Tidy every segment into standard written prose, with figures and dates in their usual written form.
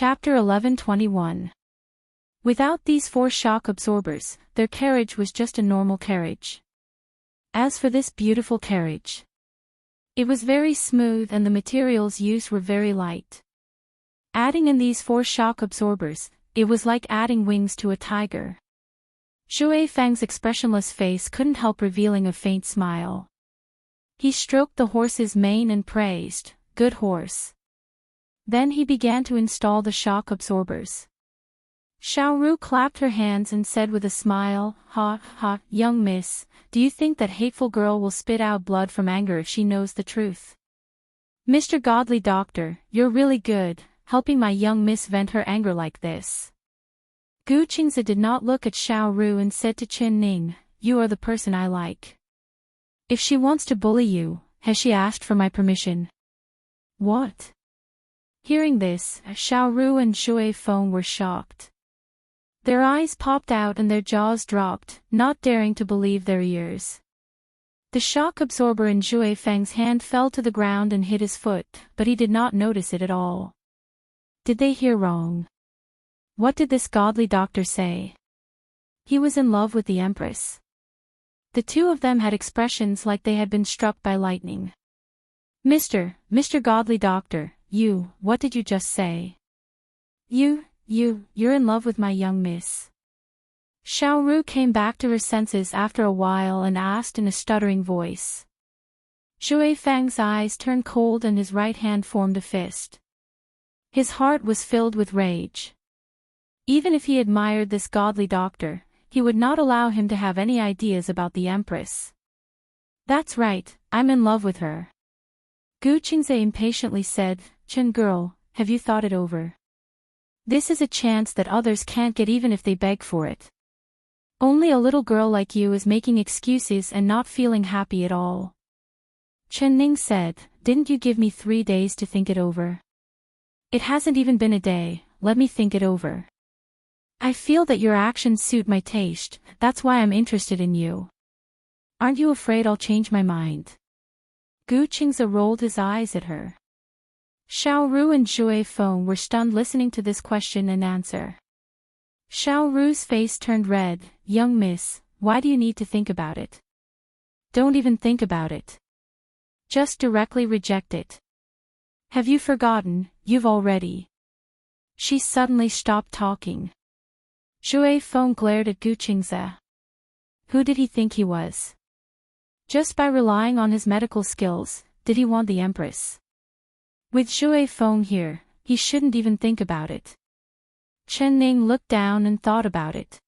Chapter 11:21. Without these 4 shock absorbers, their carriage was just a normal carriage. As for this beautiful carriage, it was very smooth and the materials used were very light. Adding in these 4 shock absorbers, it was like adding wings to a tiger. Shui Fang's expressionless face couldn't help revealing a faint smile. He stroked the horse's mane and praised, "Good horse." Then he began to install the shock absorbers. Xiaoru clapped her hands and said with a smile, "Ha, ha, young miss, do you think that hateful girl will spit out blood from anger if she knows the truth? Mr. Godly Doctor, you're really good, helping my young miss vent her anger like this." Gu Qingze did not look at Xiaoru and said to Chen Ning, "You are the person I like. If she wants to bully you, has she asked for my permission?" "What?" Hearing this, Xiaoru and Shui Feng were shocked. Their eyes popped out and their jaws dropped, not daring to believe their ears. The shock absorber in Shui Feng's hand fell to the ground and hit his foot, but he did not notice it at all. Did they hear wrong? What did this godly doctor say? He was in love with the Empress. The two of them had expressions like they had been struck by lightning. Mr. Godly Doctor, what did you just say? You're in love with my young miss. Xiaoru came back to her senses after a while and asked in a stuttering voice. Shui Fang's eyes turned cold and his right hand formed a fist. His heart was filled with rage. Even if he admired this godly doctor, he would not allow him to have any ideas about the Empress. "That's right, I'm in love with her." Gu Qingze impatiently said, "Chen girl, have you thought it over? This is a chance that others can't get even if they beg for it. Only a little girl like you is making excuses and not feeling happy at all." Chen Ning said, "Didn't you give me 3 days to think it over? It hasn't even been a day, let me think it over. I feel that your actions suit my taste, that's why I'm interested in you. Aren't you afraid I'll change my mind?" Gu Qingze rolled his eyes at her. Xiaoru and Shui Feng were stunned listening to this question and answer. Xiaoru's face turned red. "Young miss, why do you need to think about it? Don't even think about it. Just directly reject it. Have you forgotten, you've already..." She suddenly stopped talking. Shui Feng glared at Gu Qingze. Who did he think he was? Just by relying on his medical skills, did he want the Empress? With Shui Feng here, he shouldn't even think about it. Chen Ning looked down and thought about it.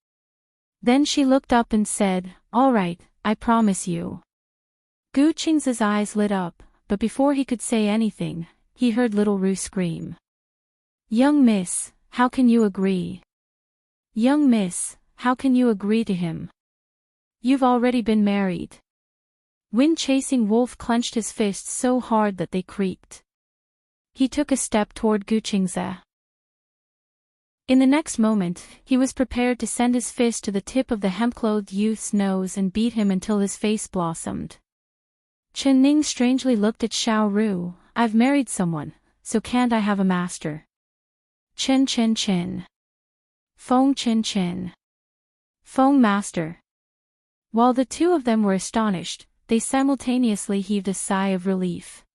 Then she looked up and said, "All right, I promise you." Gu Qingze's eyes lit up, but before he could say anything, he heard little Ru scream. "Young miss, how can you agree? Young miss, how can you agree to him? You've already been married." Wind-chasing wolf clenched his fists so hard that they creaked. He took a step toward Gu Qingze. In the next moment, he was prepared to send his fist to the tip of the hemp-clothed youth's nose and beat him until his face blossomed. Chen Ning strangely looked at Xiaoru. "I've married someone, so can't I have a master?" Chen. Feng Chen. Feng master. While the two of them were astonished, they simultaneously heaved a sigh of relief.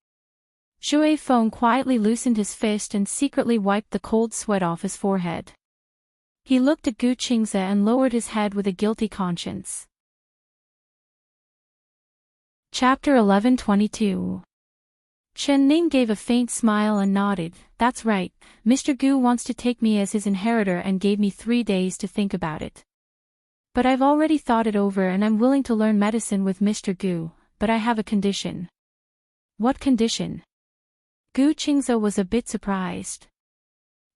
Shui Feng quietly loosened his fist and secretly wiped the cold sweat off his forehead. He looked at Gu Qingze and lowered his head with a guilty conscience. Chapter 11:22. Chen Ning gave a faint smile and nodded. "That's right, Mr. Gu wants to take me as his inheritor and gave me 3 days to think about it. But I've already thought it over and I'm willing to learn medicine with Mr. Gu, but I have a condition." "What condition?" Gu Qingze was a bit surprised.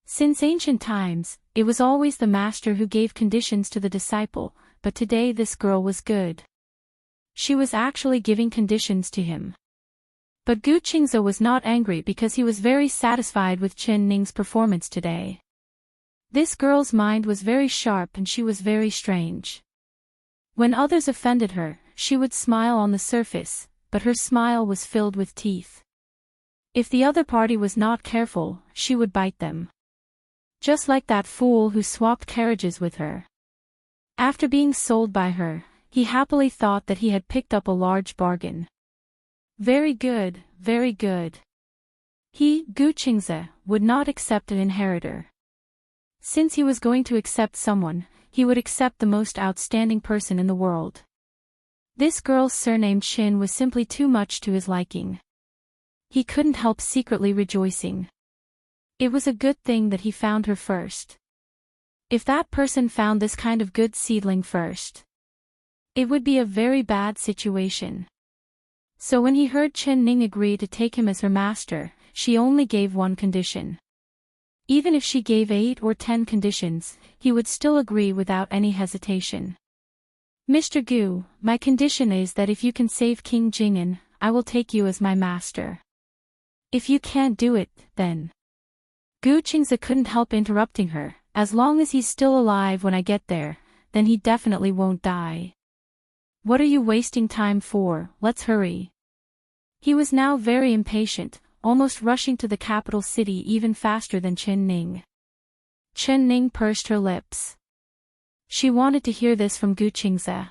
Since ancient times, it was always the master who gave conditions to the disciple, but today this girl was good. She was actually giving conditions to him. But Gu Qingze was not angry because he was very satisfied with Chen Ning's performance today. This girl's mind was very sharp and she was very strange. When others offended her, she would smile on the surface, but her smile was filled with teeth. If the other party was not careful, she would bite them. Just like that fool who swapped carriages with her. After being sold by her, he happily thought that he had picked up a large bargain. Very good, very good. He, Gu Qingze, would not accept an inheritor. Since he was going to accept someone, he would accept the most outstanding person in the world. This girl's surname Qin was simply too much to his liking. He couldn't help secretly rejoicing. It was a good thing that he found her first. If that person found this kind of good seedling first, it would be a very bad situation. So when he heard Chen Ning agree to take him as her master, she only gave one condition. Even if she gave 8 or 10 conditions, he would still agree without any hesitation. Mr. Gu, my condition is that if you can save King Jing'an, I will take you as my master. If you can't do it, then... Gu Qingze couldn't help interrupting her. As long as he's still alive when I get there, then he definitely won't die. What are you wasting time for? Let's hurry. He was now very impatient, almost rushing to the capital city even faster than Chen Ning. Chen Ning pursed her lips. She wanted to hear this from Gu Qingze.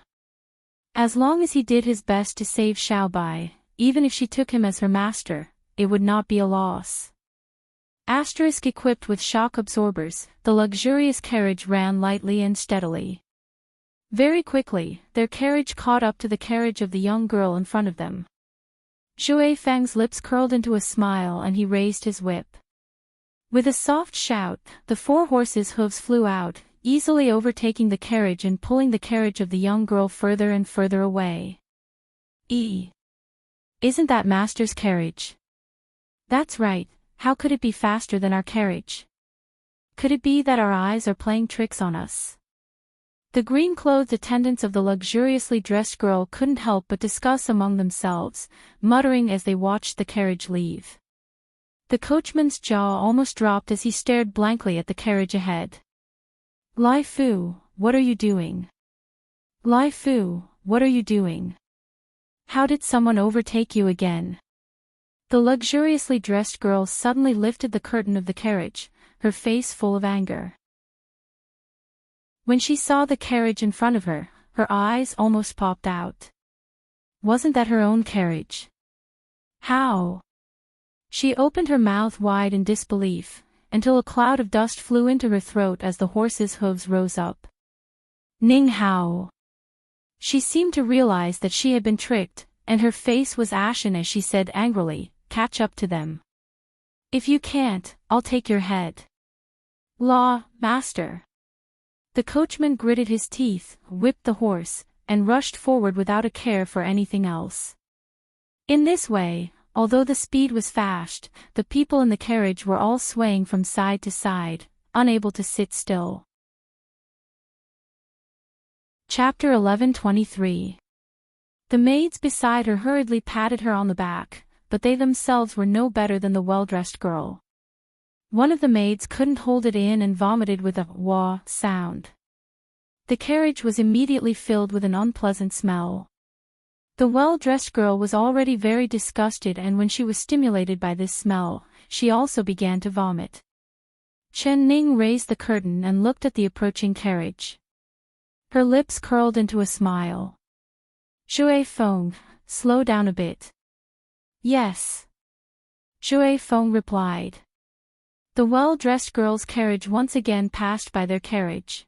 As long as he did his best to save Xiaobai, even if she took him as her master, it would not be a loss. Equipped with shock absorbers, the luxurious carriage ran lightly and steadily. Very quickly, their carriage caught up to the carriage of the young girl in front of them. Zhui Fang's lips curled into a smile and he raised his whip. With a soft shout, the 4 horses' hooves flew out, easily overtaking the carriage and pulling the carriage of the young girl further and further away. Isn't that Master's carriage? That's right. How could it be faster than our carriage? Could it be that our eyes are playing tricks on us? The green-clothed attendants of the luxuriously dressed girl couldn't help but discuss among themselves, muttering as they watched the carriage leave. The coachman's jaw almost dropped as he stared blankly at the carriage ahead. Lai Fu, what are you doing? Lai Fu, what are you doing? How did someone overtake you again? The luxuriously dressed girl suddenly lifted the curtain of the carriage, her face full of anger. When she saw the carriage in front of her, her eyes almost popped out. Wasn't that her own carriage? How? She opened her mouth wide in disbelief, until a cloud of dust flew into her throat as the horse's hooves rose up. Ning Hao. She seemed to realize that she had been tricked, and her face was ashen as she said angrily, "Catch up to them. If you can't, I'll take your head." Master. The coachman gritted his teeth, whipped the horse, and rushed forward without a care for anything else. In this way, although the speed was fast, the people in the carriage were all swaying from side to side, unable to sit still. Chapter 11:23. The maids beside her hurriedly patted her on the back, but they themselves were no better than the well-dressed girl. One of the maids couldn't hold it in and vomited with a wah sound. The carriage was immediately filled with an unpleasant smell. The well-dressed girl was already very disgusted, and when she was stimulated by this smell, she also began to vomit. Chen Ning raised the curtain and looked at the approaching carriage. Her lips curled into a smile. Zhui Feng, slow down a bit. Yes. Zhui Feng replied. The well-dressed girl's carriage once again passed by their carriage.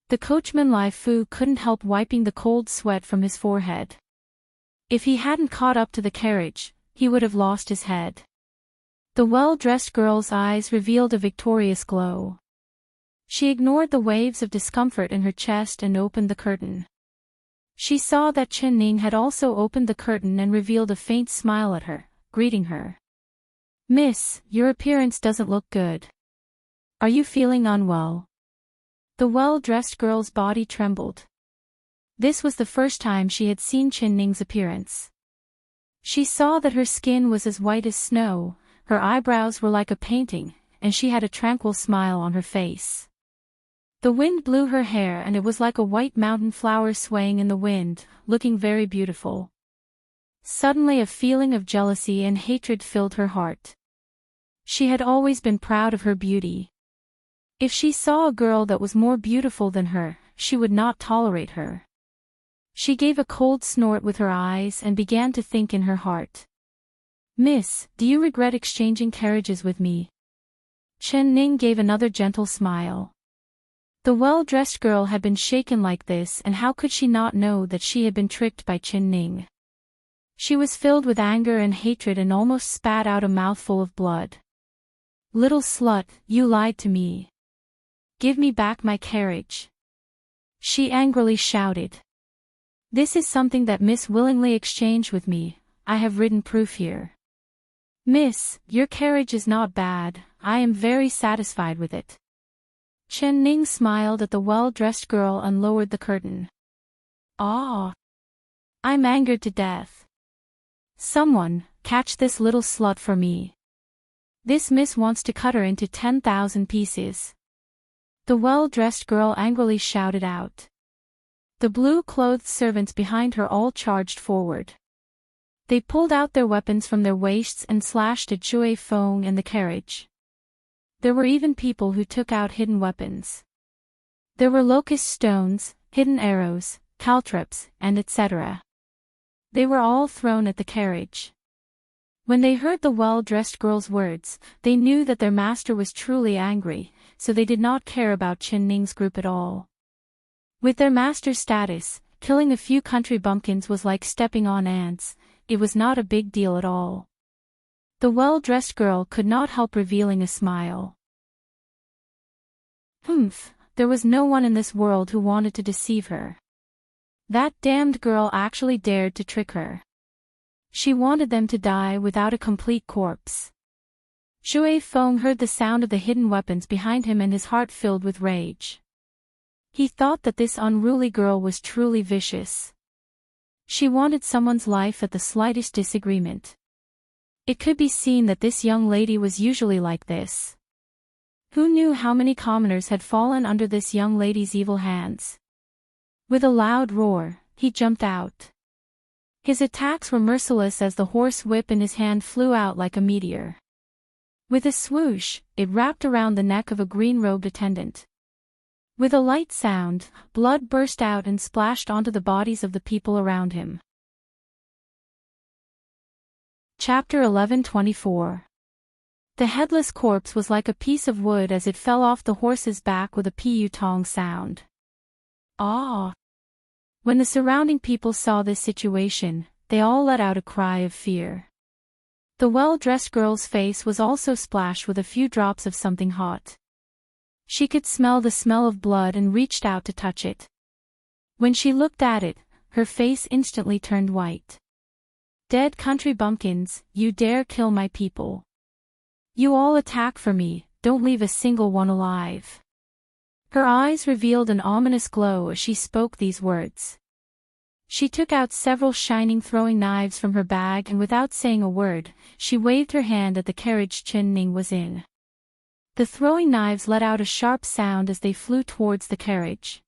The coachman Lai Fu couldn't help wiping the cold sweat from his forehead. If he hadn't caught up to the carriage, he would have lost his head. The well-dressed girl's eyes revealed a victorious glow. She ignored the waves of discomfort in her chest and opened the curtain. She saw that Chen Ning had also opened the curtain and revealed a faint smile at her, greeting her. "Miss, your appearance doesn't look good. Are you feeling unwell?" The well-dressed girl's body trembled. This was the first time she had seen Chen Ning's appearance. She saw that her skin was as white as snow, her eyebrows were like a painting, and she had a tranquil smile on her face. The wind blew her hair and it was like a white mountain flower swaying in the wind, looking very beautiful. Suddenly a feeling of jealousy and hatred filled her heart. She had always been proud of her beauty. If she saw a girl that was more beautiful than her, she would not tolerate her. She gave a cold snort with her eyes and began to think in her heart. Miss, do you regret exchanging carriages with me? Chen Ning gave another gentle smile. The well-dressed girl had been shaken like this, and how could she not know that she had been tricked by Chen Ning? She was filled with anger and hatred and almost spat out a mouthful of blood. Little slut, you lied to me. Give me back my carriage. She angrily shouted. This is something that Miss willingly exchanged with me. I have written proof here. Miss, your carriage is not bad. I am very satisfied with it. Chen Ning smiled at the well-dressed girl and lowered the curtain. Ah! I'm angered to death. Someone, catch this little slut for me. This miss wants to cut her into 10,000 pieces. The well-dressed girl angrily shouted out. The blue-clothed servants behind her all charged forward. They pulled out their weapons from their waists and slashed at Shui Feng and the carriage. There were even people who took out hidden weapons. There were locust stones, hidden arrows, caltrops, and etc. They were all thrown at the carriage. When they heard the well-dressed girl's words, they knew that their master was truly angry, so they did not care about Chen Ning's group at all. With their master's status, killing a few country bumpkins was like stepping on ants. It was not a big deal at all. The well-dressed girl could not help revealing a smile. There was no one in this world who wanted to deceive her. That damned girl actually dared to trick her. She wanted them to die without a complete corpse. Shui Feng heard the sound of the hidden weapons behind him and his heart filled with rage. He thought that this unruly girl was truly vicious. She wanted someone's life at the slightest disagreement. It could be seen that this young lady was usually like this. Who knew how many commoners had fallen under this young lady's evil hands? With a loud roar, he jumped out. His attacks were merciless as the horse whip in his hand flew out like a meteor. With a swoosh, it wrapped around the neck of a green-robed attendant. With a light sound, blood burst out and splashed onto the bodies of the people around him. Chapter 11:24. The headless corpse was like a piece of wood as it fell off the horse's back with a pu-tong sound. Ah! When the surrounding people saw this situation, they all let out a cry of fear. The well-dressed girl's face was also splashed with a few drops of something hot. She could smell the smell of blood and reached out to touch it. When she looked at it, her face instantly turned white. Dead country bumpkins, you dare kill my people. You all attack for me, don't leave a single one alive. Her eyes revealed an ominous glow as she spoke these words. She took out several shining throwing knives from her bag and without saying a word, she waved her hand at the carriage Chen Ning was in. The throwing knives let out a sharp sound as they flew towards the carriage.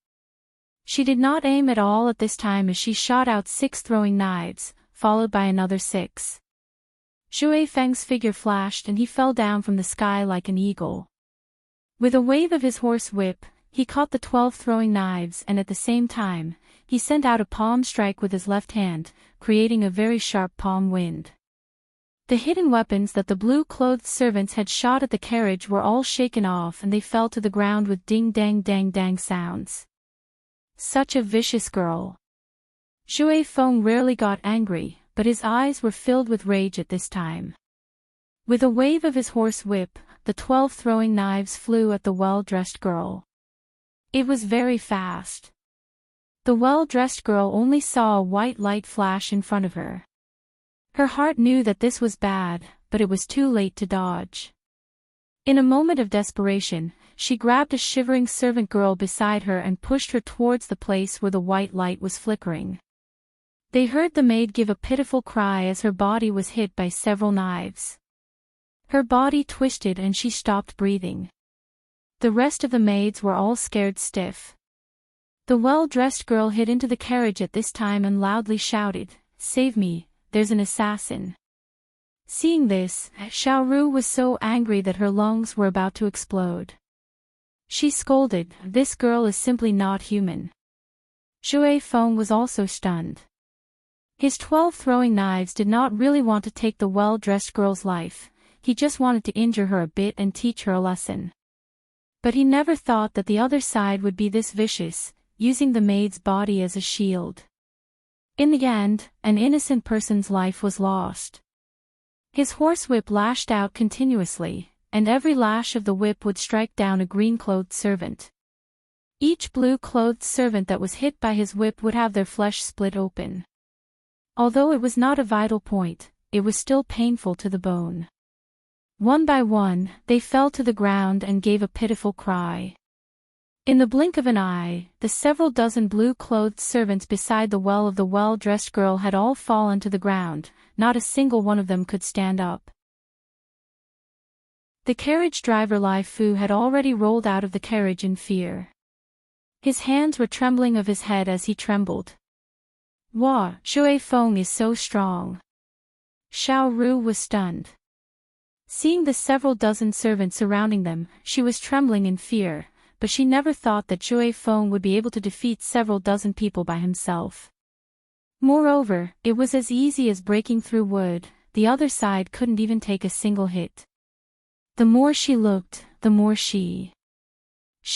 She did not aim at all at this time as she shot out 6 throwing knives, followed by another 6. Shui Feng's figure flashed and he fell down from the sky like an eagle. With a wave of his horse whip, he caught the 12 throwing knives and at the same time, he sent out a palm strike with his left hand, creating a very sharp palm wind. The hidden weapons that the blue-clothed servants had shot at the carriage were all shaken off and they fell to the ground with ding-dang-dang-dang sounds. Such a vicious girl. Shui Feng rarely got angry, but his eyes were filled with rage at this time. With a wave of his horse whip, the 12 throwing knives flew at the well-dressed girl. It was very fast. The well-dressed girl only saw a white light flash in front of her. Her heart knew that this was bad, but it was too late to dodge. In a moment of desperation, she grabbed a shivering servant girl beside her and pushed her towards the place where the white light was flickering. They heard the maid give a pitiful cry as her body was hit by several knives. Her body twisted and she stopped breathing. The rest of the maids were all scared stiff. The well-dressed girl hid into the carriage at this time and loudly shouted, "Save me, there's an assassin." Seeing this, Xiaoru was so angry that her lungs were about to explode. She scolded, "This girl is simply not human." Shui Feng was also stunned. His 12 throwing knives did not really want to take the well-dressed girl's life, he just wanted to injure her a bit and teach her a lesson. But he never thought that the other side would be this vicious, using the maid's body as a shield. In the end, an innocent person's life was lost. His horsewhip lashed out continuously, and every lash of the whip would strike down a green-clothed servant. Each blue-clothed servant that was hit by his whip would have their flesh split open. Although it was not a vital point, it was still painful to the bone. One by one, they fell to the ground and gave a pitiful cry. In the blink of an eye, the several dozen blue-clothed servants beside the well of the well-dressed girl had all fallen to the ground, not a single one of them could stand up. The carriage driver Lai Fu had already rolled out of the carriage in fear. His hands were trembling of his head as he trembled. Wow, Shui Feng is so strong. Xiao Ru was stunned. Seeing the several dozen servants surrounding them, she was trembling in fear, but she never thought that Shui Feng would be able to defeat several dozen people by himself. Moreover, it was as easy as breaking through wood, the other side couldn't even take a single hit. The more she looked, the more she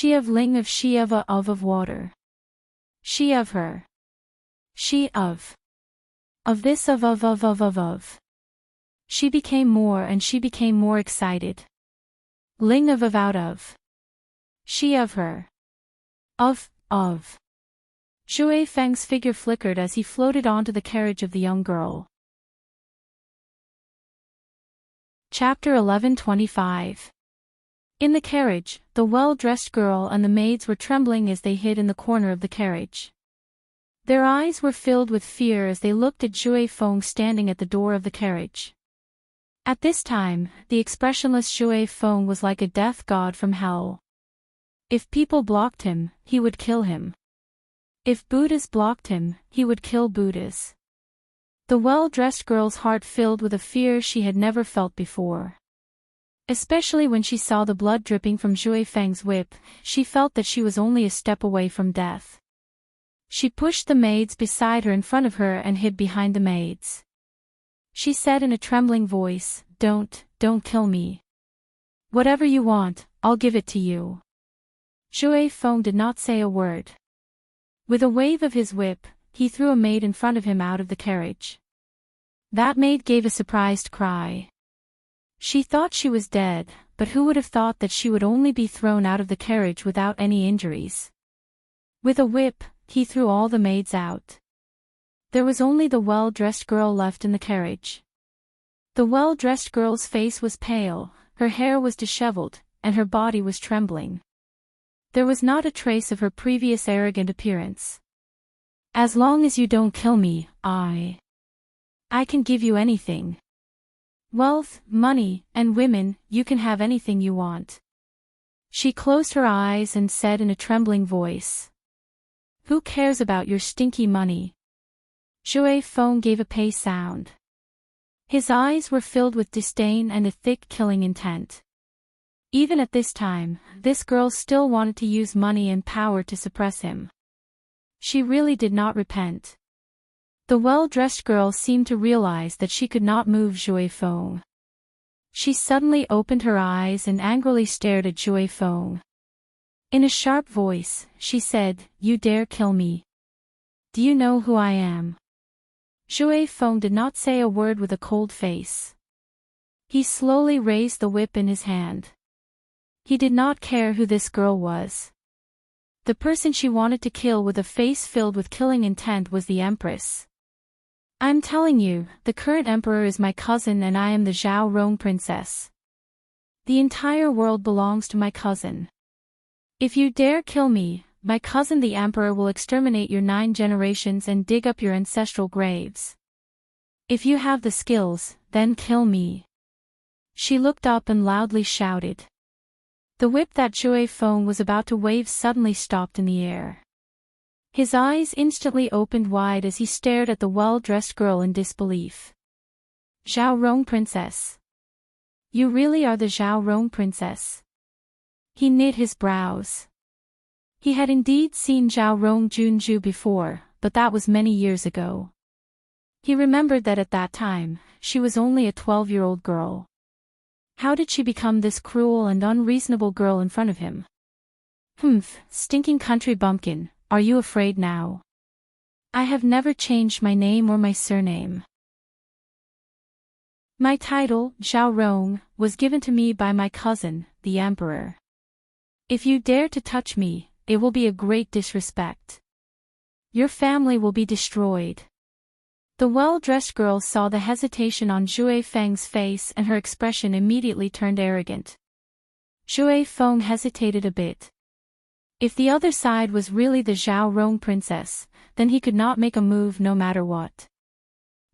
of ling of she of water. She of her. She of this of. She became more and she became more excited. Ling of out of. She of her. Of. Shui Feng's figure flickered as he floated onto the carriage of the young girl. Chapter 11:25. In the carriage, the well-dressed girl and the maids were trembling as they hid in the corner of the carriage. Their eyes were filled with fear as they looked at Shui Feng standing at the door of the carriage. At this time, the expressionless Shui Feng was like a death god from hell. If people blocked him, he would kill him. If Buddhas blocked him, he would kill Buddhas. The well-dressed girl's heart filled with a fear she had never felt before. Especially when she saw the blood dripping from Shui Feng's whip, she felt that she was only a step away from death. She pushed the maids beside her in front of her and hid behind the maids. She said in a trembling voice, Don't kill me. Whatever you want, I'll give it to you." Shui Feng did not say a word. With a wave of his whip, he threw a maid in front of him out of the carriage. That maid gave a surprised cry. She thought she was dead, but who would have thought that she would only be thrown out of the carriage without any injuries? With a whip, he threw all the maids out. There was only the well-dressed girl left in the carriage. The well-dressed girl's face was pale, her hair was disheveled, and her body was trembling. There was not a trace of her previous arrogant appearance. "As long as you don't kill me, I can give you anything. Wealth, money, and women, you can have anything you want." She closed her eyes and said in a trembling voice, "Who cares about your stinky money?" Shui Feng gave a pei sound. His eyes were filled with disdain and a thick killing intent. Even at this time, this girl still wanted to use money and power to suppress him. She really did not repent. The well-dressed girl seemed to realize that she could not move Shui Feng. She suddenly opened her eyes and angrily stared at Shui Feng. In a sharp voice, she said, "You dare kill me? Do you know who I am?" Shui Feng did not say a word with a cold face. He slowly raised the whip in his hand. He did not care who this girl was. The person she wanted to kill with a face filled with killing intent was the Empress. "I'm telling you, the current emperor is my cousin and I am the Zhao Rong princess. The entire world belongs to my cousin. If you dare kill me, my cousin the emperor will exterminate your 9 generations and dig up your ancestral graves. If you have the skills, then kill me." She looked up and loudly shouted. The whip that Shui Feng was about to wave suddenly stopped in the air. His eyes instantly opened wide as he stared at the well-dressed girl in disbelief. "Zhao Rong princess. You really are the Zhao Rong princess?" He knit his brows. He had indeed seen Zhao Rong Junju before, but that was many years ago. He remembered that at that time, she was only a 12-year-old girl. How did she become this cruel and unreasonable girl in front of him? Humph, stinking country bumpkin, are you afraid now? I have never changed my name or my surname. My title, Zhao Rong, was given to me by my cousin, the emperor. If you dare to touch me, it will be a great disrespect. Your family will be destroyed. The well-dressed girl saw the hesitation on Zhui Feng's face and her expression immediately turned arrogant. Zhui Feng hesitated a bit. If the other side was really the Zhao Rong princess, then he could not make a move no matter what.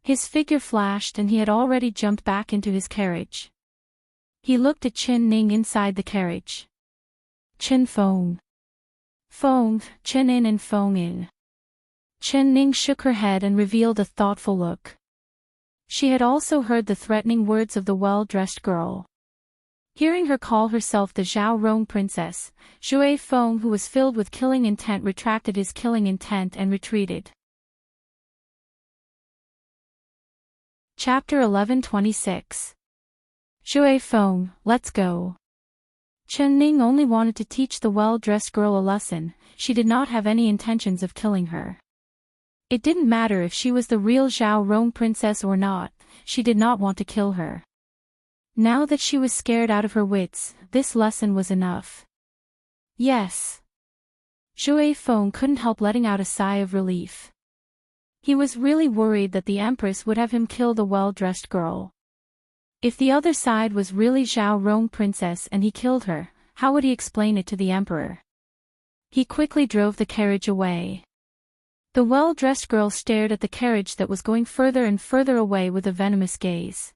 His figure flashed and he had already jumped back into his carriage. He looked at Qin Ning inside the carriage. Qin Feng. Feng, Qin in and Feng in. Qin Ning shook her head and revealed a thoughtful look. She had also heard the threatening words of the well-dressed girl. Hearing her call herself the Zhao Rong princess, Zhui Feng, who was filled with killing intent, retracted his killing intent and retreated. Chapter 11:26. Zhui Feng, let's go. Qin Ning only wanted to teach the well-dressed girl a lesson, she did not have any intentions of killing her. It didn't matter if she was the real Zhao Rong princess or not, she did not want to kill her. Now that she was scared out of her wits, this lesson was enough. Yes. Zhui Feng couldn't help letting out a sigh of relief. He was really worried that the Empress would have him kill the well-dressed girl. If the other side was really Zhao Rong princess and he killed her, how would he explain it to the emperor? He quickly drove the carriage away. The well-dressed girl stared at the carriage that was going further and further away with a venomous gaze.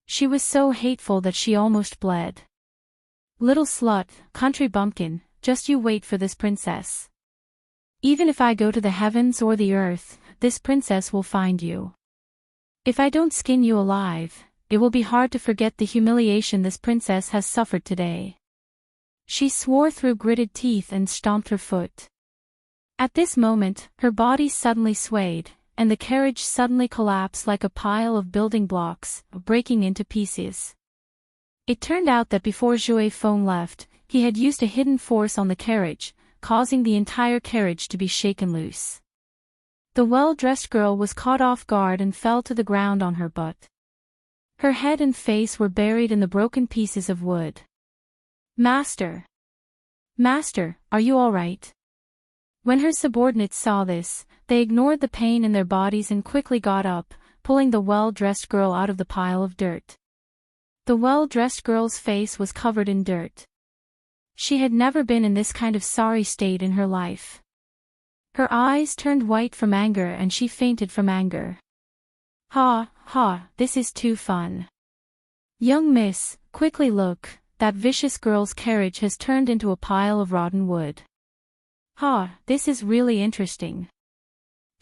She was so hateful that she almost bled. Little slut, country bumpkin, just you wait for this princess. Even if I go to the heavens or the earth, this princess will find you. If I don't skin you alive, it will be hard to forget the humiliation this princess has suffered today. She swore through gritted teeth and stomped her foot. At this moment, her body suddenly swayed, and the carriage suddenly collapsed like a pile of building blocks, breaking into pieces. It turned out that before Zhui Feng left, he had used a hidden force on the carriage, causing the entire carriage to be shaken loose. The well-dressed girl was caught off guard and fell to the ground on her butt. Her head and face were buried in the broken pieces of wood. Master! Master, are you all right? When her subordinates saw this, they ignored the pain in their bodies and quickly got up, pulling the well-dressed girl out of the pile of dirt. The well-dressed girl's face was covered in dirt. She had never been in this kind of sorry state in her life. Her eyes turned white from anger and she fainted from anger. Ha, ha, this is too fun. Young miss, quickly look, that vicious girl's carriage has turned into a pile of rotten wood. Ha, this is really interesting.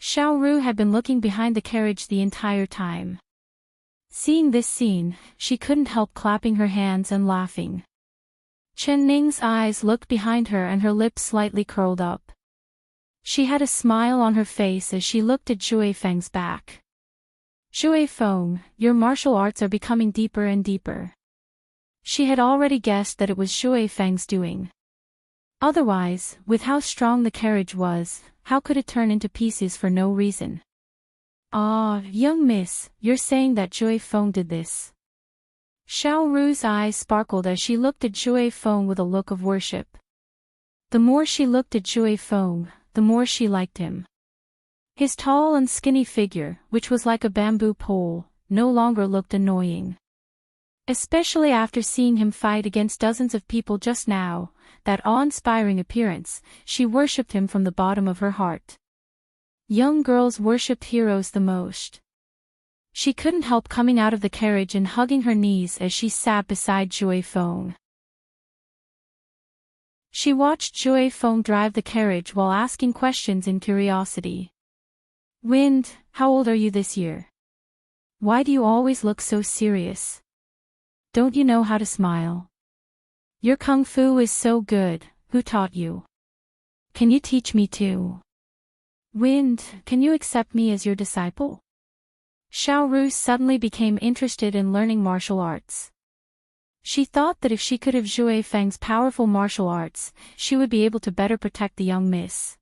Xiao Ru had been looking behind the carriage the entire time. Seeing this scene, she couldn't help clapping her hands and laughing. Chen Ning's eyes looked behind her and her lips slightly curled up. She had a smile on her face as she looked at Zhui Feng's back. Zhui Feng, your martial arts are becoming deeper and deeper. She had already guessed that it was Zhui Feng's doing. Otherwise, with how strong the carriage was, how could it turn into pieces for no reason? Ah, young miss, you're saying that Zhui Feng did this. Xiao Ru's eyes sparkled as she looked at Zhui Feng with a look of worship. The more she looked at Zhui Feng, the more she liked him. His tall and skinny figure, which was like a bamboo pole, no longer looked annoying. Especially after seeing him fight against dozens of people just now, that awe-inspiring appearance, she worshipped him from the bottom of her heart. Young girls worship heroes the most. She couldn't help coming out of the carriage and hugging her knees as she sat beside Zhui Feng. She watched Zhui Feng drive the carriage while asking questions in curiosity. Wind, how old are you this year? Why do you always look so serious? Don't you know how to smile? Your kung fu is so good, who taught you? Can you teach me too? Wind, can you accept me as your disciple? Xiao Ru suddenly became interested in learning martial arts. She thought that if she could have Zhui Feng's powerful martial arts, she would be able to better protect the young miss.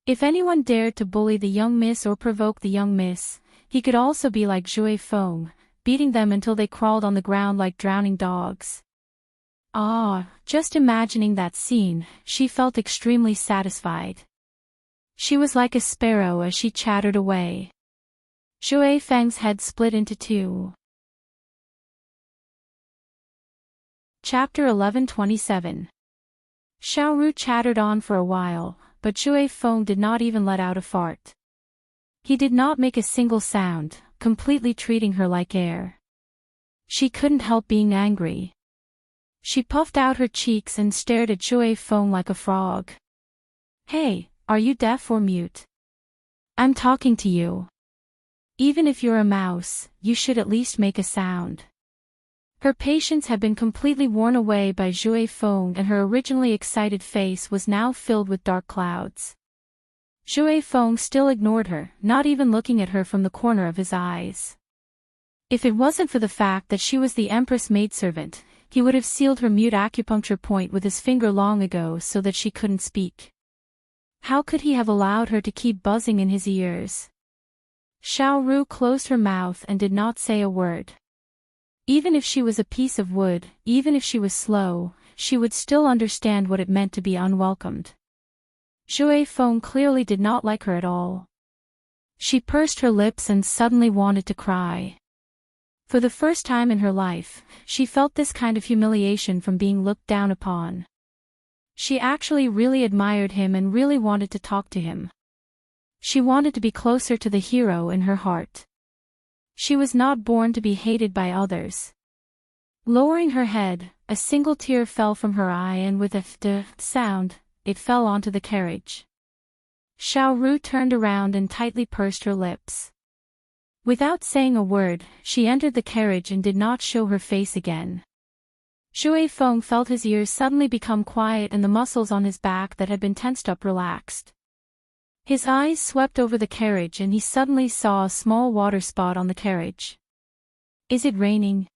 If anyone dared to bully the young miss or provoke the young miss, he could also be like Zhui Feng, beating them until they crawled on the ground like drowning dogs. Ah, just imagining that scene, she felt extremely satisfied. She was like a sparrow as she chattered away. Zhui Feng's head split into two. Chapter 1127. Xiao Ru chattered on for a while, but Zhui Feng did not even let out a fart. He did not make a single sound, completely treating her like air. She couldn't help being angry. She puffed out her cheeks and stared at Zhui Feng like a frog. Hey, are you deaf or mute? I'm talking to you. Even if you're a mouse, you should at least make a sound. Her patience had been completely worn away by Zhui Feng, and her originally excited face was now filled with dark clouds. Zhui Feng still ignored her, not even looking at her from the corner of his eyes. If it wasn't for the fact that she was the Empress maidservant, he would have sealed her mute acupuncture point with his finger long ago so that she couldn't speak. How could he have allowed her to keep buzzing in his ears? Xiao Ru closed her mouth and did not say a word. Even if she was a piece of wood, even if she was slow, she would still understand what it meant to be unwelcomed. Zhui Feng clearly did not like her at all. She pursed her lips and suddenly wanted to cry. For the first time in her life, she felt this kind of humiliation from being looked down upon. She actually really admired him and really wanted to talk to him. She wanted to be closer to the hero in her heart. She was not born to be hated by others. Lowering her head, a single tear fell from her eye, and with a sound, it fell onto the carriage. Xiao Ru turned around and tightly pursed her lips. Without saying a word, she entered the carriage and did not show her face again. Zhui Feng felt his ears suddenly become quiet and the muscles on his back that had been tensed up relaxed. His eyes swept over the carriage and he suddenly saw a small water spot on the carriage. Is it raining?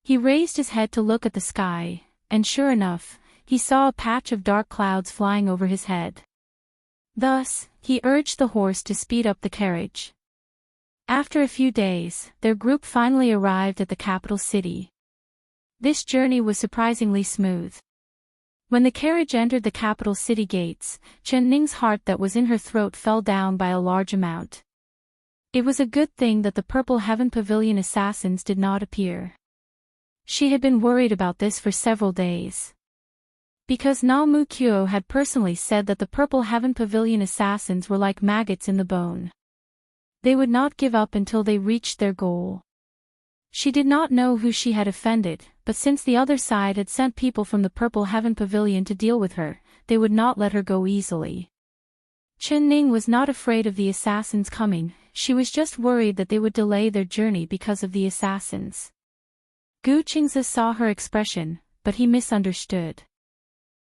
He raised his head to look at the sky, and sure enough, he saw a patch of dark clouds flying over his head. Thus, he urged the horse to speed up the carriage. After a few days, their group finally arrived at the capital city. This journey was surprisingly smooth. When the carriage entered the capital city gates, Chen Ning's heart that was in her throat fell down by a large amount. It was a good thing that the Purple Heaven Pavilion assassins did not appear. She had been worried about this for several days. Because Na Mu Kyo had personally said that the Purple Heaven Pavilion assassins were like maggots in the bone. They would not give up until they reached their goal. She did not know who she had offended, but since the other side had sent people from the Purple Heaven Pavilion to deal with her, they would not let her go easily. Chen Ning was not afraid of the assassins coming, she was just worried that they would delay their journey because of the assassins. Gu Qingzi saw her expression, but he misunderstood.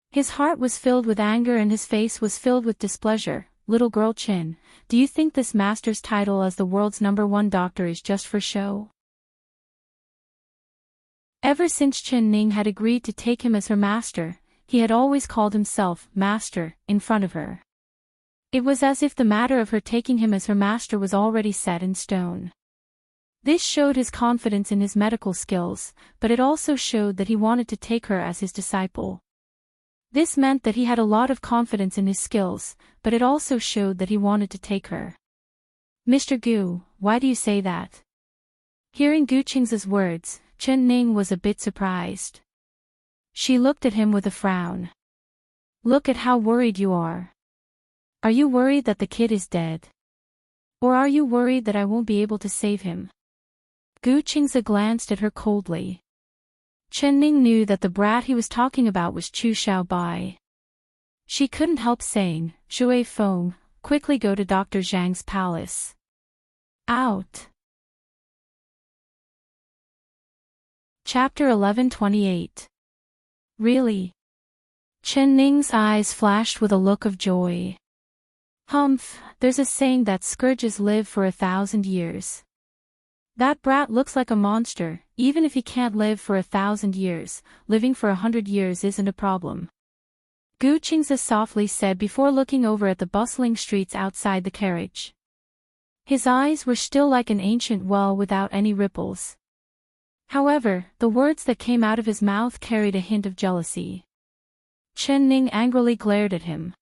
His heart was filled with anger and his face was filled with displeasure. Little girl Chen, do you think this master's title as the world's #1 doctor is just for show? Ever since Chen Ning had agreed to take him as her master, he had always called himself master in front of her. It was as if the matter of her taking him as her master was already set in stone. This showed his confidence in his medical skills, but it also showed that he wanted to take her as his disciple. This meant that he had a lot of confidence in his skills, but it also showed that he wanted to take her. Mr. Gu, why do you say that? Hearing Gu Qingzi's words, Chen Ning was a bit surprised. She looked at him with a frown. Look at how worried you are. Are you worried that the kid is dead? Or are you worried that I won't be able to save him? Gu Qingzi glanced at her coldly. Chen Ning knew that the brat he was talking about was Chu Xiaobai. She couldn't help saying, Zhui Feng, quickly go to Dr. Zhang's palace. Out. Chapter 1128. Really? Chen Ning's eyes flashed with a look of joy. Humph, there's a saying that scourges live for 1,000 years. That brat looks like a monster. Even if he can't live for 1,000 years, living for 100 years isn't a problem. Gu Qingze softly said before looking over at the bustling streets outside the carriage. His eyes were still like an ancient well without any ripples. However, the words that came out of his mouth carried a hint of jealousy. Chen Ning angrily glared at him.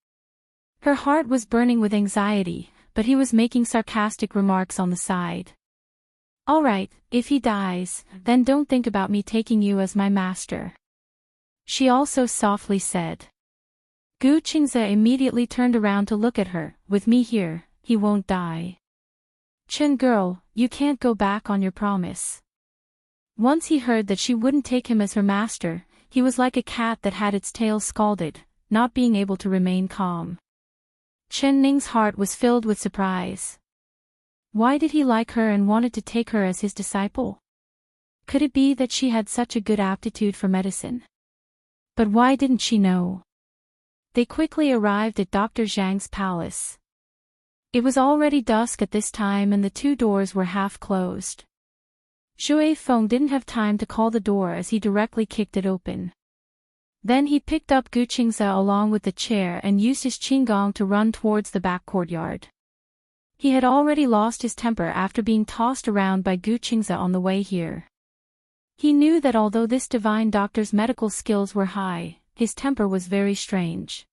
Her heart was burning with anxiety, but he was making sarcastic remarks on the side. All right, if he dies, then don't think about me taking you as my master. She also softly said. Gu Qingze immediately turned around to look at her. With me here, he won't die. Chen girl, you can't go back on your promise. Once he heard that she wouldn't take him as her master, he was like a cat that had its tail scalded, not being able to remain calm. Chen Ning's heart was filled with surprise. Why did he like her and wanted to take her as his disciple? Could it be that she had such a good aptitude for medicine? But why didn't she know? They quickly arrived at Dr. Zhang's palace. It was already dusk at this time and the two doors were half closed. Shui Feng didn't have time to call the door as he directly kicked it open. Then he picked up Gu Qingze along with the chair and used his qinggong to run towards the back courtyard. He had already lost his temper after being tossed around by Gu Qingze on the way here. He knew that although this divine doctor's medical skills were high, his temper was very strange.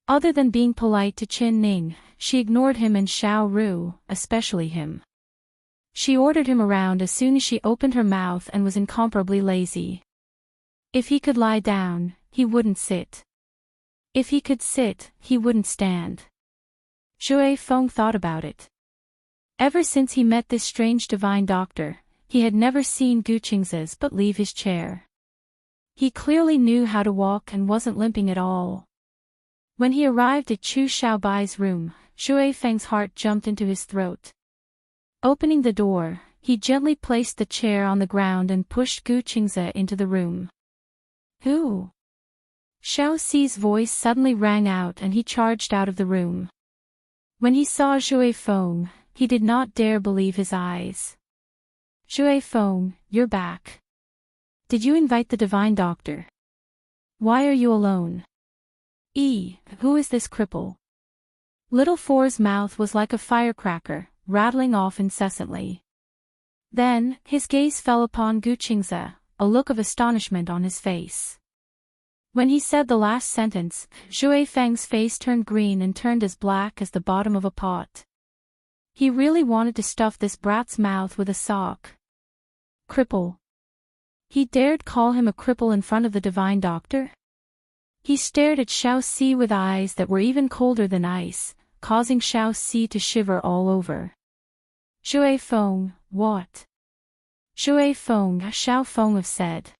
Other than being polite to Chen Ning, she ignored him and Xiao Ru, especially him. She ordered him around as soon as she opened her mouth and was incomparably lazy. If he could lie down, he wouldn't sit. If he could sit, he wouldn't stand. Shui Feng thought about it. Ever since he met this strange divine doctor, he had never seen Gu Qingze's but leave his chair. He clearly knew how to walk and wasn't limping at all. When he arrived at Chu Xiaobai's room, Shui Feng's heart jumped into his throat. Opening the door, he gently placed the chair on the ground and pushed Gu Qingze into the room. Who? Xiao Xi's voice suddenly rang out and he charged out of the room. When he saw Shui Feng, he did not dare believe his eyes. Shui Feng, you're back. Did you invite the divine doctor? Why are you alone? Who is this cripple? Little Four's mouth was like a firecracker, rattling off incessantly. Then, his gaze fell upon Gu Qingze, a look of astonishment on his face. When he said the last sentence, Shui Feng's face turned green and turned as black as the bottom of a pot. He really wanted to stuff this brat's mouth with a sock. Cripple. He dared call him a cripple in front of the divine doctor? He stared at Xiao Xi with eyes that were even colder than ice, causing Xiao Xi to shiver all over. Shui Feng, what? Shui Feng, Xiao Feng said.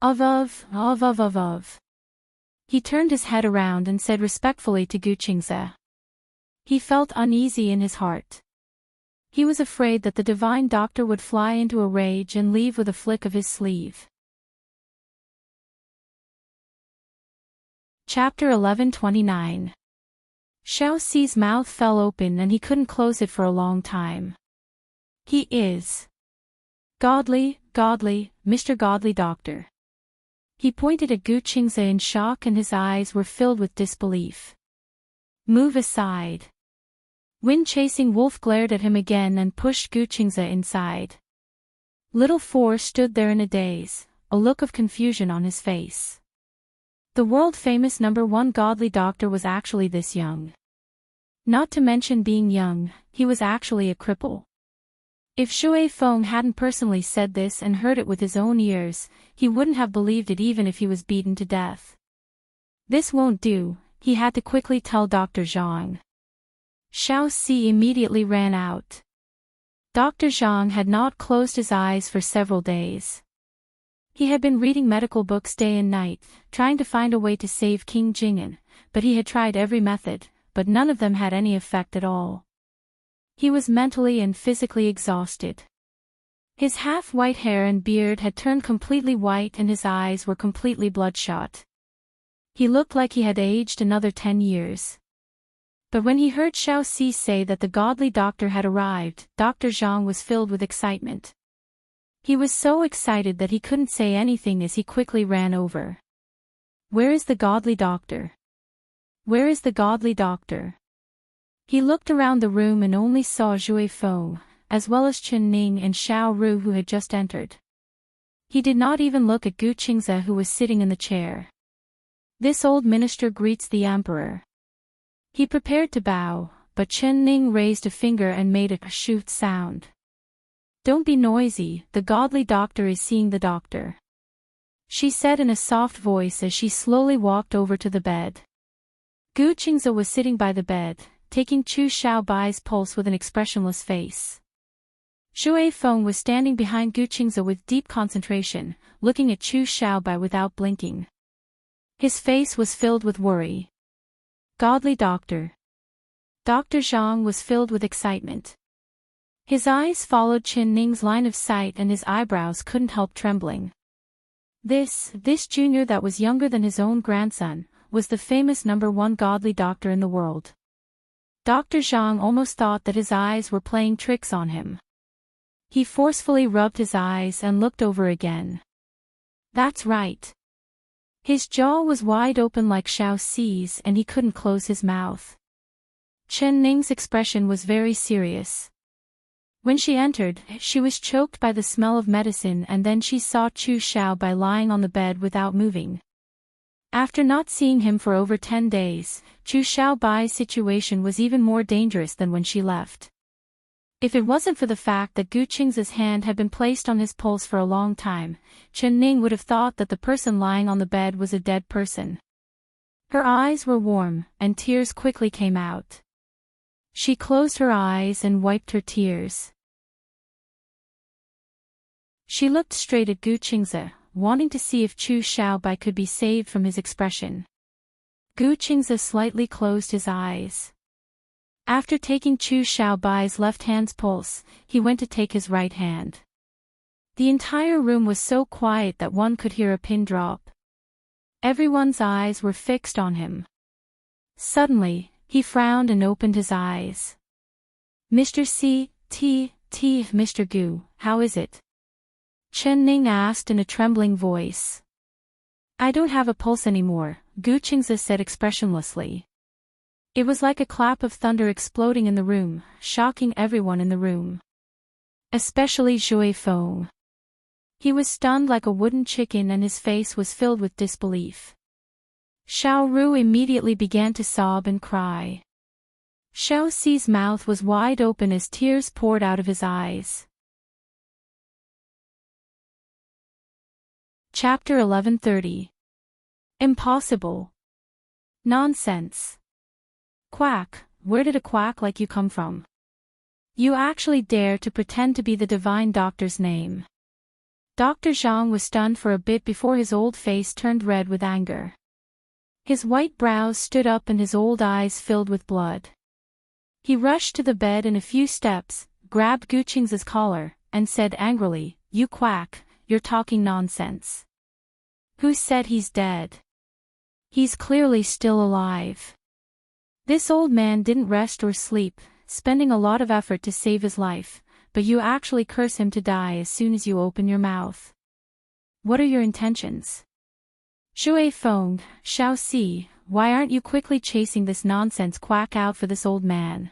Of. He turned his head around and said respectfully to Gu Qingze. He felt uneasy in his heart. He was afraid that the divine doctor would fly into a rage and leave with a flick of his sleeve. Chapter 1129. Xiao Xi's mouth fell open and he couldn't close it for a long time. He is godly, Mr. Godly Doctor. He pointed at Gu Qingze in shock and his eyes were filled with disbelief. Move aside. Wind-chasing wolf glared at him again and pushed Gu Qingze inside. Little Four stood there in a daze, a look of confusion on his face. The world-famous #1 godly doctor was actually this young. Not to mention being young, he was actually a cripple. If Shui Feng hadn't personally said this and heard it with his own ears, he wouldn't have believed it even if he was beaten to death. This won't do, he had to quickly tell Dr. Zhang. Xiao Xi immediately ran out. Dr. Zhang had not closed his eyes for several days. He had been reading medical books day and night, trying to find a way to save King Jing'an, but he had tried every method, but none of them had any effect at all. He was mentally and physically exhausted. His half-white hair and beard had turned completely white and his eyes were completely bloodshot. He looked like he had aged another 10 years. But when he heard Xiao Si say that the godly doctor had arrived, Dr. Zhang was filled with excitement. He was so excited that he couldn't say anything as he quickly ran over. "Where is the godly doctor? Where is the godly doctor?" He looked around the room and only saw Zhui Feng, as well as Chen Ning and Xiao Ru who had just entered. He did not even look at Gu Qingze who was sitting in the chair. "This old minister greets the emperor." He prepared to bow, but Chen Ning raised a finger and made a shoot sound. "Don't be noisy, the godly doctor is seeing the doctor," she said in a soft voice as she slowly walked over to the bed. Gu Qingze was sitting by the bed, taking Chu Xiaobai's pulse with an expressionless face. Zhui Feng was standing behind Gu Qingze with deep concentration, looking at Chu Xiaobai without blinking. His face was filled with worry. "Godly doctor." Dr. Zhang was filled with excitement. His eyes followed Chen Ning's line of sight and his eyebrows couldn't help trembling. This junior that was younger than his own grandson, was the famous #1 godly doctor in the world. Dr. Zhang almost thought that his eyes were playing tricks on him. He forcefully rubbed his eyes and looked over again. That's right. His jaw was wide open like Xiao Si's and he couldn't close his mouth. Chen Ning's expression was very serious. When she entered, she was choked by the smell of medicine and then she saw Chu Xiaobai lying on the bed without moving. After not seeing him for over 10 days, Chu Xiaobai's situation was even more dangerous than when she left. If it wasn't for the fact that Gu Qingze's hand had been placed on his pulse for a long time, Chen Ning would have thought that the person lying on the bed was a dead person. Her eyes were warm, and tears quickly came out. She closed her eyes and wiped her tears. She looked straight at Gu Qingze, wanting to see if Chu Xiaobai could be saved from his expression. Gu Qingze slightly closed his eyes. After taking Chu Xiaobai's left hand's pulse, he went to take his right hand. The entire room was so quiet that one could hear a pin drop. Everyone's eyes were fixed on him. Suddenly, he frowned and opened his eyes. "Mr. Mr. Gu, how is it?" Chen Ning asked in a trembling voice. "I don't have a pulse anymore," Gu Qingze said expressionlessly. It was like a clap of thunder exploding in the room, shocking everyone in the room. Especially Zhui Feng. He was stunned like a wooden chicken and his face was filled with disbelief. Xiao Ru immediately began to sob and cry. Xiao Si's mouth was wide open as tears poured out of his eyes. Chapter 1130. Impossible. Nonsense. Quack, where did a quack like you come from? You actually dare to pretend to be the divine doctor's name. Dr. Zhang was stunned for a bit before his old face turned red with anger. His white brows stood up and his old eyes filled with blood. He rushed to the bed in a few steps, grabbed Gu Qingze's collar, and said angrily, "You quack, you're talking nonsense. Who said he's dead? He's clearly still alive. This old man didn't rest or sleep, spending a lot of effort to save his life, but you actually curse him to die as soon as you open your mouth. What are your intentions? Zhui Feng, Xiao Si, why aren't you quickly chasing this nonsense quack out for this old man?"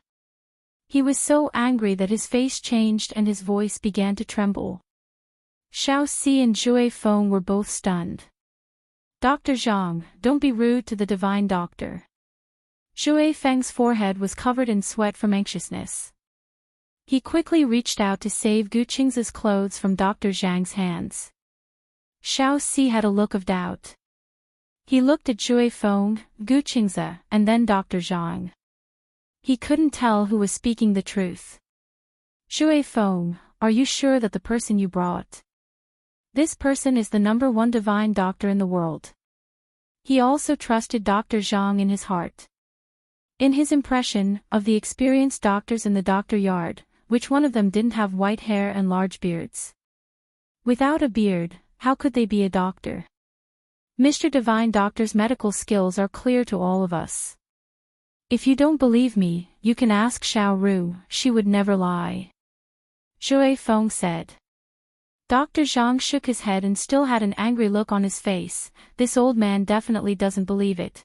He was so angry that his face changed and his voice began to tremble. Xiao Si and Zhui Feng were both stunned. "Dr. Zhang, don't be rude to the divine doctor." Zhui Feng's forehead was covered in sweat from anxiousness. He quickly reached out to save Gu Qingze's clothes from Dr. Zhang's hands. Xiao Si had a look of doubt. He looked at Zhui Feng, Gu Qingze, and then Dr. Zhang. He couldn't tell who was speaking the truth. "Zhui Feng, are you sure that the person you brought? This person is the #1 divine doctor in the world." He also trusted Dr. Zhang in his heart. In his impression of the experienced doctors in the doctor yard, which one of them didn't have white hair and large beards? Without a beard, how could they be a doctor? Mr. Divine Doctor's medical skills are clear to all of us. If you don't believe me, you can ask Xiao Ru, she would never lie. Zhui Feng said. Dr. Zhang shook his head and still had an angry look on his face. This old man definitely doesn't believe it.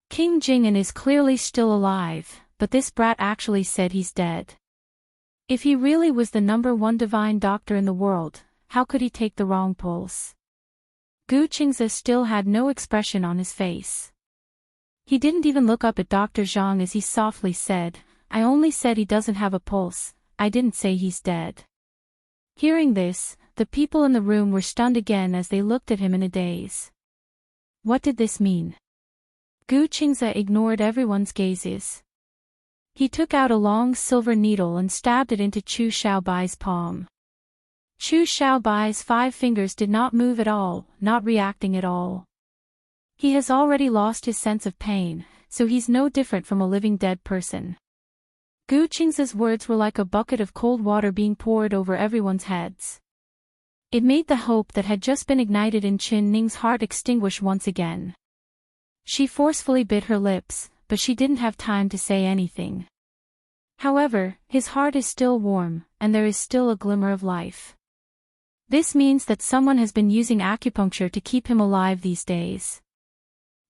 King Jing'an is clearly still alive, but this brat actually said he's dead. If he really was the #1 divine doctor in the world, how could he take the wrong pulse? Gu Qingze still had no expression on his face. He didn't even look up at Dr. Zhang as he softly said, I only said he doesn't have a pulse, I didn't say he's dead. Hearing this, the people in the room were stunned again as they looked at him in a daze. What did this mean? Gu Qingze ignored everyone's gazes. He took out a long silver needle and stabbed it into Chu Xiaobai's palm. Chu Xiaobai's 5 fingers did not move at all, not reacting at all. He has already lost his sense of pain, so he's no different from a living dead person. Gu Qingze's words were like a bucket of cold water being poured over everyone's heads. It made the hope that had just been ignited in Qin Ning's heart extinguish once again. She forcefully bit her lips, but she didn't have time to say anything. However, his heart is still warm, and there is still a glimmer of life. This means that someone has been using acupuncture to keep him alive these days.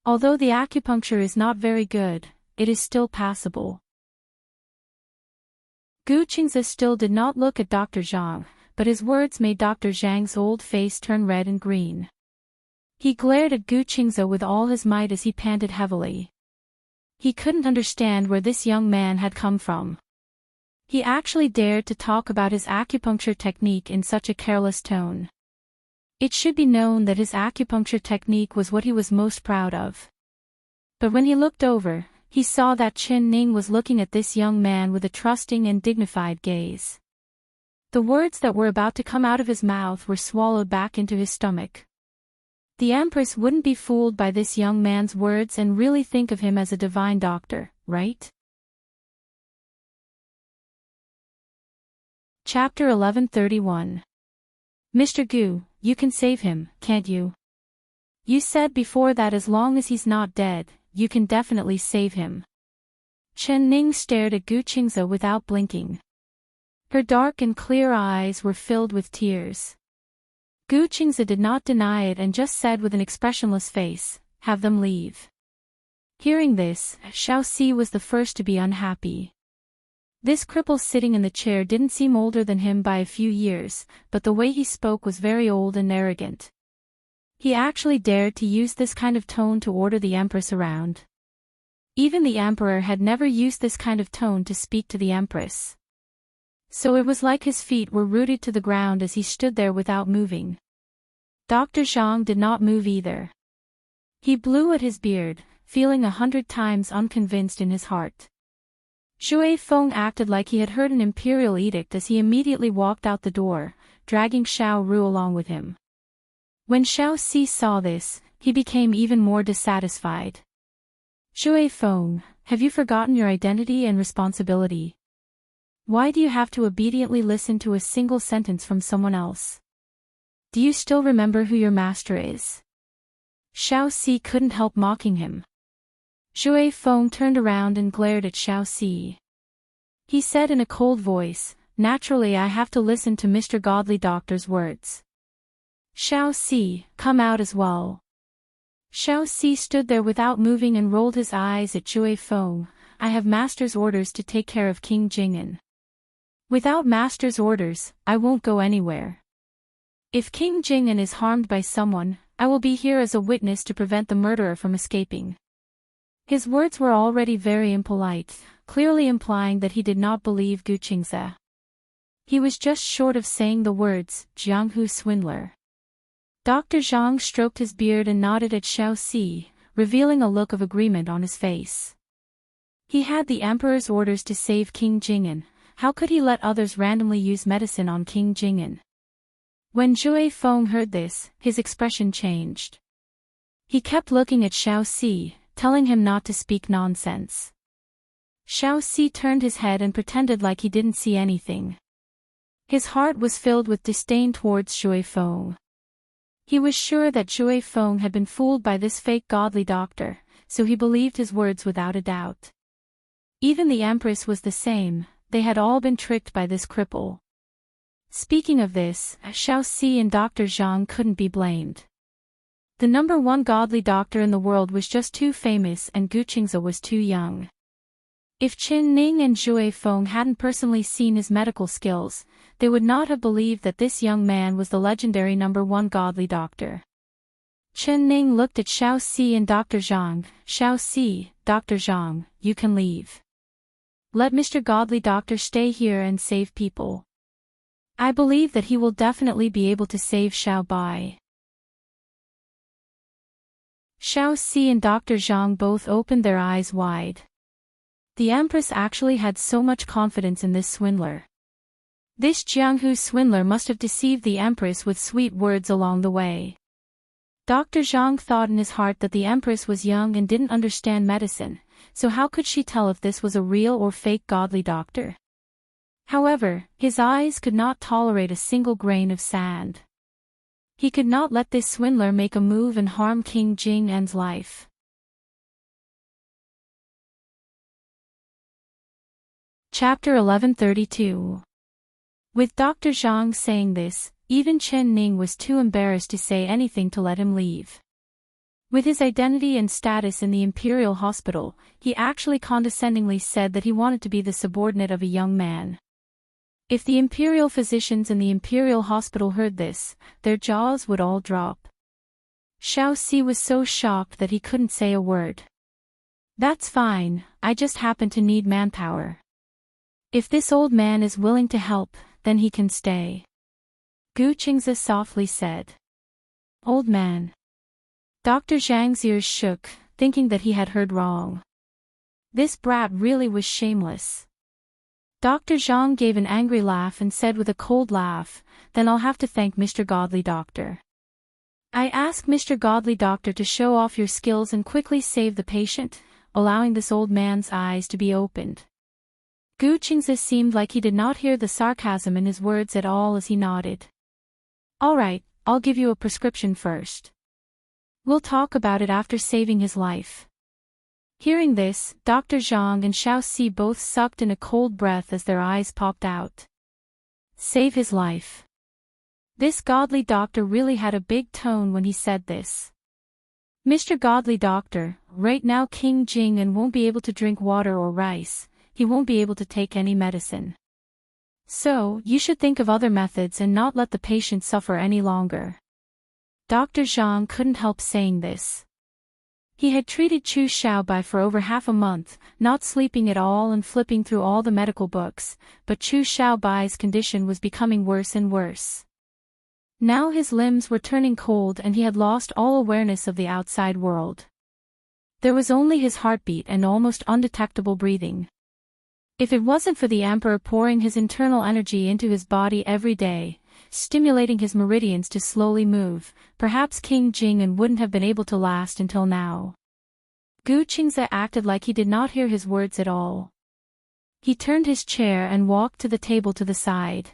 Although the acupuncture is not very good, it is still passable. Gu Qingze still did not look at Dr. Zhang, but his words made Dr. Zhang's old face turn red and green. He glared at Gu Qingze with all his might as he panted heavily. He couldn't understand where this young man had come from. He actually dared to talk about his acupuncture technique in such a careless tone. It should be known that his acupuncture technique was what he was most proud of. But when he looked over, he saw that Qin Ning was looking at this young man with a trusting and dignified gaze. The words that were about to come out of his mouth were swallowed back into his stomach. The Empress wouldn't be fooled by this young man's words and really think of him as a divine doctor, right? Chapter 1131. Mr. Gu, you can save him, can't you? You said before that as long as he's not dead, you can definitely save him. Qin Ning stared at Gu Qingze without blinking. Her dark and clear eyes were filled with tears. Gu Qingze did not deny it and just said with an expressionless face, have them leave. Hearing this, Xiao Si was the first to be unhappy. This cripple sitting in the chair didn't seem older than him by a few years, but the way he spoke was very old and arrogant. He actually dared to use this kind of tone to order the Empress around. Even the Emperor had never used this kind of tone to speak to the Empress. So it was like his feet were rooted to the ground as he stood there without moving. Dr. Zhang did not move either. He blew at his beard, feeling 100 times unconvinced in his heart. Zhui Feng acted like he had heard an imperial edict as he immediately walked out the door, dragging Xiao Ru along with him. When Xiao Si saw this, he became even more dissatisfied. Zhui Feng, have you forgotten your identity and responsibility? Why do you have to obediently listen to a single sentence from someone else? Do you still remember who your master is? Xiao Si couldn't help mocking him. Zhui Feng turned around and glared at Xiao Si. He said in a cold voice, naturally I have to listen to Mr. Godly Doctor's words. Xiao Si, come out as well. Xiao Si stood there without moving and rolled his eyes at Zhui Feng. I have master's orders to take care of King Jing'an. Without master's orders, I won't go anywhere. If King Jing'an is harmed by someone, I will be here as a witness to prevent the murderer from escaping. His words were already very impolite, clearly implying that he did not believe Gu Qingze. He was just short of saying the words, Jianghu swindler. Dr. Zhang stroked his beard and nodded at Xiao Si, revealing a look of agreement on his face. He had the Emperor's orders to save King Jing'an. How could he let others randomly use medicine on King Jing'an? When Zhui Feng heard this, his expression changed. He kept looking at Xiao Si, telling him not to speak nonsense. Xiao Si turned his head and pretended like he didn't see anything. His heart was filled with disdain towards Shui Feng. He was sure that Shui Feng had been fooled by this fake godly doctor, so he believed his words without a doubt. Even the Empress was the same, they had all been tricked by this cripple. Speaking of this, Xiao Si and Dr. Zhang couldn't be blamed. The number one godly doctor in the world was just too famous and Gu Qingze was too young. If Qin Ning and Shui Feng hadn't personally seen his medical skills, they would not have believed that this young man was the legendary number one godly doctor. Qin Ning looked at Xiao Si and Dr. Zhang. Xiao Si, Dr. Zhang, you can leave. Let Mr. Godly Doctor stay here and save people. I believe that he will definitely be able to save Xiao Bai. Xiao Si and Dr. Zhang both opened their eyes wide. The Empress actually had so much confidence in this swindler. This Jianghu swindler must have deceived the Empress with sweet words along the way. Dr. Zhang thought in his heart that the Empress was young and didn't understand medicine, so how could she tell if this was a real or fake godly doctor? However, his eyes could not tolerate a single grain of sand. He could not let this swindler make a move and harm King Jing En's life. Chapter 1132. With Dr. Zhang saying this, even Chen Ning was too embarrassed to say anything to let him leave. With his identity and status in the Imperial Hospital, he actually condescendingly said that he wanted to be the subordinate of a young man. If the Imperial physicians in the Imperial Hospital heard this, their jaws would all drop. Xiao Si was so shocked that he couldn't say a word. That's fine, I just happen to need manpower. If this old man is willing to help, then he can stay. Gu Qingze softly said. Old man. Dr. Zhang's ears shook, thinking that he had heard wrong. This brat really was shameless. Dr. Zhang gave an angry laugh and said with a cold laugh, then I'll have to thank Mr. Godly Doctor. I ask Mr. Godly Doctor to show off your skills and quickly save the patient, allowing this old man's eyes to be opened. Gu Qingze seemed like he did not hear the sarcasm in his words at all as he nodded. All right, I'll give you a prescription first. We'll talk about it after saving his life. Hearing this, Dr. Zhang and Xiao Si both sucked in a cold breath as their eyes popped out. Save his life. This godly doctor really had a big tone when he said this. Mr. Godly Doctor, right now King Jing won't be able to drink water or rice. He won't be able to take any medicine. So, you should think of other methods and not let the patient suffer any longer. Dr. Zhang couldn't help saying this. He had treated Chu Xiaobai for over half a month, not sleeping at all and flipping through all the medical books, but Chu Xiaobai's condition was becoming worse and worse. Now his limbs were turning cold and he had lost all awareness of the outside world. There was only his heartbeat and almost undetectable breathing. If it wasn't for the Emperor pouring his internal energy into his body every day, stimulating his meridians to slowly move, perhaps King Jing wouldn't have been able to last until now. Gu Qingze acted like he did not hear his words at all. He turned his chair and walked to the table to the side.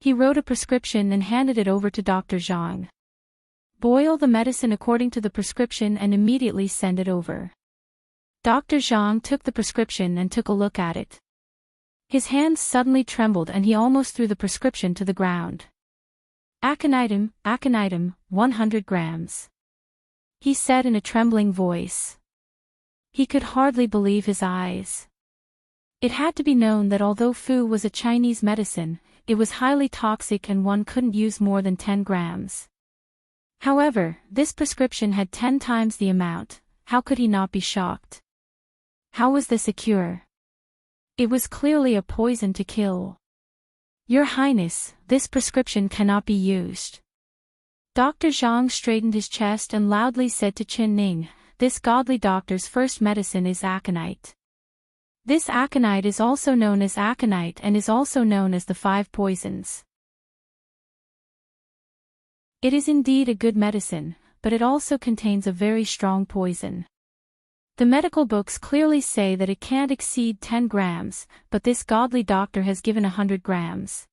He wrote a prescription and handed it over to Dr. Zhang. Boil the medicine according to the prescription and immediately send it over. Dr. Zhang took the prescription and took a look at it. His hands suddenly trembled and he almost threw the prescription to the ground. Aconitum, 100 grams. He said in a trembling voice. He could hardly believe his eyes. It had to be known that although Fu was a Chinese medicine, it was highly toxic and one couldn't use more than 10 grams. However, this prescription had 10 times the amount. How could he not be shocked? How was this a cure? It was clearly a poison to kill. Your Highness, this prescription cannot be used. Dr. Zhang straightened his chest and loudly said to Qin Ning, this godly doctor's first medicine is aconite. This aconite is also known as aconite and is also known as the 5 poisons. It is indeed a good medicine, but it also contains a very strong poison. The medical books clearly say that it can't exceed 10 grams, but this godly doctor has given 100 grams.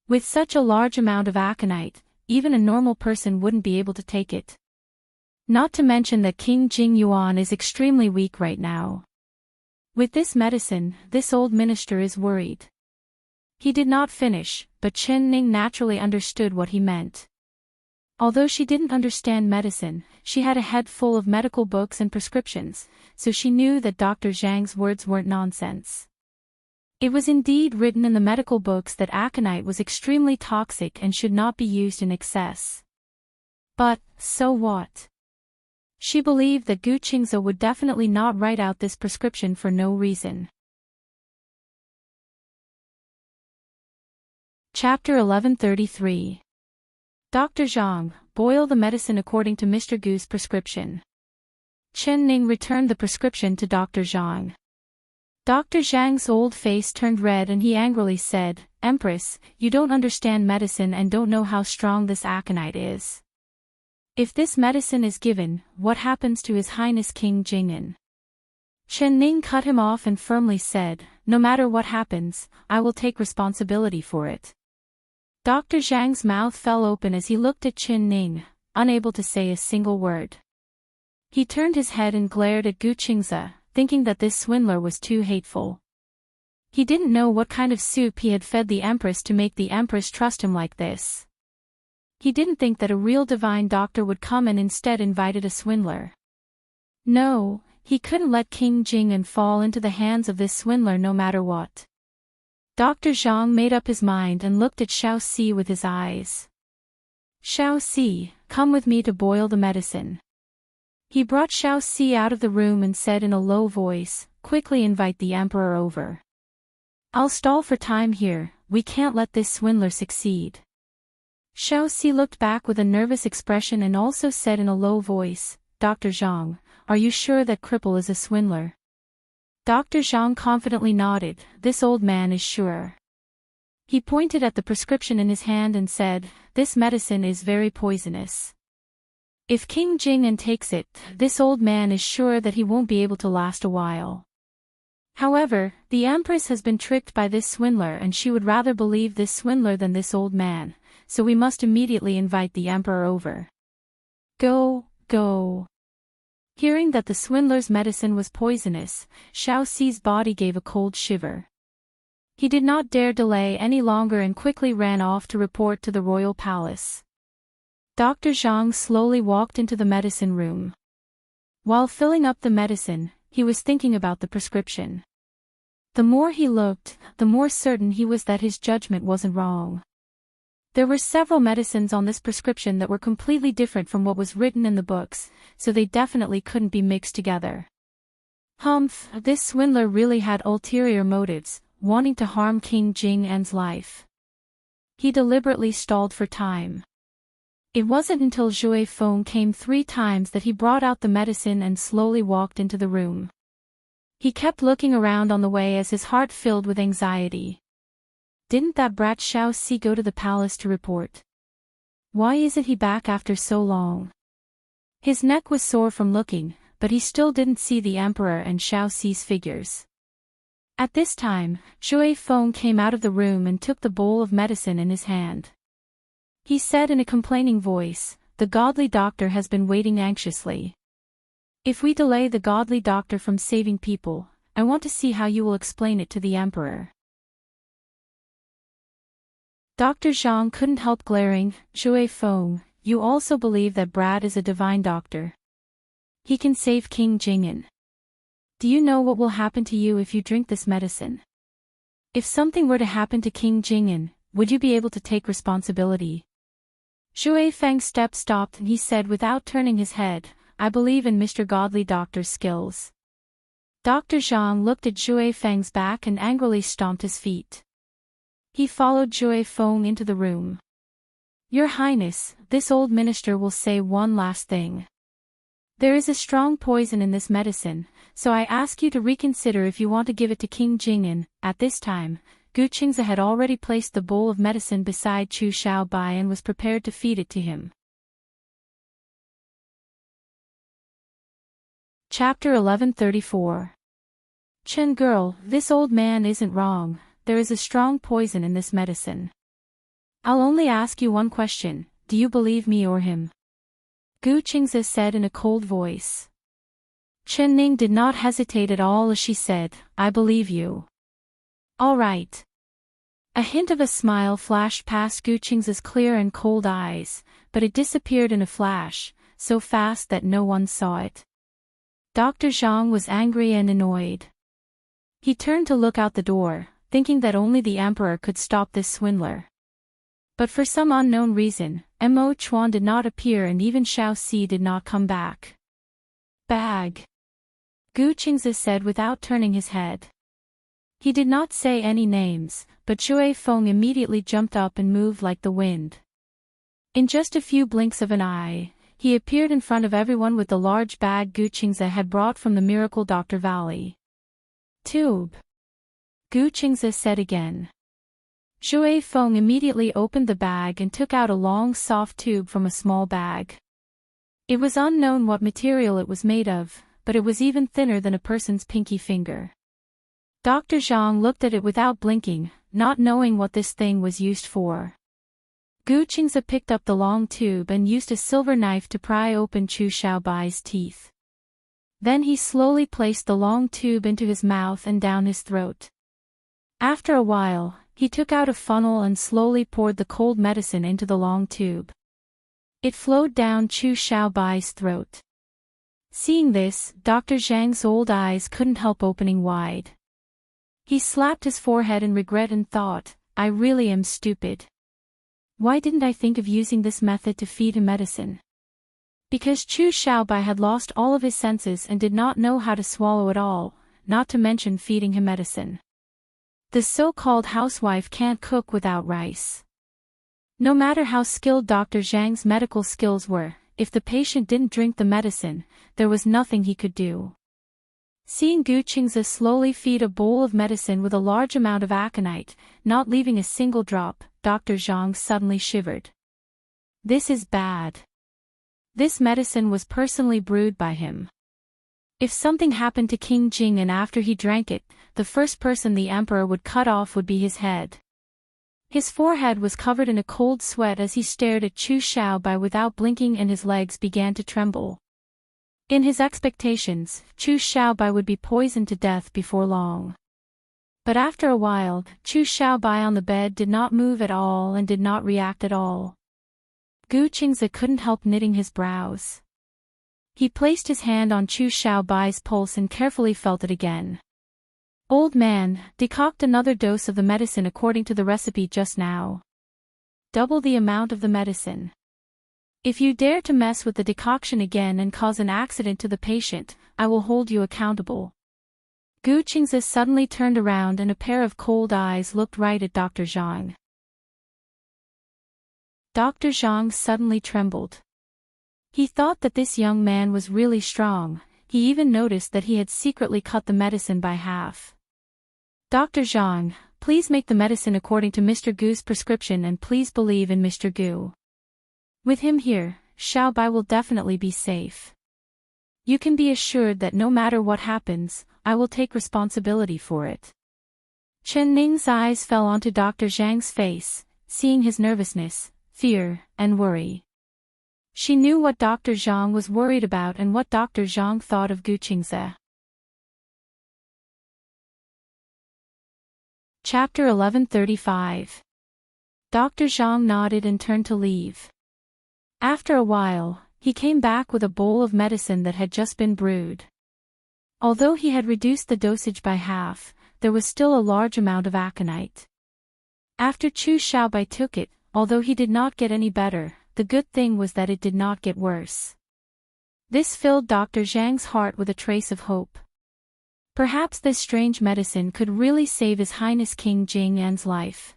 With such a large amount of aconite, even a normal person wouldn't be able to take it. Not to mention that King Jing Yuan is extremely weak right now. With this medicine, this old minister is worried. He did not finish, but Chen Ning naturally understood what he meant. Although she didn't understand medicine, she had a head full of medical books and prescriptions, so she knew that Dr. Zhang's words weren't nonsense. It was indeed written in the medical books that aconite was extremely toxic and should not be used in excess. But, so what? She believed that Gu Qingze would definitely not write out this prescription for no reason. Chapter 1133. Dr. Zhang, boil the medicine according to Mr. Gu's prescription. Chen Ning returned the prescription to Dr. Zhang. Dr. Zhang's old face turned red and he angrily said, "Empress, you don't understand medicine and don't know how strong this aconite is. If this medicine is given, what happens to His Highness King Jing'an?" Chen Ning cut him off and firmly said, "No matter what happens, I will take responsibility for it." Dr. Zhang's mouth fell open as he looked at Chen Ning, unable to say a single word. He turned his head and glared at Gu Qingze, thinking that this swindler was too hateful. He didn't know what kind of soup he had fed the Empress to make the Empress trust him like this. He didn't think that a real divine doctor would come and instead invited a swindler. No, he couldn't let King Jing'an fall into the hands of this swindler no matter what. Dr. Zhang made up his mind and looked at Xiao Si with his eyes. "Xiao Si, come with me to boil the medicine." He brought Xiao Si out of the room and said in a low voice, "Quickly invite the emperor over. I'll stall for time here, we can't let this swindler succeed." Xiao Si looked back with a nervous expression and also said in a low voice, "Dr. Zhang, are you sure that cripple is a swindler?" Dr. Zhang confidently nodded, "This old man is sure." He pointed at the prescription in his hand and said, "This medicine is very poisonous. If King Jing'an takes it, this old man is sure that he won't be able to last a while. However, the Empress has been tricked by this swindler and she would rather believe this swindler than this old man, so we must immediately invite the emperor over. Go, go." Hearing that the swindler's medicine was poisonous, Xiao Si's body gave a cold shiver. He did not dare delay any longer and quickly ran off to report to the royal palace. Dr. Zhang slowly walked into the medicine room. While filling up the medicine, he was thinking about the prescription. The more he looked, the more certain he was that his judgment wasn't wrong. There were several medicines on this prescription that were completely different from what was written in the books, so they definitely couldn't be mixed together. Humph, this swindler really had ulterior motives, wanting to harm King Jing'an's life. He deliberately stalled for time. It wasn't until Zhui Feng came 3 times that he brought out the medicine and slowly walked into the room. He kept looking around on the way as his heart filled with anxiety. Didn't that brat Xiao Si go to the palace to report? Why isn't he back after so long? His neck was sore from looking, but he still didn't see the emperor and Xiao Si's figures. At this time, Zhui Feng came out of the room and took the bowl of medicine in his hand. He said in a complaining voice, "The godly doctor has been waiting anxiously. If we delay the godly doctor from saving people, I want to see how you will explain it to the emperor." Dr. Zhang couldn't help glaring, "Zhui Feng, you also believe that Brad is a divine doctor. He can save King Jing'an. Do you know what will happen to you if you drink this medicine? If something were to happen to King Jing'an, would you be able to take responsibility?" Zhui Feng's step stopped and he said without turning his head, "I believe in Mr. Godly Doctor's skills." Dr. Zhang looked at Zhui Feng's back and angrily stomped his feet. He followed Zhui Feng into the room. "Your Highness, this old minister will say one last thing. There is a strong poison in this medicine, so I ask you to reconsider if you want to give it to King Jing'an." At this time, Gu Qingze had already placed the bowl of medicine beside Chu Xiaobai and was prepared to feed it to him. Chapter 1134. Chen girl, this old man isn't wrong, there is a strong poison in this medicine. I'll only ask you one question, do you believe me or him? Gu Qingze said in a cold voice. Chen Ning did not hesitate at all as she said, I believe you. All right. A hint of a smile flashed past Gu Qingze's clear and cold eyes, but it disappeared in a flash, so fast that no one saw it. Dr. Zhang was angry and annoyed. He turned to look out the door, thinking that only the emperor could stop this swindler. But for some unknown reason, Mo Chuan did not appear and even Xiao Si did not come back. Bag. Gu Qingze said without turning his head. He did not say any names, but Shui Feng immediately jumped up and moved like the wind. In just a few blinks of an eye, he appeared in front of everyone with the large bag Gu Qingze had brought from the Miracle Doctor Valley. Tube. Gu Qingze said again. Shui Feng immediately opened the bag and took out a long soft tube from a small bag. It was unknown what material it was made of, but it was even thinner than a person's pinky finger. Dr. Zhang looked at it without blinking, not knowing what this thing was used for. Gu Qingze picked up the long tube and used a silver knife to pry open Chu Xiaobai's teeth. Then he slowly placed the long tube into his mouth and down his throat. After a while, he took out a funnel and slowly poured the cold medicine into the long tube. It flowed down Chu Xiaobai's throat. Seeing this, Dr. Zhang's old eyes couldn't help opening wide. He slapped his forehead in regret and thought, I really am stupid. Why didn't I think of using this method to feed him medicine? Because Chu Xiaobai had lost all of his senses and did not know how to swallow at all, not to mention feeding him medicine. The so-called housewife can't cook without rice. No matter how skilled Dr. Zhang's medical skills were, if the patient didn't drink the medicine, there was nothing he could do. Seeing Gu Qingze slowly feed a bowl of medicine with a large amount of aconite, not leaving a single drop, Dr. Zhang suddenly shivered. This is bad. This medicine was personally brewed by him. If something happened to King Jing and after he drank it, the first person the emperor would cut off would be his head. His forehead was covered in a cold sweat as he stared at Chu Xiaobai without blinking and his legs began to tremble. In his expectations, Chu Xiaobai would be poisoned to death before long. But after a while, Chu Xiaobai on the bed did not move at all and did not react at all. Gu Qingze couldn't help knitting his brows. He placed his hand on Chu Xiaobai's pulse and carefully felt it again. Old man, decoct another dose of the medicine according to the recipe just now. Double the amount of the medicine. If you dare to mess with the decoction again and cause an accident to the patient, I will hold you accountable. Gu Qingze suddenly turned around and a pair of cold eyes looked right at Dr. Zhang. Dr. Zhang suddenly trembled. He thought that this young man was really strong, he even noticed that he had secretly cut the medicine by half. Dr. Zhang, please make the medicine according to Mr. Gu's prescription and please believe in Mr. Gu. With him here, Xiaobai will definitely be safe. You can be assured that no matter what happens, I will take responsibility for it. Chen Ning's eyes fell onto Dr. Zhang's face, seeing his nervousness, fear, and worry. She knew what Dr. Zhang was worried about and what Dr. Zhang thought of Gu Qingze. Chapter 1135. Dr. Zhang nodded and turned to leave. After a while, he came back with a bowl of medicine that had just been brewed. Although he had reduced the dosage by half, there was still a large amount of aconite. After Chu Xiaobai took it, although he did not get any better, the good thing was that it did not get worse. This filled Dr. Zhang's heart with a trace of hope. Perhaps this strange medicine could really save His Highness King Jingyan's life.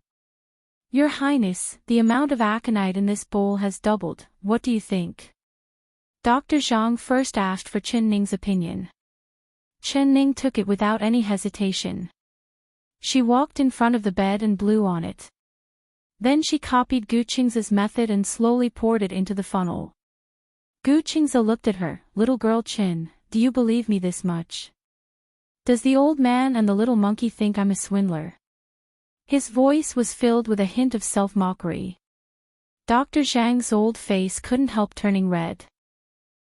Your Highness, the amount of aconite in this bowl has doubled, what do you think? Dr. Zhang first asked for Chen Ning's opinion. Chen Ning took it without any hesitation. She walked in front of the bed and blew on it. Then she copied Gu Qingze's method and slowly poured it into the funnel. Gu Qingze looked at her, little girl Chen, do you believe me this much? Does the old man and the little monkey think I'm a swindler?" His voice was filled with a hint of self-mockery. Dr. Zhang's old face couldn't help turning red.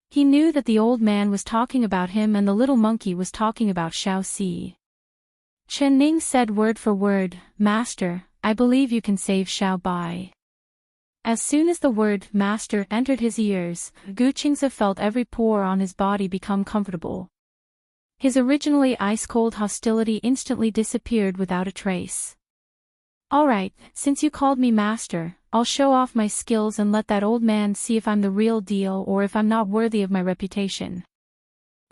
He knew that the old man was talking about him and the little monkey was talking about Xiao Si. Chen Ning said word for word, "Master, I believe you can save Xiao Bai." As soon as the word "master" entered his ears, Gu Qingze felt every pore on his body become comfortable. His originally ice-cold hostility instantly disappeared without a trace. "All right, since you called me master, I'll show off my skills and let that old man see if I'm the real deal or if I'm not worthy of my reputation."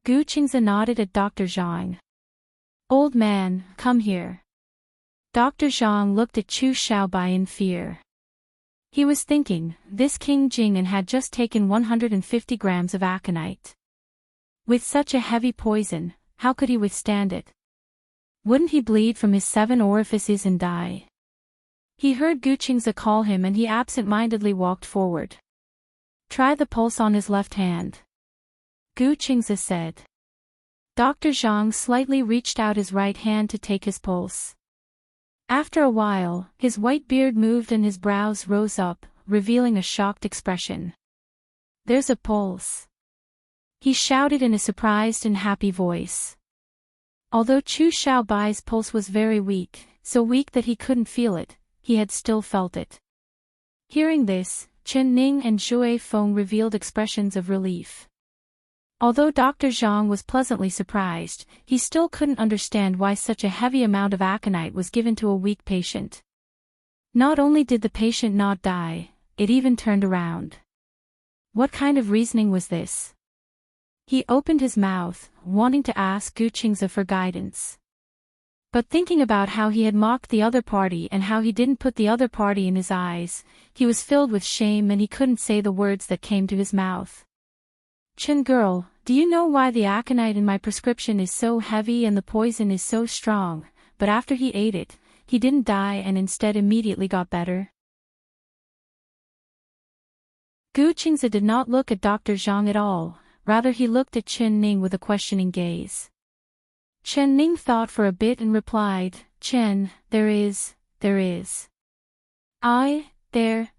Gu Qingze nodded at Dr. Zhang. "Old man, come here." Dr. Zhang looked at Chu Xiaobai in fear. He was thinking, this King Jing'an had just taken 150 grams of aconite. With such a heavy poison, how could he withstand it? Wouldn't he bleed from his 7 orifices and die? He heard Gu Qingze call him and he absent-mindedly walked forward. "Try the pulse on his left hand," Gu Qingze said. Dr. Zhang slightly reached out his right hand to take his pulse. After a while, his white beard moved and his brows rose up, revealing a shocked expression. "There's a pulse," he shouted in a surprised and happy voice. Although Chu Xiaobai's pulse was very weak, so weak that he couldn't feel it, he had still felt it. Hearing this, Chen Ning and Zhui Feng revealed expressions of relief. Although Dr. Zhang was pleasantly surprised, he still couldn't understand why such a heavy amount of aconite was given to a weak patient. Not only did the patient not die, it even turned around. What kind of reasoning was this? He opened his mouth, wanting to ask Gu Qingze for guidance. But thinking about how he had mocked the other party and how he didn't put the other party in his eyes, he was filled with shame and he couldn't say the words that came to his mouth. "Chen girl, do you know why the aconite in my prescription is so heavy and the poison is so strong, but after he ate it, he didn't die and instead immediately got better?" Gu Qingze did not look at Dr. Zhang at all, rather he looked at Chen Ning with a questioning gaze. Chen Ning thought for a bit and replied, "Chen, there is. I, there.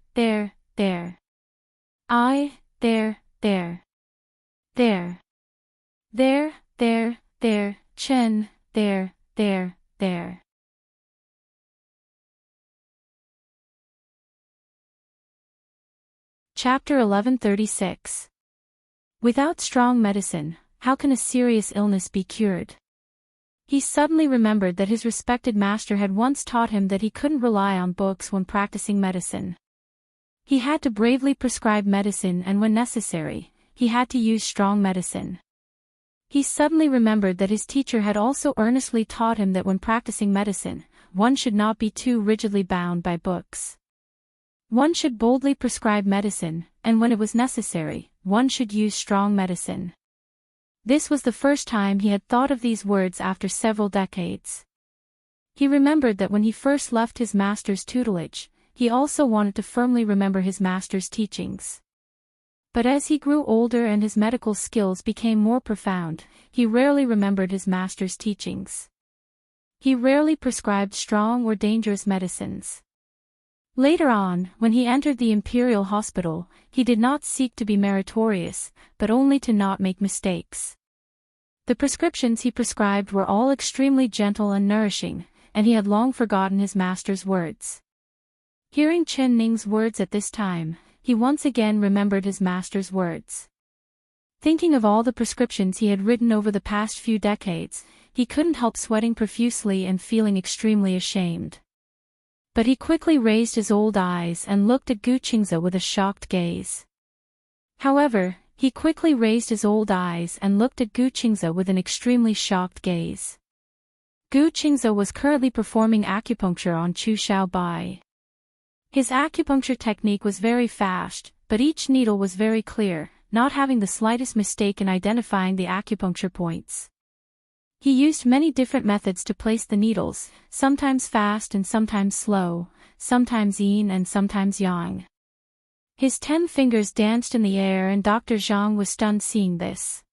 I, there. Chen, there. Chapter 1136. Without strong medicine, how can a serious illness be cured? He suddenly remembered that his respected master had once taught him that he couldn't rely on books when practicing medicine. He had to bravely prescribe medicine and when necessary, he had to use strong medicine. He suddenly remembered that his teacher had also earnestly taught him that when practicing medicine, one should not be too rigidly bound by books. One should boldly prescribe medicine, and when it was necessary, one should use strong medicine. This was the first time he had thought of these words after several decades. He remembered that when he first left his master's tutelage, he also wanted to firmly remember his master's teachings. But as he grew older and his medical skills became more profound, he rarely remembered his master's teachings. He rarely prescribed strong or dangerous medicines. Later on, when he entered the imperial hospital, he did not seek to be meritorious, but only to not make mistakes. The prescriptions he prescribed were all extremely gentle and nourishing, and he had long forgotten his master's words. Hearing Chen Ning's words at this time, he once again remembered his master's words. Thinking of all the prescriptions he had written over the past few decades, he couldn't help sweating profusely and feeling extremely ashamed. But he quickly raised his old eyes and looked at Gu Qingze with a shocked gaze. However, he quickly raised his old eyes and looked at Gu Qingze with an extremely shocked gaze. Gu Qingze was currently performing acupuncture on Chu Xiaobai. His acupuncture technique was very fast, but each needle was very clear, not having the slightest mistake in identifying the acupuncture points. He used many different methods to place the needles, sometimes fast and sometimes slow, sometimes yin and sometimes yang. His 10 fingers danced in the air and Dr. Zhang was stunned seeing this.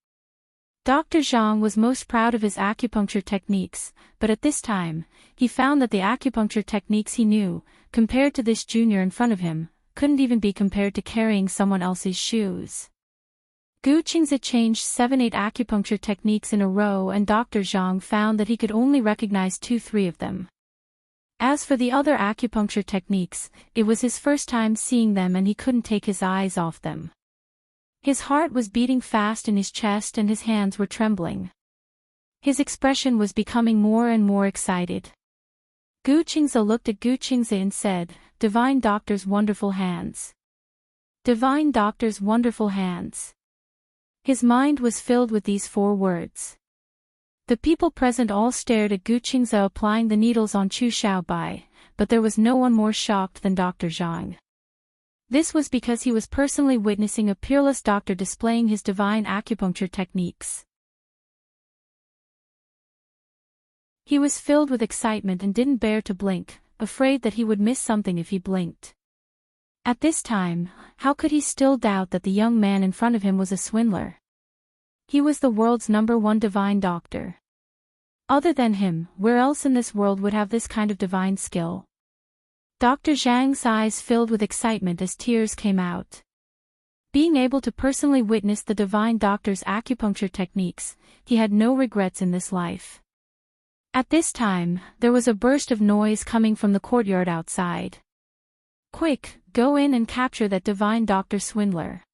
Dr. Zhang was most proud of his acupuncture techniques, but at this time, he found that the acupuncture techniques he knew, compared to this junior in front of him, couldn't even be compared to carrying someone else's shoes. Gu Qingze changed 7-8 acupuncture techniques in a row, and Dr. Zhang found that he could only recognize 2-3 of them. As for the other acupuncture techniques, it was his first time seeing them and he couldn't take his eyes off them. His heart was beating fast in his chest and his hands were trembling. His expression was becoming more and more excited. Gu Qingze looked at Gu Qingze and said, "Divine Doctor's wonderful hands. Divine Doctor's wonderful hands." His mind was filled with these 4 words. The people present all stared at Gu Qingze applying the needles on Chu Xiaobai, but there was no one more shocked than Dr. Zhang. This was because he was personally witnessing a peerless doctor displaying his divine acupuncture techniques. He was filled with excitement and didn't dare to blink, afraid that he would miss something if he blinked. At this time, how could he still doubt that the young man in front of him was a swindler? He was the world's #1 divine doctor. Other than him, where else in this world would have this kind of divine skill? Dr. Zhang's eyes filled with excitement as tears came out. Being able to personally witness the divine doctor's acupuncture techniques, he had no regrets in this life. At this time, there was a burst of noise coming from the courtyard outside. "Quick, go in and capture that divine doctor swindler.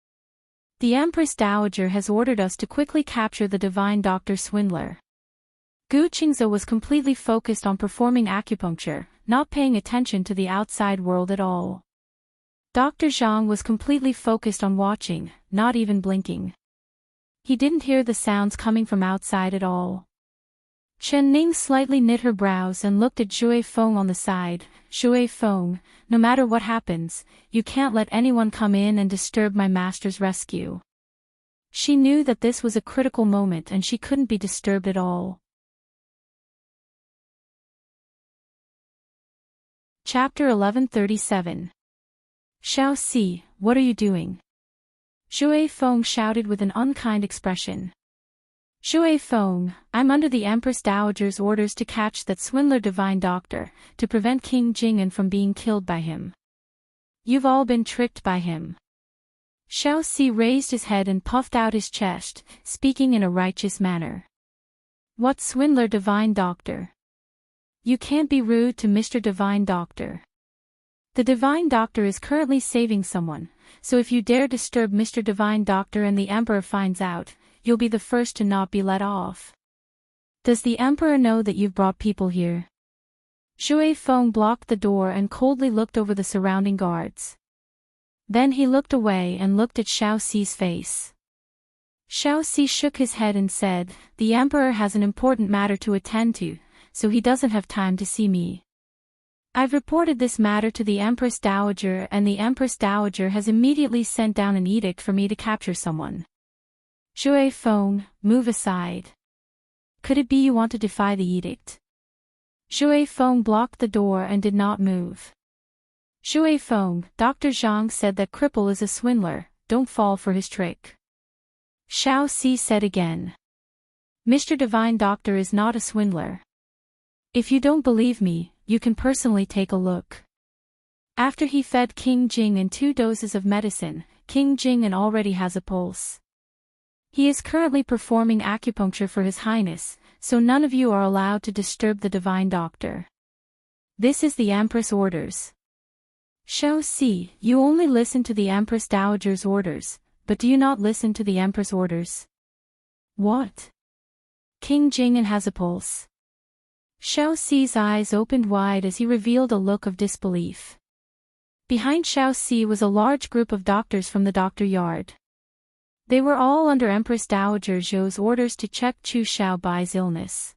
The Empress Dowager has ordered us to quickly capture the divine doctor swindler." Gu Qingze was completely focused on performing acupuncture, not paying attention to the outside world at all. Dr. Zhang was completely focused on watching, not even blinking. He didn't hear the sounds coming from outside at all. Chen Ning slightly knit her brows and looked at Zhui Feng on the side. "Zhui Feng, no matter what happens, you can't let anyone come in and disturb my master's rescue." She knew that this was a critical moment and she couldn't be disturbed at all. Chapter 1137. "Xiao Si, what are you doing?" Zhui Feng shouted with an unkind expression. "Zhui Feng, I'm under the Empress Dowager's orders to catch that swindler divine doctor, to prevent King Jing'an from being killed by him. You've all been tricked by him." Xiao Si raised his head and puffed out his chest, speaking in a righteous manner. "What swindler divine doctor? You can't be rude to Mr. Divine Doctor. The Divine Doctor is currently saving someone, so if you dare disturb Mr. Divine Doctor and the Emperor finds out, you'll be the first to not be let off. Does the Emperor know that you've brought people here?" Zhui Feng blocked the door and coldly looked over the surrounding guards. Then he looked away and looked at Xiao Si's face. Xiao Si shook his head and said, "The Emperor has an important matter to attend to, so he doesn't have time to see me. I've reported this matter to the Empress Dowager and the Empress Dowager has immediately sent down an edict for me to capture someone." "Zhui Feng, move aside. Could it be you want to defy the edict?" Zhui Feng blocked the door and did not move. "Zhui Feng, Dr. Zhang said that cripple is a swindler, don't fall for his trick." Xiao Si said again. "Mr. Divine Doctor is not a swindler. If you don't believe me, you can personally take a look. After he fed King Jing'an 2 doses of medicine, King Jing'an already has a pulse. He is currently performing acupuncture for His Highness, so none of you are allowed to disturb the Divine Doctor. This is the Empress orders." "Xiao Si, you only listen to the Empress Dowager's orders, but do you not listen to the Empress orders?" "What? King Jing'an has a pulse?" Xiao Si's eyes opened wide as he revealed a look of disbelief. Behind Xiao Si was a large group of doctors from the doctor yard. They were all under Empress Dowager Zhou's orders to check Chu Xiaobai's illness.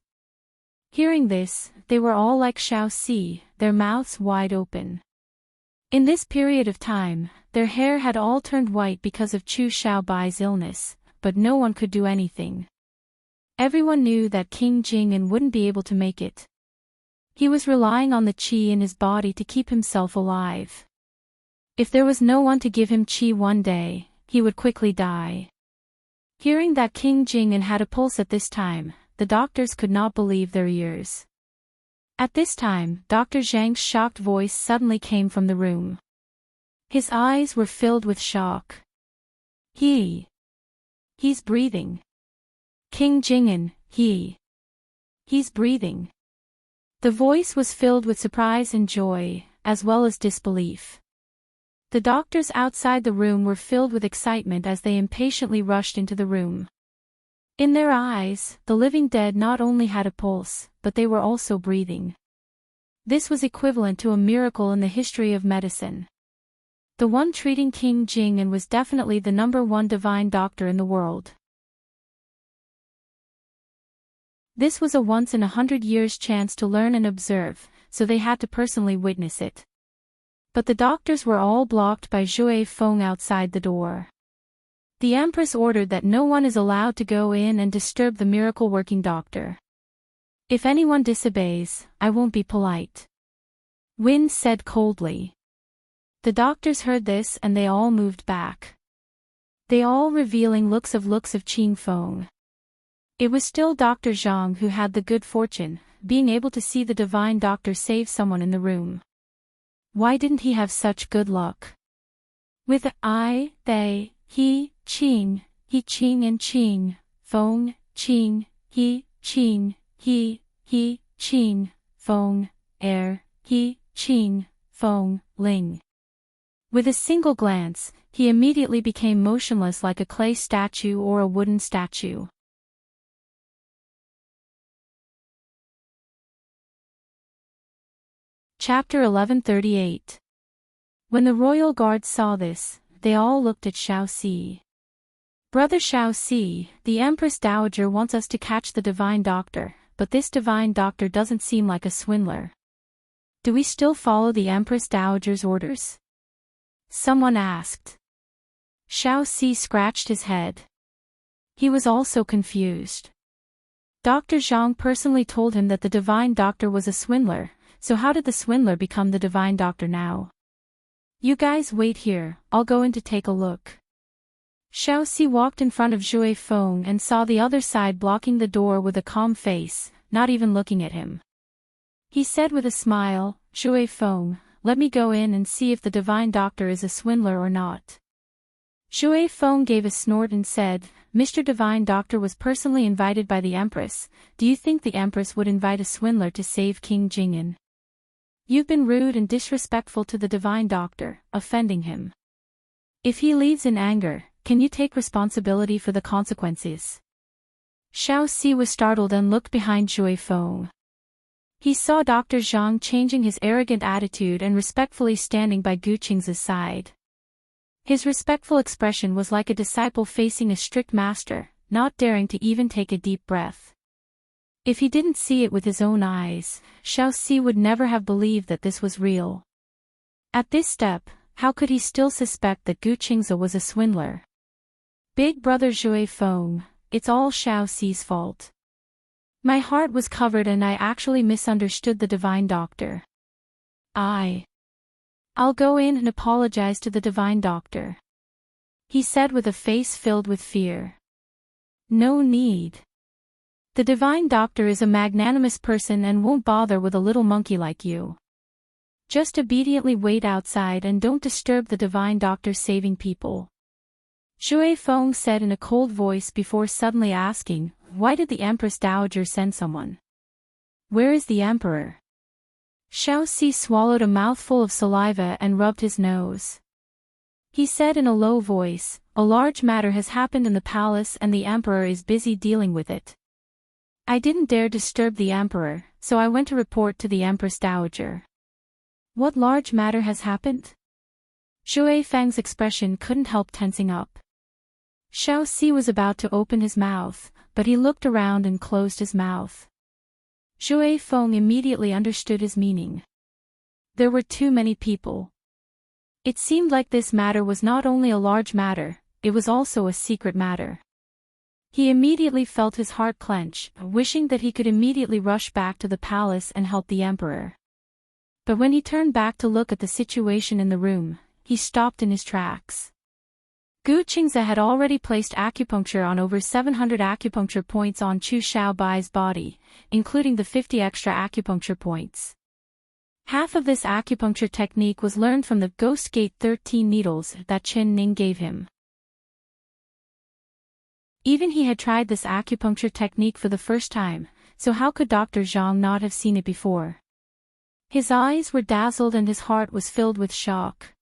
Hearing this, they were all like Xiao Si, their mouths wide open. In this period of time, their hair had all turned white because of Chu Xiaobai's illness, but no one could do anything. Everyone knew that King Jing'an wouldn't be able to make it. He was relying on the qi in his body to keep himself alive. If there was no one to give him qi one day, he would quickly die. Hearing that King Jing'an had a pulse at this time, the doctors could not believe their ears. At this time, Dr. Zhang's shocked voice suddenly came from the room. His eyes were filled with shock. He's breathing. King Jing'an, he's breathing. The voice was filled with surprise and joy, as well as disbelief. The doctors outside the room were filled with excitement as they impatiently rushed into the room. In their eyes, the living dead not only had a pulse, but they were also breathing. This was equivalent to a miracle in the history of medicine. The one treating King Jing'an was definitely the #1 divine doctor in the world. This was a once-in-100 years chance to learn and observe, so they had to personally witness it. But the doctors were all blocked by Zhui Feng outside the door. The Empress ordered that no one is allowed to go in and disturb the miracle-working doctor. If anyone disobeys, I won't be polite. Win said coldly. The doctors heard this and they all moved back. They all revealing looks of Qing Feng. It was still Dr. Zhang who had the good fortune, being able to see the divine doctor save someone in the room. Why didn't he have such good luck? With I, they, he, Qing, and Qing, Feng, Qing, he, Qing, Feng, he, Qing, Feng, Ling. With a single glance, he immediately became motionless like a clay statue or a wooden statue. Chapter 1138. When the royal guards saw this, they all looked at Xiaoxi. Brother Xiaoxi, the Empress Dowager wants us to catch the divine doctor, but this divine doctor doesn't seem like a swindler. Do we still follow the Empress Dowager's orders? Someone asked. Xiaoxi scratched his head. He was also confused. Dr. Zhang personally told him that the divine doctor was a swindler, so how did the swindler become the divine doctor now? You guys wait here, I'll go in to take a look. Xiaoxi walked in front of Zhui Feng and saw the other side blocking the door with a calm face, not even looking at him. He said with a smile, Zhui Feng, let me go in and see if the divine doctor is a swindler or not. Zhui Feng gave a snort and said, Mr. Divine Doctor was personally invited by the Empress. Do you think the Empress would invite a swindler to save King Jing'an? You've been rude and disrespectful to the Divine Doctor, offending him. If he leaves in anger, can you take responsibility for the consequences? Xiaoxi was startled and looked behind Zhui Feng. He saw Dr. Zhang changing his arrogant attitude and respectfully standing by Guqing's side. His respectful expression was like a disciple facing a strict master, not daring to even take a deep breath. If he didn't see it with his own eyes, Xiaoxi would never have believed that this was real. At this step, how could he still suspect that Guqing's was a swindler? Big brother Zhui Feng, it's all Xiaoxi's fault. My heart was covered and I actually misunderstood the Divine Doctor. I'll go in and apologize to the Divine Doctor. He said with a face filled with fear. No need. The Divine Doctor is a magnanimous person and won't bother with a little monkey like you. Just obediently wait outside and don't disturb the Divine Doctor saving people. Zhui Feng said in a cold voice before suddenly asking, why did the Empress Dowager send someone? Where is the Emperor? Xiaoxi swallowed a mouthful of saliva and rubbed his nose. He said in a low voice, a large matter has happened in the palace and the Emperor is busy dealing with it. I didn't dare disturb the Emperor, so I went to report to the Empress Dowager. What large matter has happened? Zhui Feng's expression couldn't help tensing up. Xiaoxi was about to open his mouth, but he looked around and closed his mouth. Zhui Feng immediately understood his meaning. There were too many people. It seemed like this matter was not only a large matter, it was also a secret matter. He immediately felt his heart clench, wishing that he could immediately rush back to the palace and help the Emperor. But when he turned back to look at the situation in the room, he stopped in his tracks. Gu Qingze had already placed acupuncture on over 700 acupuncture points on Chu Xiaobai's body, including the 50 extra acupuncture points. Half of this acupuncture technique was learned from the Ghost Gate 13 needles that Chen Ning gave him. Even he had tried this acupuncture technique for the first time, so how could Dr. Zhang not have seen it before? His eyes were dazzled and his heart was filled with shock.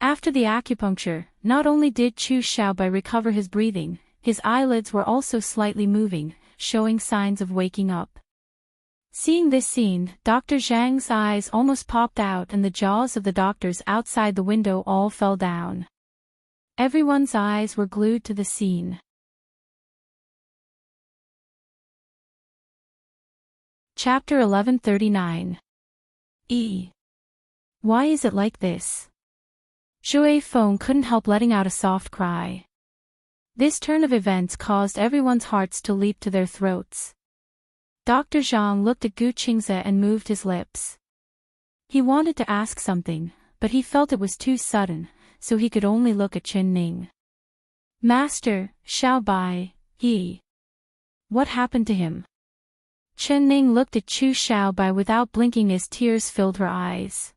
After the acupuncture, not only did Chu Xiaobai recover his breathing, his eyelids were also slightly moving, showing signs of waking up. Seeing this scene, Dr. Zhang's eyes almost popped out and the jaws of the doctors outside the window all fell down. Everyone's eyes were glued to the scene. Chapter 1139. Why is it like this? Shui Feng couldn't help letting out a soft cry. This turn of events caused everyone's hearts to leap to their throats. Dr. Zhang looked at Gu Qingze and moved his lips. He wanted to ask something, but he felt it was too sudden, so he could only look at Chen Ning. Master, Xiaobai, what happened to him? Chen Ning looked at Chu Xiaobai without blinking as tears filled her eyes.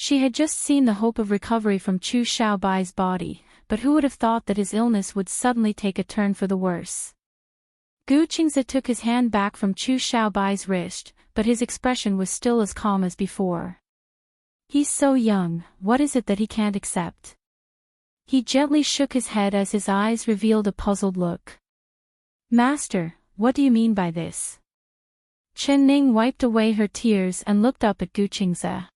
She had just seen the hope of recovery from Chu Xiaobai's body, but who would have thought that his illness would suddenly take a turn for the worse? Gu Qingze took his hand back from Chu Xiaobai's wrist, but his expression was still as calm as before. He's so young, what is it that he can't accept? He gently shook his head as his eyes revealed a puzzled look. Master, what do you mean by this? Chen Ning wiped away her tears and looked up at Gu Qingze.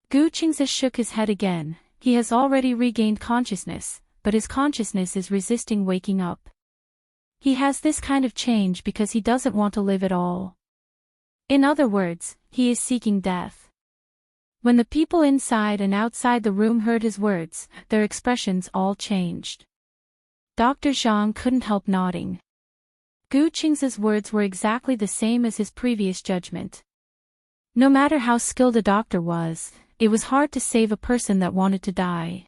Gu Qingze shook his head again. He has already regained consciousness, but his consciousness is resisting waking up. He has this kind of change because he doesn't want to live at all. In other words, he is seeking death. When the people inside and outside the room heard his words, their expressions all changed. Dr. Zhang couldn't help nodding. Gu Qingze's words were exactly the same as his previous judgment. No matter how skilled a doctor was, it was hard to save a person that wanted to die.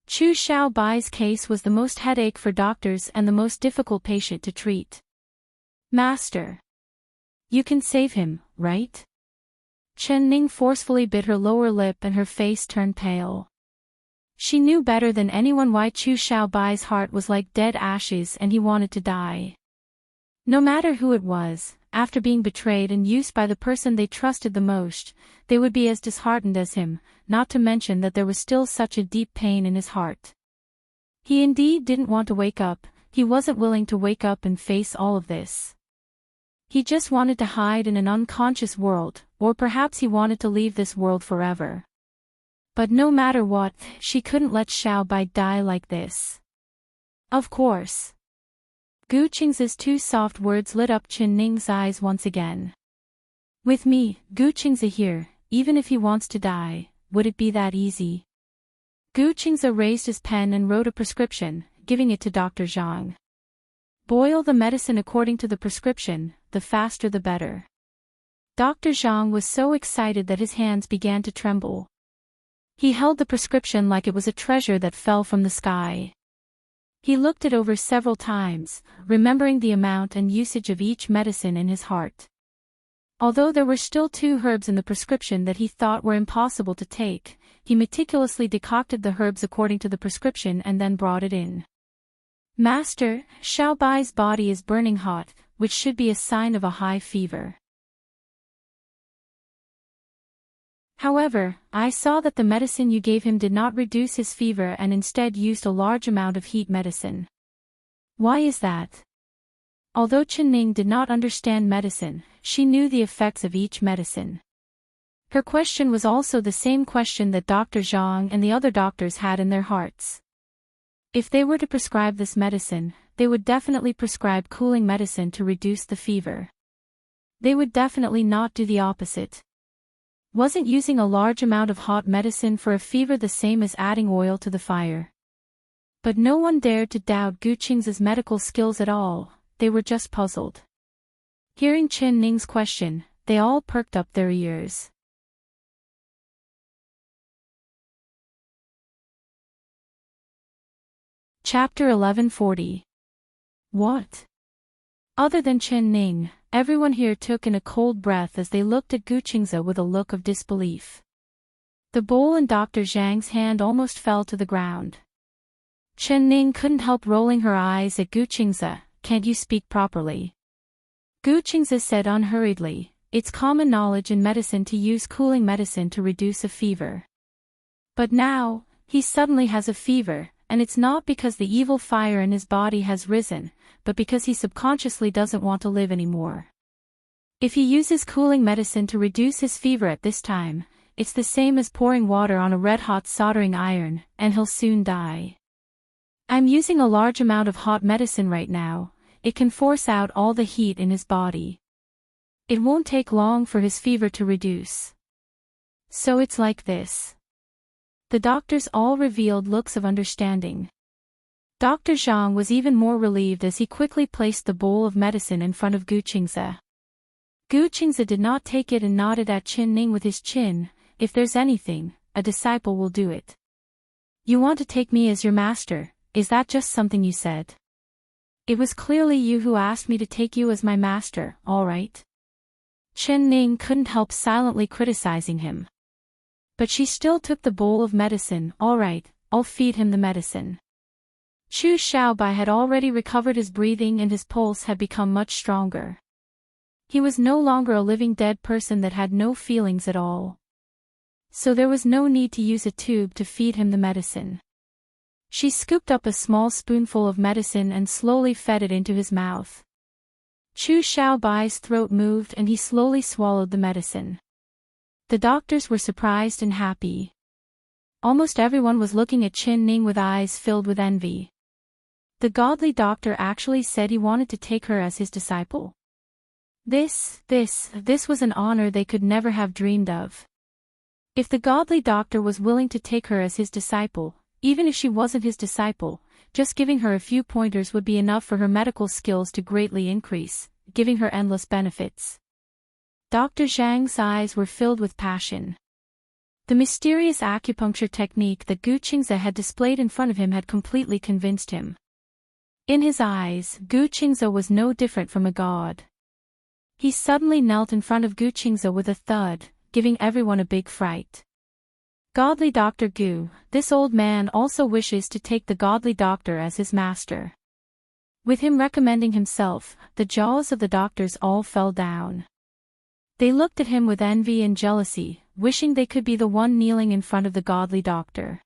Chu Xiaobai's case was the most headache for doctors and the most difficult patient to treat. Master, you can save him, right? Chen Ning forcefully bit her lower lip and her face turned pale. She knew better than anyone why Chu Xiaobai's heart was like dead ashes and he wanted to die. No matter who it was, after being betrayed and used by the person they trusted the most, they would be as disheartened as him, not to mention that there was still such a deep pain in his heart. He indeed didn't want to wake up, he wasn't willing to wake up and face all of this. He just wanted to hide in an unconscious world, or perhaps he wanted to leave this world forever. But no matter what, she couldn't let Xiaobai die like this. Of course. Gu Qingze's two soft words lit up Chen Ning's eyes once again. With me, Gu Qingze here, even if he wants to die, would it be that easy? Gu Qingze raised his pen and wrote a prescription, giving it to Dr. Zhang. Boil the medicine according to the prescription, the faster the better. Dr. Zhang was so excited that his hands began to tremble. He held the prescription like it was a treasure that fell from the sky. He looked it over several times, remembering the amount and usage of each medicine in his heart. Although there were still 2 herbs in the prescription that he thought were impossible to take, he meticulously decocted the herbs according to the prescription and then brought it in. Master, Xiaobai's body is burning hot, which should be a sign of a high fever. However, I saw that the medicine you gave him did not reduce his fever and instead used a large amount of heat medicine. Why is that? Although Chen Ning did not understand medicine, she knew the effects of each medicine. Her question was also the same question that Dr. Zhang and the other doctors had in their hearts. If they were to prescribe this medicine, they would definitely prescribe cooling medicine to reduce the fever. They would definitely not do the opposite. Wasn't using a large amount of hot medicine for a fever the same as adding oil to the fire? But no one dared to doubt Gu Qingze's medical skills at all, they were just puzzled. Hearing Chen Ning's question, they all perked up their ears. Chapter 1140. What? Other than Chen Ning, everyone here took in a cold breath as they looked at Gu Qingze with a look of disbelief. The bowl in Dr. Zhang's hand almost fell to the ground. Chen Ning couldn't help rolling her eyes at Gu Qingze. Can't you speak properly? Gu Qingze said unhurriedly, it's common knowledge in medicine to use cooling medicine to reduce a fever. But now, he suddenly has a fever, and it's not because the evil fire in his body has risen, but because he subconsciously doesn't want to live anymore. If he uses cooling medicine to reduce his fever at this time, it's the same as pouring water on a red-hot soldering iron, and he'll soon die. I'm using a large amount of hot medicine right now. It can force out all the heat in his body. It won't take long for his fever to reduce. So it's like this. The doctors all revealed looks of understanding. Dr. Zhang was even more relieved as he quickly placed the bowl of medicine in front of Gu Qingze. Gu Qingze did not take it and nodded at Chen Ning with his chin. If there's anything, a disciple will do it. You want to take me as your master, is that just something you said? It was clearly you who asked me to take you as my master, all right? Chen Ning couldn't help silently criticizing him. But she still took the bowl of medicine. All right, I'll feed him the medicine. Chu Xiaobai had already recovered his breathing and his pulse had become much stronger. He was no longer a living dead person that had no feelings at all. So there was no need to use a tube to feed him the medicine. She scooped up a small spoonful of medicine and slowly fed it into his mouth. Chu Xiaobai's throat moved and he slowly swallowed the medicine. The doctors were surprised and happy. Almost everyone was looking at Chen Ning with eyes filled with envy. The godly doctor actually said he wanted to take her as his disciple. This was an honor they could never have dreamed of. If the godly doctor was willing to take her as his disciple, even if she wasn't his disciple, just giving her a few pointers would be enough for her medical skills to greatly increase, giving her endless benefits. Dr. Zhang's eyes were filled with passion. The mysterious acupuncture technique that Gu Qingze had displayed in front of him had completely convinced him. In his eyes, Gu Qingze was no different from a god. He suddenly knelt in front of Gu Qingze with a thud, giving everyone a big fright. Godly Dr. Gu, this old man also wishes to take the godly doctor as his master. With him recommending himself, the jaws of the doctors all fell down. They looked at him with envy and jealousy, wishing they could be the one kneeling in front of the godly doctor.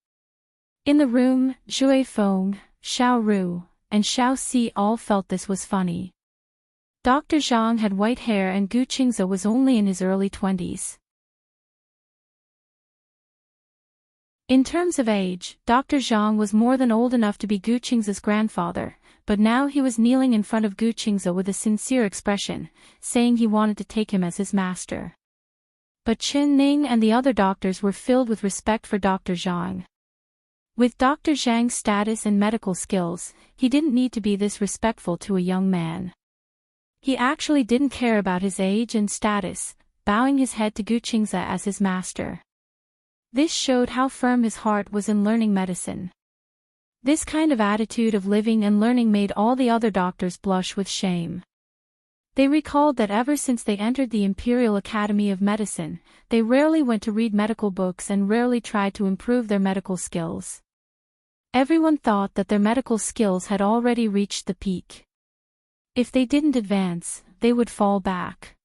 In the room, Zhui Feng, Xiao Ru, and Xiao Si all felt this was funny. Dr. Zhang had white hair and Gu Qingze was only in his early 20s. In terms of age, Dr. Zhang was more than old enough to be Gu Qingze's grandfather, but now he was kneeling in front of Gu Qingze with a sincere expression, saying he wanted to take him as his master. But Chen Ning and the other doctors were filled with respect for Dr. Zhang. With Dr. Zhang's status and medical skills, he didn't need to be this respectful to a young man. He actually didn't care about his age and status, bowing his head to Gu Qingze as his master. This showed how firm his heart was in learning medicine. This kind of attitude of living and learning made all the other doctors blush with shame. They recalled that ever since they entered the Imperial Academy of Medicine, they rarely went to read medical books and rarely tried to improve their medical skills. Everyone thought that their medical skills had already reached the peak. If they didn't advance, they would fall back.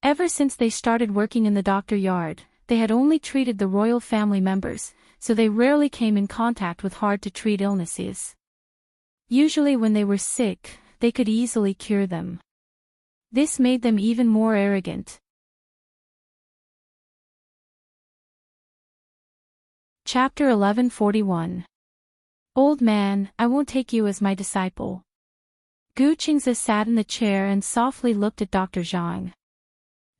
Ever since they started working in the doctor yard, they had only treated the royal family members, so they rarely came in contact with hard-to-treat illnesses. Usually when they were sick, they could easily cure them. This made them even more arrogant. Chapter 1141. Old man, I won't take you as my disciple. Gu Qingze sat in the chair and softly looked at Dr. Zhang.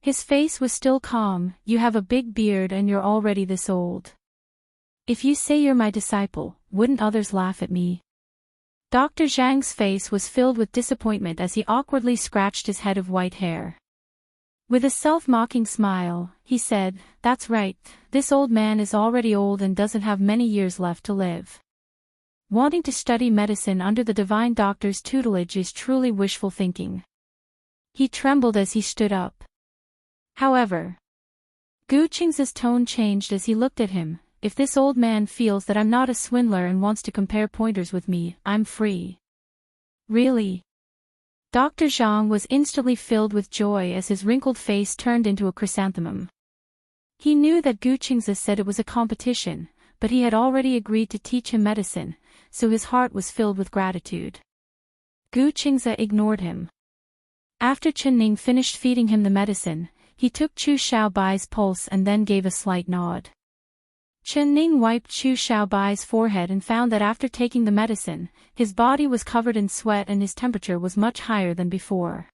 His face was still calm. You have a big beard and you're already this old. If you say you're my disciple, wouldn't others laugh at me? Dr. Zhang's face was filled with disappointment as he awkwardly scratched his head of white hair. With a self-mocking smile, he said, "That's right, this old man is already old and doesn't have many years left to live. Wanting to study medicine under the divine doctor's tutelage is truly wishful thinking. He trembled as he stood up. However, Gu Qing's tone changed as he looked at him. If this old man feels that I'm not a swindler and wants to compare pointers with me, I'm free. Really? Dr. Zhang was instantly filled with joy as his wrinkled face turned into a chrysanthemum. He knew that Gu Qingze said it was a competition, but he had already agreed to teach him medicine, so his heart was filled with gratitude. Gu Qingze ignored him. After Chen Ning finished feeding him the medicine, he took Chu Xiaobai's pulse and then gave a slight nod. Chen Ning wiped Chu Xiaobai's forehead and found that after taking the medicine, his body was covered in sweat and his temperature was much higher than before.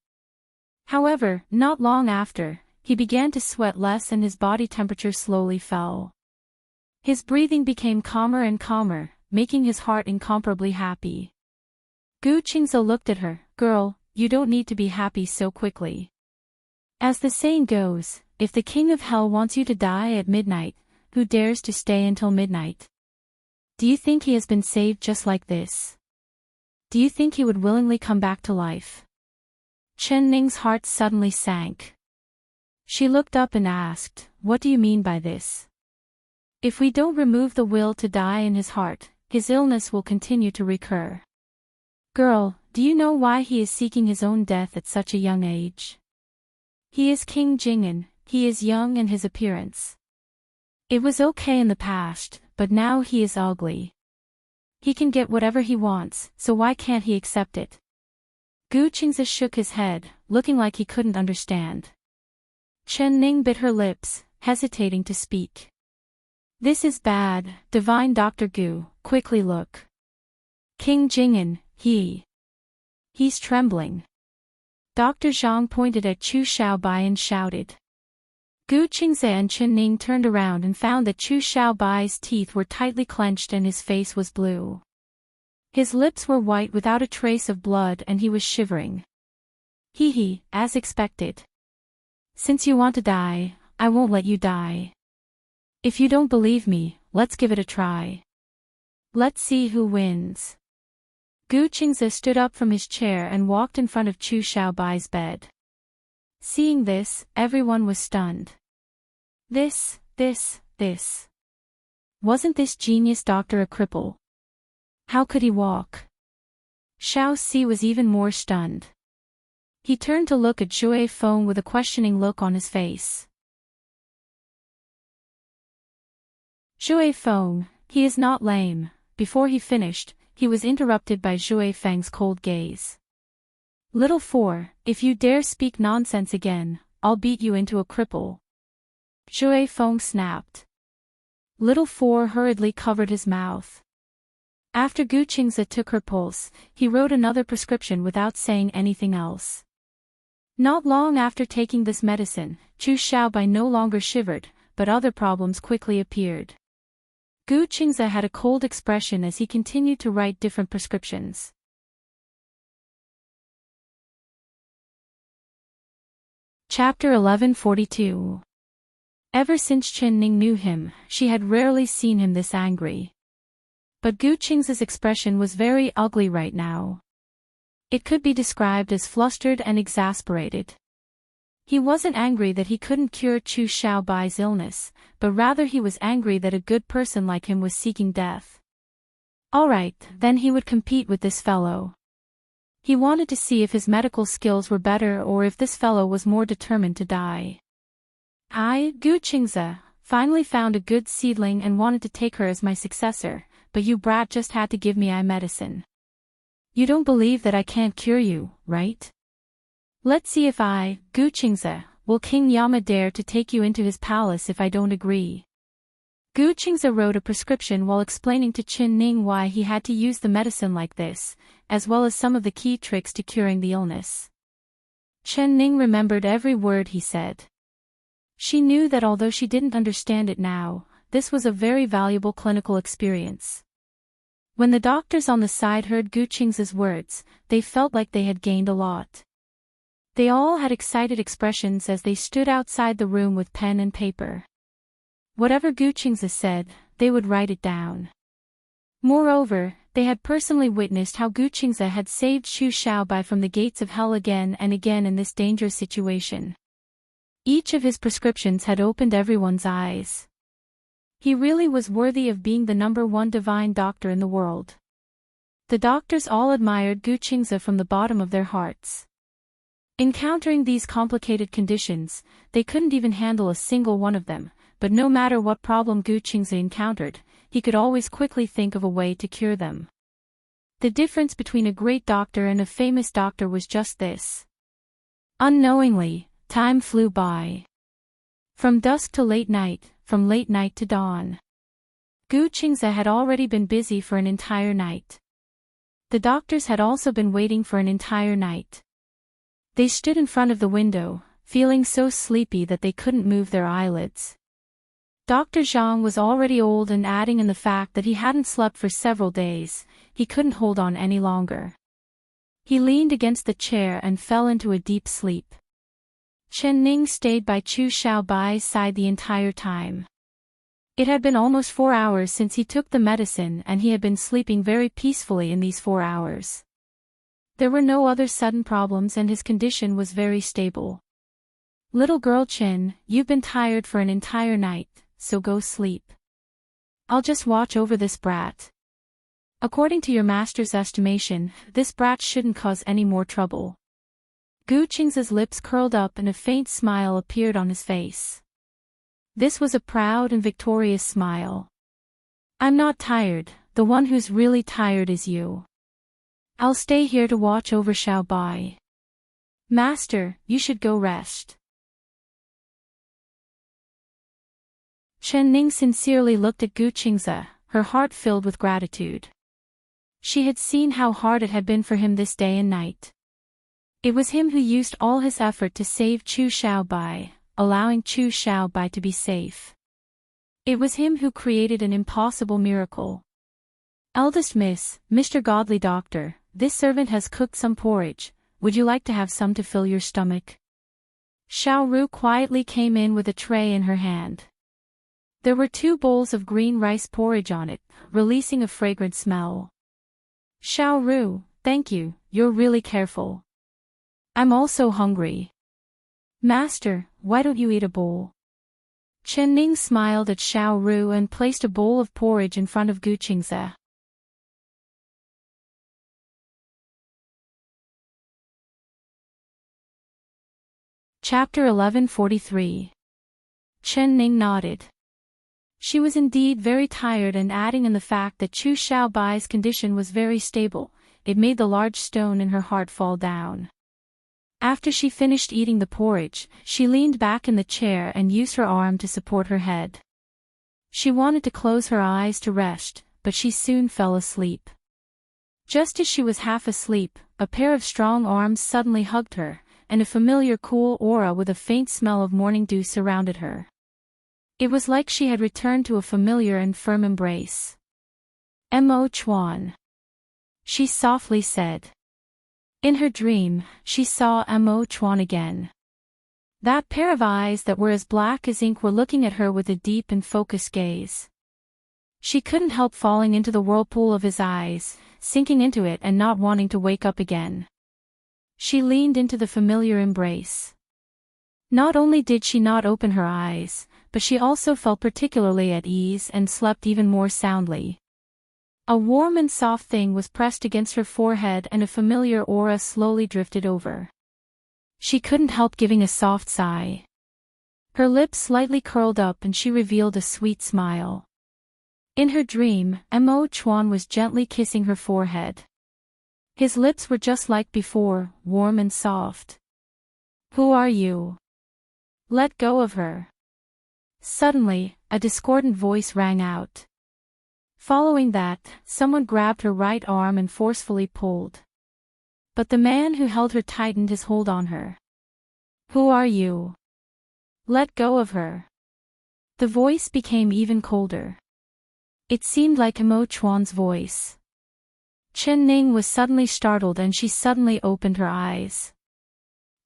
However, not long after, he began to sweat less and his body temperature slowly fell. His breathing became calmer and calmer, making his heart incomparably happy. Gu Qingze looked at her. Girl, you don't need to be happy so quickly. As the saying goes, if the king of hell wants you to die at midnight, who dares to stay until midnight? Do you think he has been saved just like this? Do you think he would willingly come back to life? Chen Ning's heart suddenly sank. She looked up and asked, what do you mean by this? If we don't remove the will to die in his heart, his illness will continue to recur. Girl, do you know why he is seeking his own death at such a young age? He is King Jing'an, he is young and his appearance. It was okay in the past, but now he is ugly. He can get whatever he wants, so why can't he accept it? Gu Qingze shook his head, looking like he couldn't understand. Chen Ning bit her lips, hesitating to speak. This is bad, divine Dr. Gu, quickly look. King Jing'an, he's trembling. Dr. Zhang pointed at Chu Xiaobai and shouted. Gu Qingze and Chen Ning turned around and found that Chu Xiaobai's teeth were tightly clenched and his face was blue. His lips were white without a trace of blood and he was shivering. As expected. Since you want to die, I won't let you die. If you don't believe me, let's give it a try. Let's see who wins. Gu Qingze stood up from his chair and walked in front of Chu Xiaobai's bed. Seeing this, everyone was stunned. This. Wasn't this genius doctor a cripple? How could he walk? Xiao Si was even more stunned. He turned to look at Zhui Feng with a questioning look on his face. Zhui Feng, he is not lame. Before he finished, he was interrupted by Zhui Feng's cold gaze. Little four, if you dare speak nonsense again, I'll beat you into a cripple. Zhui Feng snapped. Little four hurriedly covered his mouth. After Gu Qingze took her pulse, he wrote another prescription without saying anything else. Not long after taking this medicine, Chu Xiaobai no longer shivered, but other problems quickly appeared. Gu Qingze had a cold expression as he continued to write different prescriptions. Chapter 1142. Ever since Chen Ning knew him, she had rarely seen him this angry. But Gu Qingze's expression was very ugly right now. It could be described as flustered and exasperated. He wasn't angry that he couldn't cure Chu Xiaobai's illness, but rather he was angry that a good person like him was seeking death. Alright, then he would compete with this fellow. He wanted to see if his medical skills were better or if this fellow was more determined to die. I, Gu Qingze, finally found a good seedling and wanted to take her as my successor, but you brat just had to give me eye medicine. You don't believe that I can't cure you, right? Let's see if I, Gu Qingze, will King Yama dare to take you into his palace if I don't agree. Gu Qingze wrote a prescription while explaining to Chen Ning why he had to use the medicine like this, as well as some of the key tricks to curing the illness. Chen Ning remembered every word he said. She knew that although she didn't understand it now, this was a very valuable clinical experience. When the doctors on the side heard Gu Qingze's words, they felt like they had gained a lot. They all had excited expressions as they stood outside the room with pen and paper. Whatever Gu Qingze said, they would write it down. Moreover, They had personally witnessed how Gu Qingze had saved Xu Xiaobai from the gates of hell again and again in this dangerous situation. Each of his prescriptions had opened everyone's eyes. He really was worthy of being the #1 divine doctor in the world. The doctors all admired Gu Qingze from the bottom of their hearts. Encountering these complicated conditions, they couldn't even handle a single one of them, but no matter what problem Gu Qingze encountered, he could always quickly think of a way to cure them. The difference between a great doctor and a famous doctor was just this. Unknowingly, time flew by. From dusk to late night, from late night to dawn. Gu Qingze had already been busy for an entire night. The doctors had also been waiting for an entire night. They stood in front of the window, feeling so sleepy that they couldn't move their eyelids. Dr. Zhang was already old, and adding in the fact that he hadn't slept for several days, he couldn't hold on any longer. He leaned against the chair and fell into a deep sleep. Chen Ning stayed by Xu Xiaobai's side the entire time. It had been almost 4 hours since he took the medicine, and he had been sleeping very peacefully in these 4 hours. There were no other sudden problems and his condition was very stable. Little girl Chen, you've been tired for an entire night, so go sleep. I'll just watch over this brat. According to your master's estimation, this brat shouldn't cause any more trouble. Gu Qingze's lips curled up and a faint smile appeared on his face. This was a proud and victorious smile. I'm not tired, the one who's really tired is you. I'll stay here to watch over Xiaobai. Master, you should go rest. Chen Ning sincerely looked at Gu Qingze, her heart filled with gratitude. She had seen how hard it had been for him this day and night. It was him who used all his effort to save Xu Xiaobai, allowing Xu Xiaobai to be safe. It was him who created an impossible miracle. Eldest Miss, Mr. Godly Doctor, this servant has cooked some porridge, would you like to have some to fill your stomach? Xiao Ru quietly came in with a tray in her hand. There were 2 bowls of green rice porridge on it, releasing a fragrant smell. Xiao Ru, thank you, you're really careful. I'm also hungry. Master, why don't you eat a bowl? Chen Ning smiled at Xiao Ru and placed a bowl of porridge in front of Gu Qingze. Chapter 1143. Chen Ning nodded. She was indeed very tired, and adding in the fact that Xu Xiaobai's condition was very stable, it made the large stone in her heart fall down. After she finished eating the porridge, she leaned back in the chair and used her arm to support her head. She wanted to close her eyes to rest, but she soon fell asleep. Just as she was half asleep, a pair of strong arms suddenly hugged her, and a familiar cool aura with a faint smell of morning dew surrounded her. It was like she had returned to a familiar and firm embrace. Mo Chuan. She softly said. In her dream, she saw Mo Chuan again. That pair of eyes that were as black as ink were looking at her with a deep and focused gaze. She couldn't help falling into the whirlpool of his eyes, sinking into it and not wanting to wake up again. She leaned into the familiar embrace. Not only did she not open her eyes, but she also felt particularly at ease and slept even more soundly. A warm and soft thing was pressed against her forehead and a familiar aura slowly drifted over. She couldn't help giving a soft sigh. Her lips slightly curled up and she revealed a sweet smile. In her dream, Mo Chuan was gently kissing her forehead. His lips were just like before, warm and soft. Who are you? Let go of her. Suddenly, a discordant voice rang out. Following that, someone grabbed her right arm and forcefully pulled. But the man who held her tightened his hold on her. Who are you? Let go of her. The voice became even colder. It seemed like Mo Chuan's voice. Chen Ning was suddenly startled and she suddenly opened her eyes.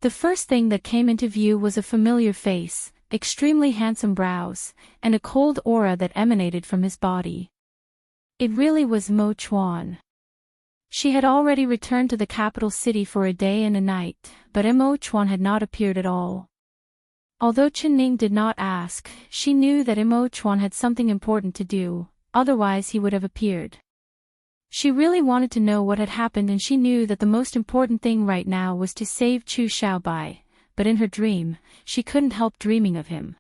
The first thing that came into view was a familiar face, extremely handsome brows, and a cold aura that emanated from his body. It really was Mo Chuan. She had already returned to the capital city for a day and a night, but Mo Chuan had not appeared at all. Although Chen Ning did not ask, she knew that Mo Chuan had something important to do, otherwise he would have appeared. She really wanted to know what had happened, and she knew that the most important thing right now was to save Chu Xiaobai, but in her dream, she couldn't help dreaming of him.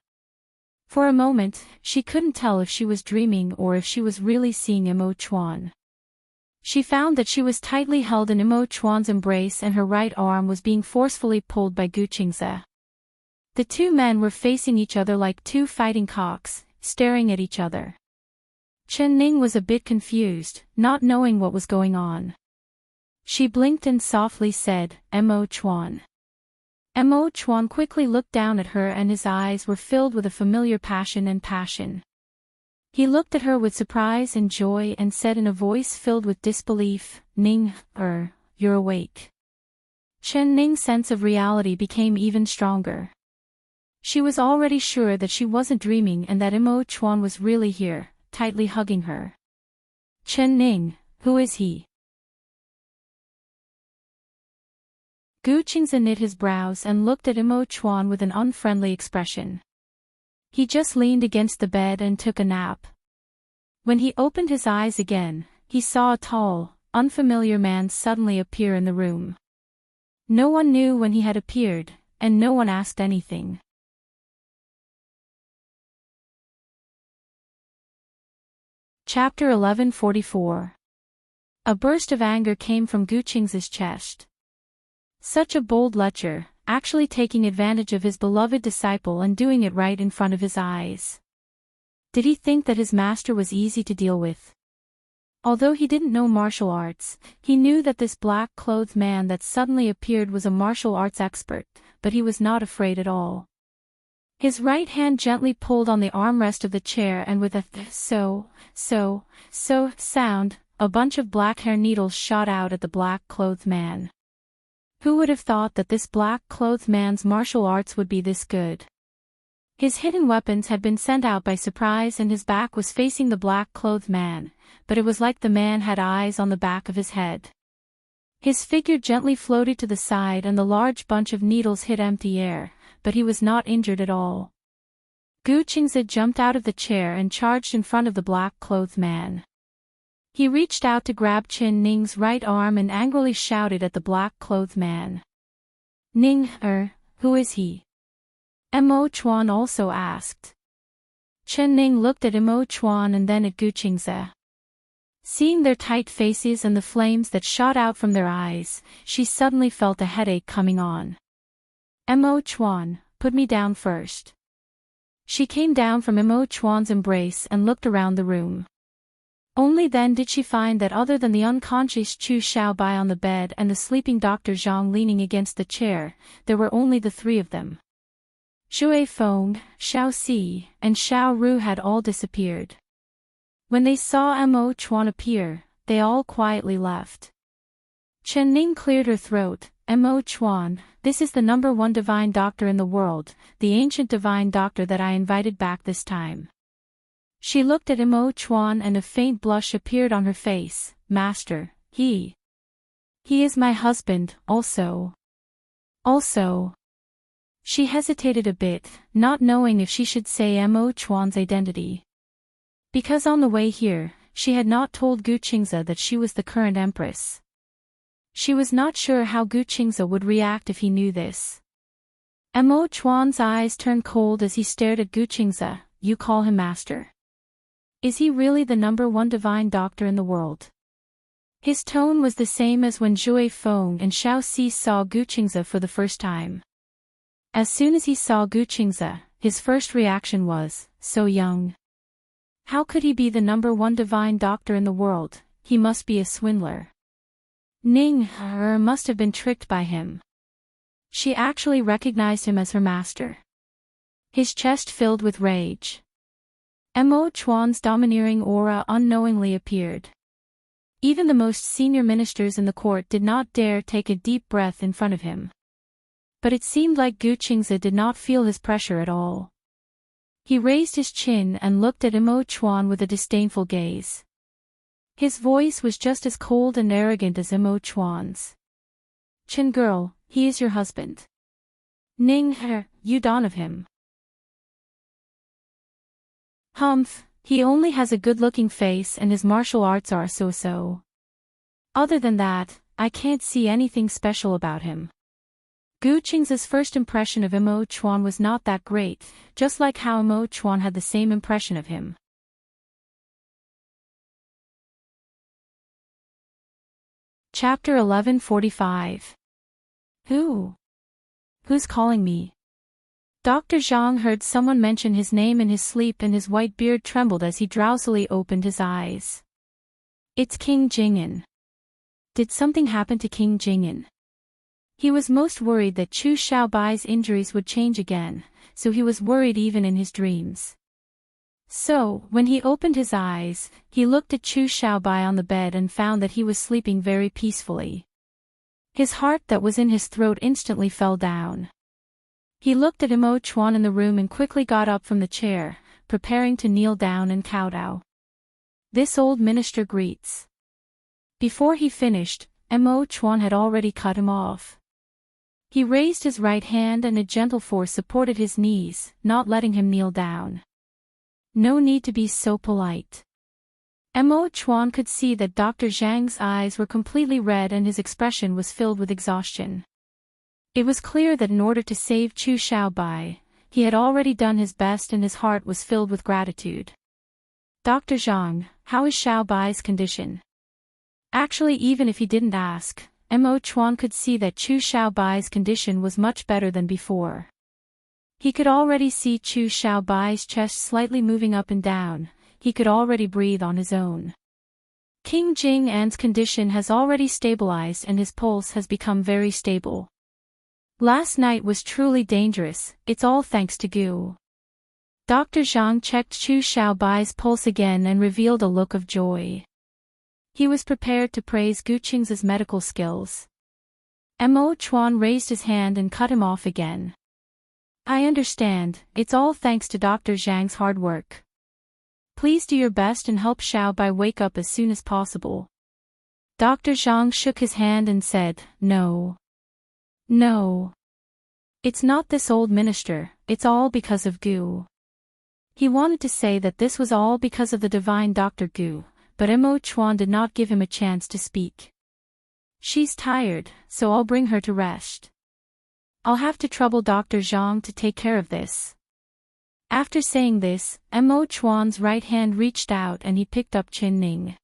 For a moment, she couldn't tell if she was dreaming or if she was really seeing Mo Chuan. She found that she was tightly held in Mo Chuan's embrace and her right arm was being forcefully pulled by Gu Qingze. The two men were facing each other like two fighting cocks, staring at each other. Chen Ning was a bit confused, not knowing what was going on. She blinked and softly said, Mo Chuan. Mo Chuan quickly looked down at her and his eyes were filled with a familiar passion. He looked at her with surprise and joy and said in a voice filled with disbelief, Ning, you're awake. Chen Ning's sense of reality became even stronger. She was already sure that she wasn't dreaming and that Mo Chuan was really here, tightly hugging her. Chen Ning, who is he? Gu Qingze knit his brows and looked at Mo Chuan with an unfriendly expression. He just leaned against the bed and took a nap. When he opened his eyes again, he saw a tall, unfamiliar man suddenly appear in the room. No one knew when he had appeared, and no one asked anything. Chapter 1144. A burst of anger came from Gu Qingze's chest. Such a bold lecher, actually taking advantage of his beloved disciple and doing it right in front of his eyes. Did he think that his master was easy to deal with? Although he didn't know martial arts, he knew that this black-clothed man that suddenly appeared was a martial arts expert, but he was not afraid at all. His right hand gently pulled on the armrest of the chair and with a so sound, a bunch of black hair needles shot out at the black-clothed man. Who would have thought that this black-clothed man's martial arts would be this good? His hidden weapons had been sent out by surprise and his back was facing the black-clothed man, but it was like the man had eyes on the back of his head. His figure gently floated to the side and the large bunch of needles hit empty air, but he was not injured at all. Gu Qingze jumped out of the chair and charged in front of the black-clothed man. He reached out to grab Chen Ning's right arm and angrily shouted at the black-clothed man. Ning, who is he? Mo Chuan also asked. Chen Ning looked at Mo Chuan and then at Gu Qingze. Seeing their tight faces and the flames that shot out from their eyes, she suddenly felt a headache coming on. Mo Chuan, put me down first. She came down from Mo Chuan's embrace and looked around the room. Only then did she find that other than the unconscious Chu Xiaobai on the bed and the sleeping Dr. Zhang leaning against the chair, there were only the three of them. Shui Feng, Xiao Si, and Xiao Ru had all disappeared. When they saw Mo Chuan appear, they all quietly left. Chen Ning cleared her throat. Mo Chuan, this is the #1 divine doctor in the world, the ancient divine doctor that I invited back this time. She looked at Mo Chuan and a faint blush appeared on her face. Master, he is my husband, also. She hesitated a bit, not knowing if she should say Mo Chuan's identity. Because on the way here, she had not told Gu Qingze that she was the current Empress. She was not sure how Gu Qingze would react if he knew this. Mo Chuan's eyes turned cold as he stared at Gu Qingze. You call him master? Is he really the #1 divine doctor in the world? His tone was the same as when Shui Feng and Xiao Si saw Gu Qingze for the first time. As soon as he saw Gu Qingze, his first reaction was, so young. How could he be the #1 divine doctor in the world? He must be a swindler. Ning must have been tricked by him. She actually recognized him as her master. His chest filled with rage. Mo Chuan's domineering aura unknowingly appeared. Even the most senior ministers in the court did not dare take a deep breath in front of him. But it seemed like Gu Qingze did not feel his pressure at all. He raised his chin and looked at Mo Chuan with a disdainful gaze. His voice was just as cold and arrogant as Imo Chuan's. "Chen girl, he is your husband. Ning her, you don of him." "Humph, he only has a good-looking face and his martial arts are so-so. Other than that, I can't see anything special about him." Gu Qing's first impression of Imo Chuan was not that great, just like how Imo Chuan had the same impression of him. Chapter 1145. Who's calling me? Dr. Zhang heard someone mention his name in his sleep and his white beard trembled as he drowsily opened his eyes. It's King Jing'an. Did something happen to King Jing'an? He was most worried that Chu Xiaobai's injuries would change again, so he was worried even in his dreams. So, when he opened his eyes, he looked at Chu Xiaobai on the bed and found that he was sleeping very peacefully. His heart that was in his throat instantly fell down. He looked at Imo Chuan in the room and quickly got up from the chair, preparing to kneel down and kowtow. "This old minister greets." Before he finished, Imo Chuan had already cut him off. He raised his right hand and a gentle force supported his knees, not letting him kneel down. No need to be so polite. Imo Chuan could see that Dr. Zhang's eyes were completely red and his expression was filled with exhaustion. It was clear that in order to save Chu Xiaobai, he had already done his best and his heart was filled with gratitude. "Dr. Zhang, how is Xiaobai's condition?" Actually, even if he didn't ask, Imo Chuan could see that Chu Xiaobai's condition was much better than before. He could already see Chu Xiaobai's chest slightly moving up and down, he could already breathe on his own. King Jing'an's condition has already stabilized and his pulse has become very stable. Last night was truly dangerous, it's all thanks to Gu. Dr. Zhang checked Chu Xiaobai's pulse again and revealed a look of joy. He was prepared to praise Gu Qing's medical skills. Imo Chuan raised his hand and cut him off again. "I understand, it's all thanks to Dr. Zhang's hard work. Please do your best and help Xiaobai wake up as soon as possible." Dr. Zhang shook his hand and said, No. It's not this old minister, it's all because of Gu." He wanted to say that this was all because of the divine Dr. Gu, but Imo Chuan did not give him a chance to speak. "She's tired, so I'll bring her to rest. I'll have to trouble Dr. Zhang to take care of this." After saying this, Imo Chuan's right hand reached out and he picked up Qin Ning.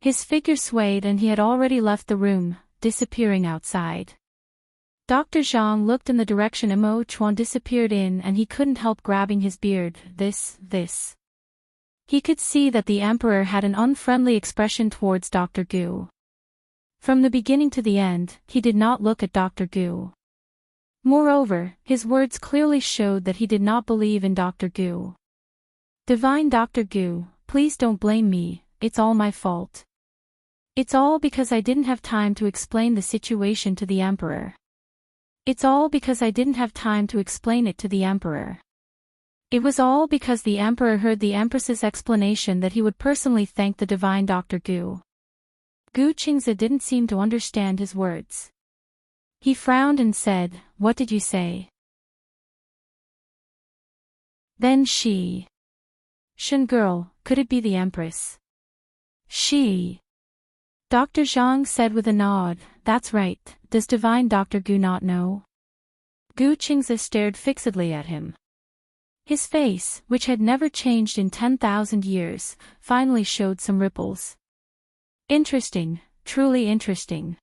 His figure swayed and he had already left the room, disappearing outside. Dr. Zhang looked in the direction Imo Chuan disappeared in and he couldn't help grabbing his beard. This. He could see that the emperor had an unfriendly expression towards Dr. Gu. From the beginning to the end, he did not look at Dr. Gu. Moreover, his words clearly showed that he did not believe in Dr. Gu. "Divine Dr. Gu, please don't blame me, it's all my fault. It's all because I didn't have time to explain the situation to the emperor. It's all because I didn't have time to explain it to the emperor. It was all because the emperor heard the Empress's explanation that he would personally thank the divine Dr. Gu." Gu Qingzi didn't seem to understand his words. He frowned and said, "What did you say?" Then she. "Shen girl, could it be the Empress?" "She." Dr. Zhang said with a nod, "That's right, does divine Dr. Gu not know?" Gu Qingzi stared fixedly at him. His face, which had never changed in 10,000 years, finally showed some ripples. "Interesting, truly interesting.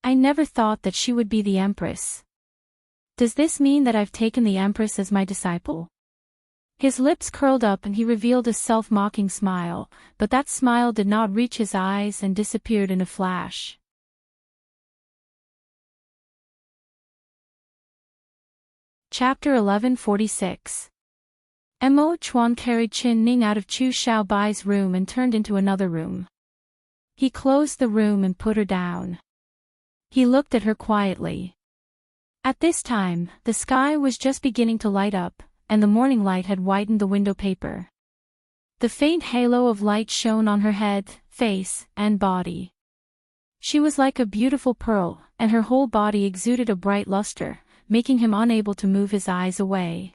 I never thought that she would be the Empress. Does this mean that I've taken the Empress as my disciple?" His lips curled up and he revealed a self-mocking smile, but that smile did not reach his eyes and disappeared in a flash. Chapter 1146. Imo Chuan carried Qin Ning out of Chu Xiaobai's room and turned into another room. He closed the room and put her down. He looked at her quietly. At this time, the sky was just beginning to light up, and the morning light had whitened the window paper. The faint halo of light shone on her head, face, and body. She was like a beautiful pearl, and her whole body exuded a bright luster, making him unable to move his eyes away.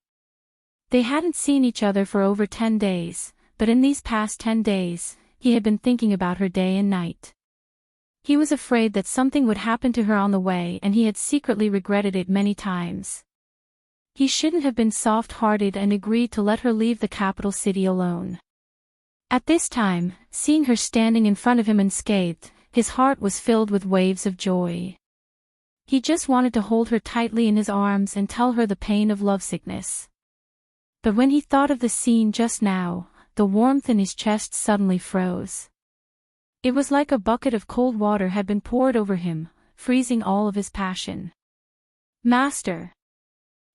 They hadn't seen each other for over 10 days, but in these past 10 days, he had been thinking about her day and night. He was afraid that something would happen to her on the way, and he had secretly regretted it many times. He shouldn't have been soft-hearted and agreed to let her leave the capital city alone. At this time, seeing her standing in front of him unscathed, his heart was filled with waves of joy. He just wanted to hold her tightly in his arms and tell her the pain of lovesickness. But when he thought of the scene just now, the warmth in his chest suddenly froze. It was like a bucket of cold water had been poured over him, freezing all of his passion. "Master!"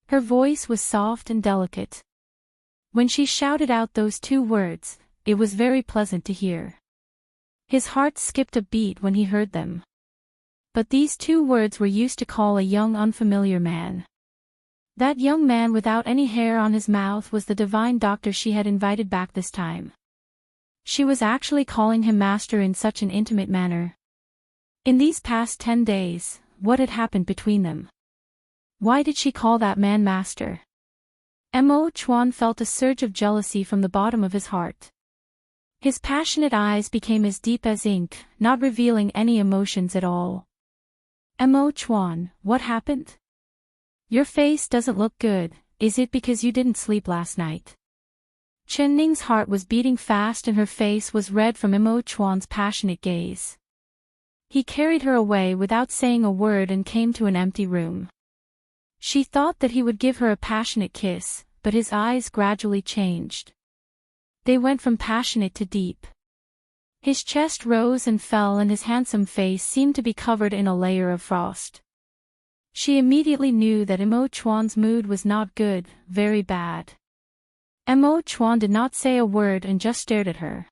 Her voice was soft and delicate. When she shouted out those 2 words, it was very pleasant to hear. His heart skipped a beat when he heard them. But these 2 words were used to call a young unfamiliar man. That young man without any hair on his mouth was the divine doctor she had invited back this time. She was actually calling him master in such an intimate manner. In these past 10 days, what had happened between them? Why did she call that man master? Mo Chuan felt a surge of jealousy from the bottom of his heart. His passionate eyes became as deep as ink, not revealing any emotions at all. "Mo Chuan, what happened? Your face doesn't look good, is it because you didn't sleep last night?" Chen Ning's heart was beating fast and her face was red from Mo Chuan's passionate gaze. He carried her away without saying a word and came to an empty room. She thought that he would give her a passionate kiss, but his eyes gradually changed. They went from passionate to deep. His chest rose and fell and his handsome face seemed to be covered in a layer of frost. She immediately knew that Mo Chuan's mood was not good, very bad. Mo Chuan did not say a word and just stared at her.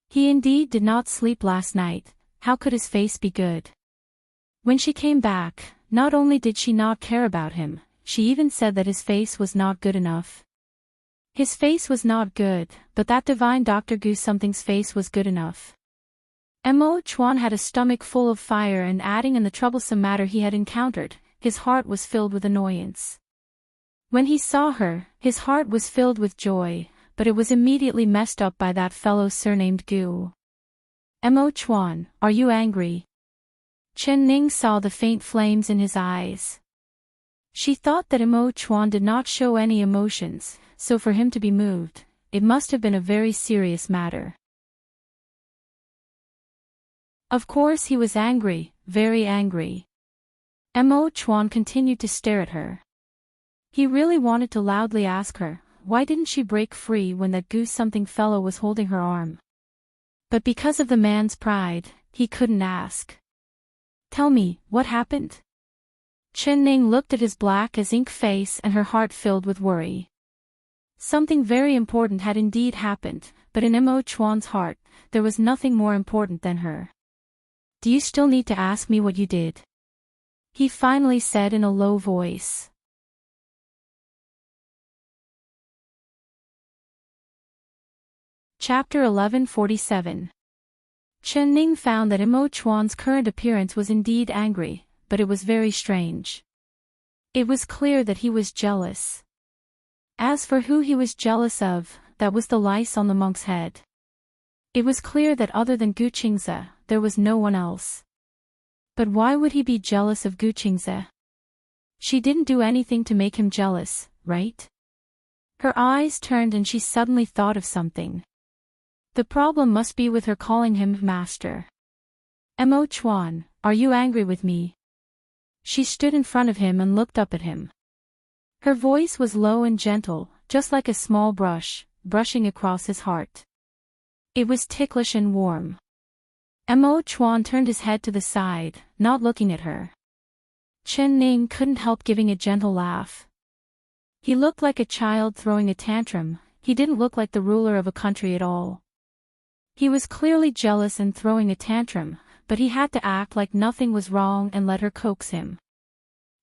He indeed did not sleep last night, how could his face be good? When she came back, not only did she not care about him, she even said that his face was not good enough. His face was not good, but that divine Dr. Gu something's face was good enough. Mo Chuan had a stomach full of fire and adding in the troublesome matter he had encountered, his heart was filled with annoyance. When he saw her, his heart was filled with joy, but it was immediately messed up by that fellow surnamed Gu. "Mo Chuan, are you angry?" Chen Ning saw the faint flames in his eyes. She thought that Mo Chuan did not show any emotions, so for him to be moved, it must have been a very serious matter. Of course he was angry, very angry. Mo Chuan continued to stare at her. He really wanted to loudly ask her, why didn't she break free when that goose-something fellow was holding her arm? But because of the man's pride, he couldn't ask. "Tell me, what happened?" Chen Ning looked at his black as ink face and her heart filled with worry. Something very important had indeed happened, but in Mo Chuan's heart, there was nothing more important than her. "Do you still need to ask me what you did?" he finally said in a low voice. Chapter 1147. Chen Ning found that Mo Chuan's current appearance was indeed angry, but it was very strange. It was clear that he was jealous. As for who he was jealous of, that was the lice on the monk's head. It was clear that other than Gu Qingze, there was no one else. But why would he be jealous of Gu Qingze? She didn't do anything to make him jealous, right? Her eyes turned and she suddenly thought of something. The problem must be with her calling him master. "Mo Chuan, are you angry with me?" She stood in front of him and looked up at him. Her voice was low and gentle, just like a small brush, brushing across his heart. It was ticklish and warm. Mo Chuan turned his head to the side, not looking at her. Chen Ning couldn't help giving a gentle laugh. He looked like a child throwing a tantrum, he didn't look like the ruler of a country at all. He was clearly jealous and throwing a tantrum, but he had to act like nothing was wrong and let her coax him.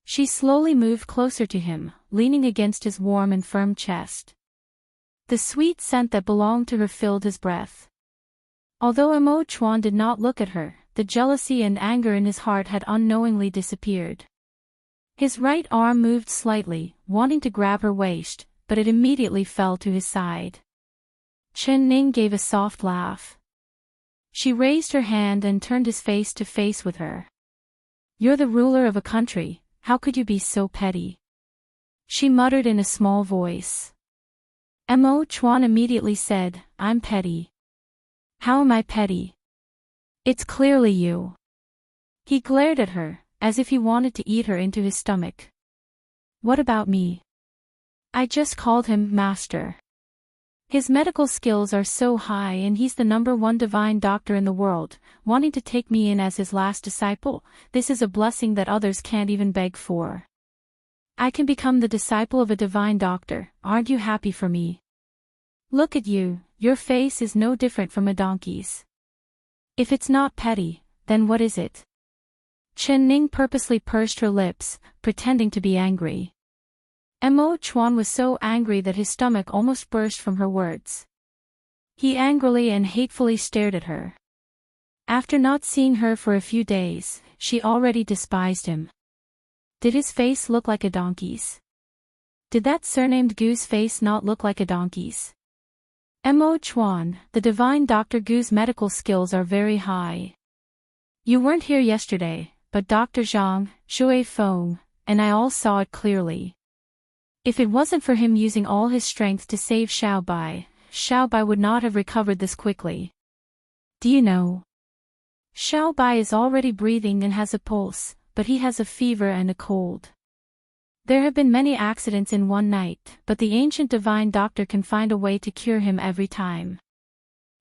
She slowly moved closer to him, leaning against his warm and firm chest. The sweet scent that belonged to her filled his breath. Although Mo Chuan did not look at her, the jealousy and anger in his heart had unknowingly disappeared. His right arm moved slightly, wanting to grab her waist, but it immediately fell to his side. Chen Ning gave a soft laugh. She raised her hand and turned his face to face with her. "You're the ruler of a country, how could you be so petty?" she muttered in a small voice. Mo Chuan immediately said, "I'm petty." "How am I petty?" "It's clearly you." He glared at her, as if he wanted to eat her into his stomach. "What about me?" "I just called him master. His medical skills are so high and he's the #1 divine doctor in the world, wanting to take me in as his last disciple. This is a blessing that others can't even beg for. I can become the disciple of a divine doctor, aren't you happy for me? Look at you, your face is no different from a donkey's. If it's not petty, then what is it?" Chen Ning purposely pursed her lips, pretending to be angry. Mo Chuan was so angry that his stomach almost burst from her words. He angrily and hatefully stared at her. After not seeing her for a few days, she already despised him. Did his face look like a donkey's? Did that surnamed Gu's face not look like a donkey's? Mo Chuan, the divine Dr. Gu's medical skills are very high. You weren't here yesterday, but Dr. Zhang, Shui Feng, and I all saw it clearly. If it wasn't for him using all his strength to save Xiao Bai would not have recovered this quickly. Do you know? Xiao Bai is already breathing and has a pulse, but he has a fever and a cold. There have been many accidents in one night, but the ancient divine doctor can find a way to cure him every time.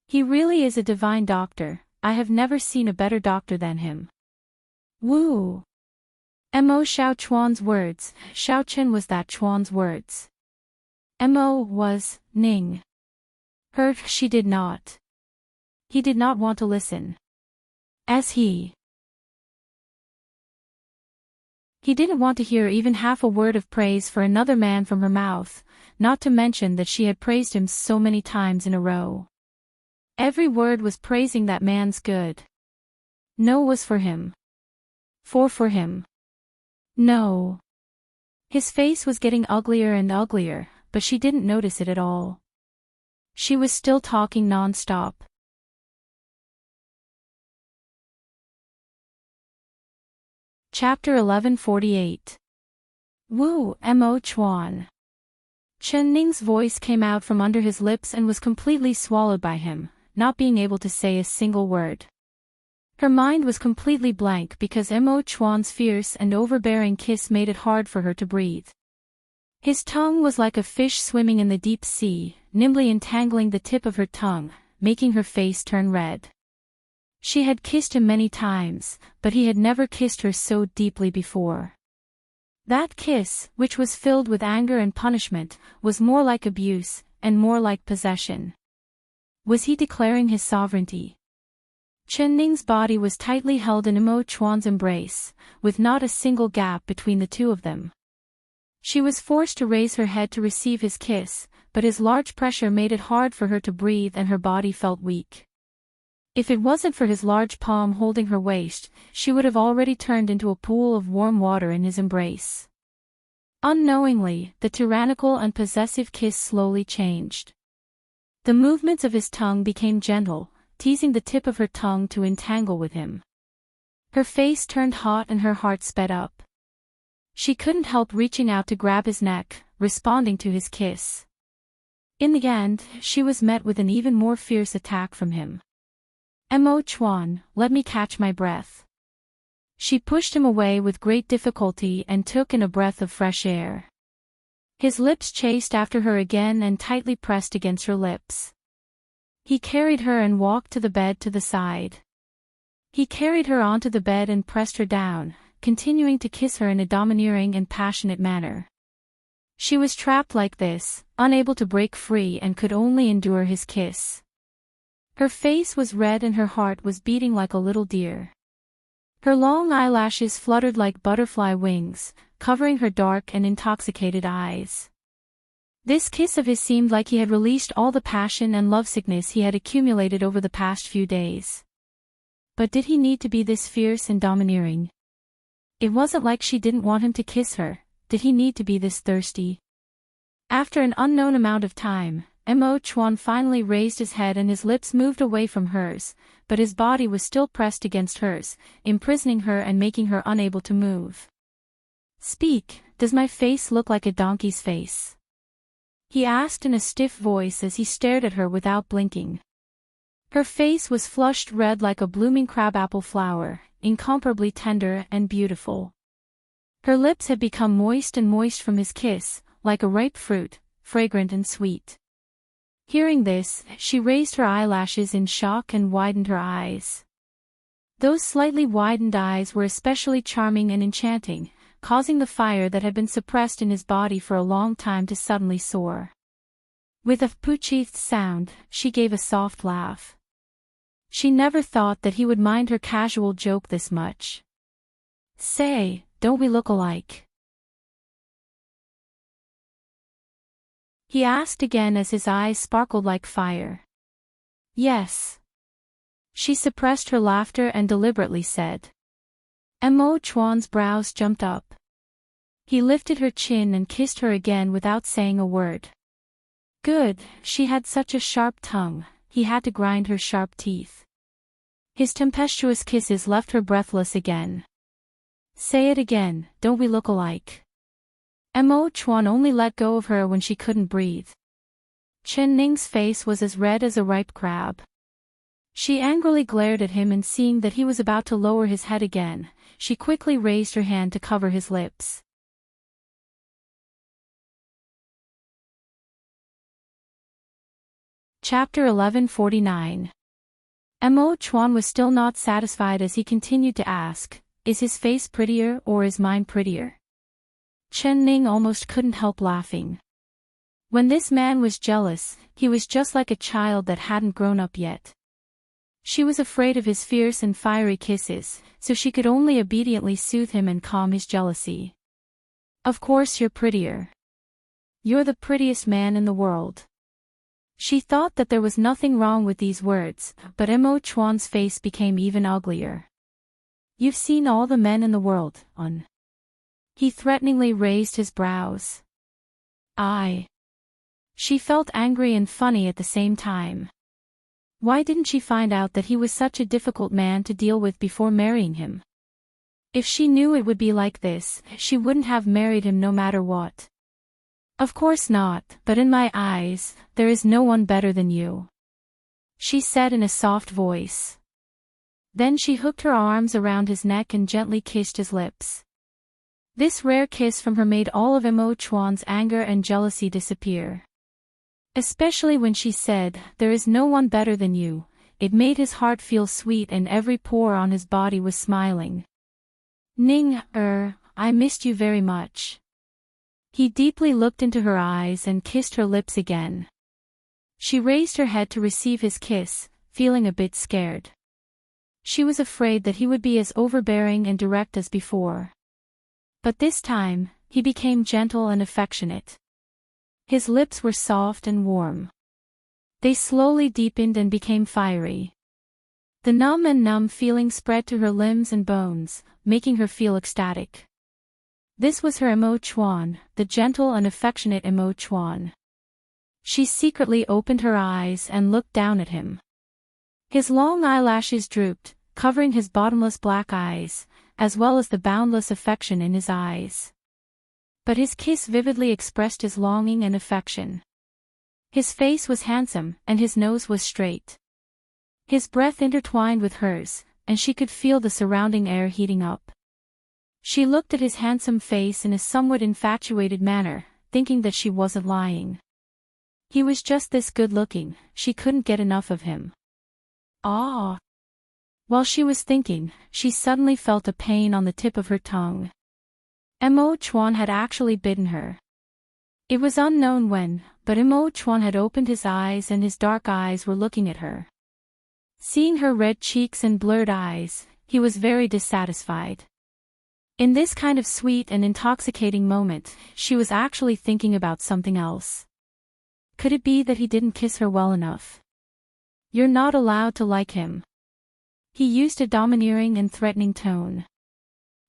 He really is a divine doctor, I have never seen a better doctor than him. Woo! Mo Xiao Chuan's words, Xiao Chen was that Chuan's words. Mo was, Ning. Heard she did not. He did not want to listen. As he didn't want to hear even half a word of praise for another man from her mouth, not to mention that she had praised him so many times in a row. Every word was praising that man's good. No was for him. For him. No. His face was getting uglier and uglier, but she didn't notice it at all. She was still talking non-stop. Chapter 1148. Woo, Mo Chuan. Chen Ning's voice came out from under his lips and was completely swallowed by him, not being able to say a single word. Her mind was completely blank because Mo Chuan's fierce and overbearing kiss made it hard for her to breathe. His tongue was like a fish swimming in the deep sea, nimbly entangling the tip of her tongue, making her face turn red. She had kissed him many times, but he had never kissed her so deeply before. That kiss, which was filled with anger and punishment, was more like abuse, and more like possession. Was he declaring his sovereignty? Chen Ning's body was tightly held in Mo Chuan's embrace, with not a single gap between the two of them. She was forced to raise her head to receive his kiss, but his large pressure made it hard for her to breathe and her body felt weak. If it wasn't for his large palm holding her waist, she would have already turned into a pool of warm water in his embrace. Unknowingly, the tyrannical and possessive kiss slowly changed. The movements of his tongue became gentle, teasing the tip of her tongue to entangle with him. Her face turned hot and her heart sped up. She couldn't help reaching out to grab his neck, responding to his kiss. In the end, she was met with an even more fierce attack from him. Mo Chuan, let me catch my breath. She pushed him away with great difficulty and took in a breath of fresh air. His lips chased after her again and tightly pressed against her lips. He carried her and walked to the bed to the side. He carried her onto the bed and pressed her down, continuing to kiss her in a domineering and passionate manner. She was trapped like this, unable to break free and could only endure his kiss. Her face was red and her heart was beating like a little deer. Her long eyelashes fluttered like butterfly wings, covering her dark and intoxicated eyes. This kiss of his seemed like he had released all the passion and lovesickness he had accumulated over the past few days. But did he need to be this fierce and domineering? It wasn't like she didn't want him to kiss her. Did he need to be this thirsty? After an unknown amount of time, Mo Chuan finally raised his head and his lips moved away from hers, but his body was still pressed against hers, imprisoning her and making her unable to move. "Speak, does my face look like a donkey's face?" he asked in a stiff voice as he stared at her without blinking. Her face was flushed red like a blooming crabapple flower, incomparably tender and beautiful. Her lips had become moist and moist from his kiss, like a ripe fruit, fragrant and sweet. Hearing this, she raised her eyelashes in shock and widened her eyes. Those slightly widened eyes were especially charming and enchanting, causing the fire that had been suppressed in his body for a long time to suddenly soar. With a poochithed sound, she gave a soft laugh. She never thought that he would mind her casual joke this much. "Say, don't we look alike?" he asked again as his eyes sparkled like fire. "Yes." She suppressed her laughter and deliberately said. Mo Chuan's brows jumped up. He lifted her chin and kissed her again without saying a word. Good, she had such a sharp tongue, he had to grind her sharp teeth. His tempestuous kisses left her breathless again. "Say it again, don't we look alike?" Mo Chuan only let go of her when she couldn't breathe. Chen Ning's face was as red as a ripe crab. She angrily glared at him and seeing that he was about to lower his head again, she quickly raised her hand to cover his lips. Chapter 1149. Mo Chuan was still not satisfied as he continued to ask, "Is his face prettier or is mine prettier?" Chen Ning almost couldn't help laughing. When this man was jealous, he was just like a child that hadn't grown up yet. She was afraid of his fierce and fiery kisses, so she could only obediently soothe him and calm his jealousy. "Of course you're prettier. You're the prettiest man in the world." She thought that there was nothing wrong with these words, but Mo Chuan's face became even uglier. "You've seen all the men in the world, He threateningly raised his brows. She felt angry and funny at the same time. Why didn't she find out that he was such a difficult man to deal with before marrying him? If she knew it would be like this, she wouldn't have married him no matter what. "Of course not, but in my eyes, there is no one better than you," she said in a soft voice. Then she hooked her arms around his neck and gently kissed his lips. This rare kiss from her made all of Mo Chuan's anger and jealousy disappear. Especially when she said, "There is no one better than you," it made his heart feel sweet and every pore on his body was smiling. "Ning, I missed you very much." He deeply looked into her eyes and kissed her lips again. She raised her head to receive his kiss, feeling a bit scared. She was afraid that he would be as overbearing and direct as before. But this time, he became gentle and affectionate. His lips were soft and warm. They slowly deepened and became fiery. The numb feeling spread to her limbs and bones, making her feel ecstatic. This was her Mo Chuan, the gentle and affectionate Mo Chuan. She secretly opened her eyes and looked down at him. His long eyelashes drooped, covering his bottomless black eyes, as well as the boundless affection in his eyes. But his kiss vividly expressed his longing and affection. His face was handsome, and his nose was straight. His breath intertwined with hers, and she could feel the surrounding air heating up. She looked at his handsome face in a somewhat infatuated manner, thinking that she wasn't lying. He was just this good-looking, she couldn't get enough of him. While she was thinking, she suddenly felt a pain on the tip of her tongue. Mo Chuan had actually bitten her. It was unknown when, but Mo Chuan had opened his eyes and his dark eyes were looking at her. Seeing her red cheeks and blurred eyes, he was very dissatisfied. In this kind of sweet and intoxicating moment, she was actually thinking about something else. Could it be that he didn't kiss her well enough? You're not allowed to like him. He used a domineering and threatening tone.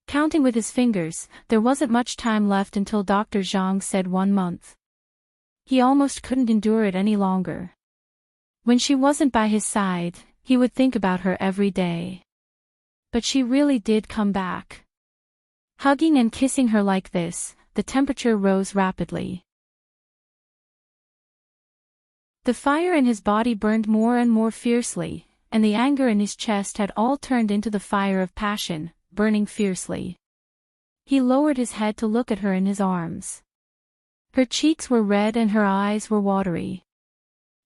Counting with his fingers, there wasn't much time left until Dr. Zhang said 1 month. He almost couldn't endure it any longer. When she wasn't by his side, he would think about her every day. But she really did come back. Hugging and kissing her like this, the temperature rose rapidly. The fire in his body burned more and more fiercely, and the anger in his chest had all turned into the fire of passion, burning fiercely. He lowered his head to look at her in his arms. Her cheeks were red and her eyes were watery.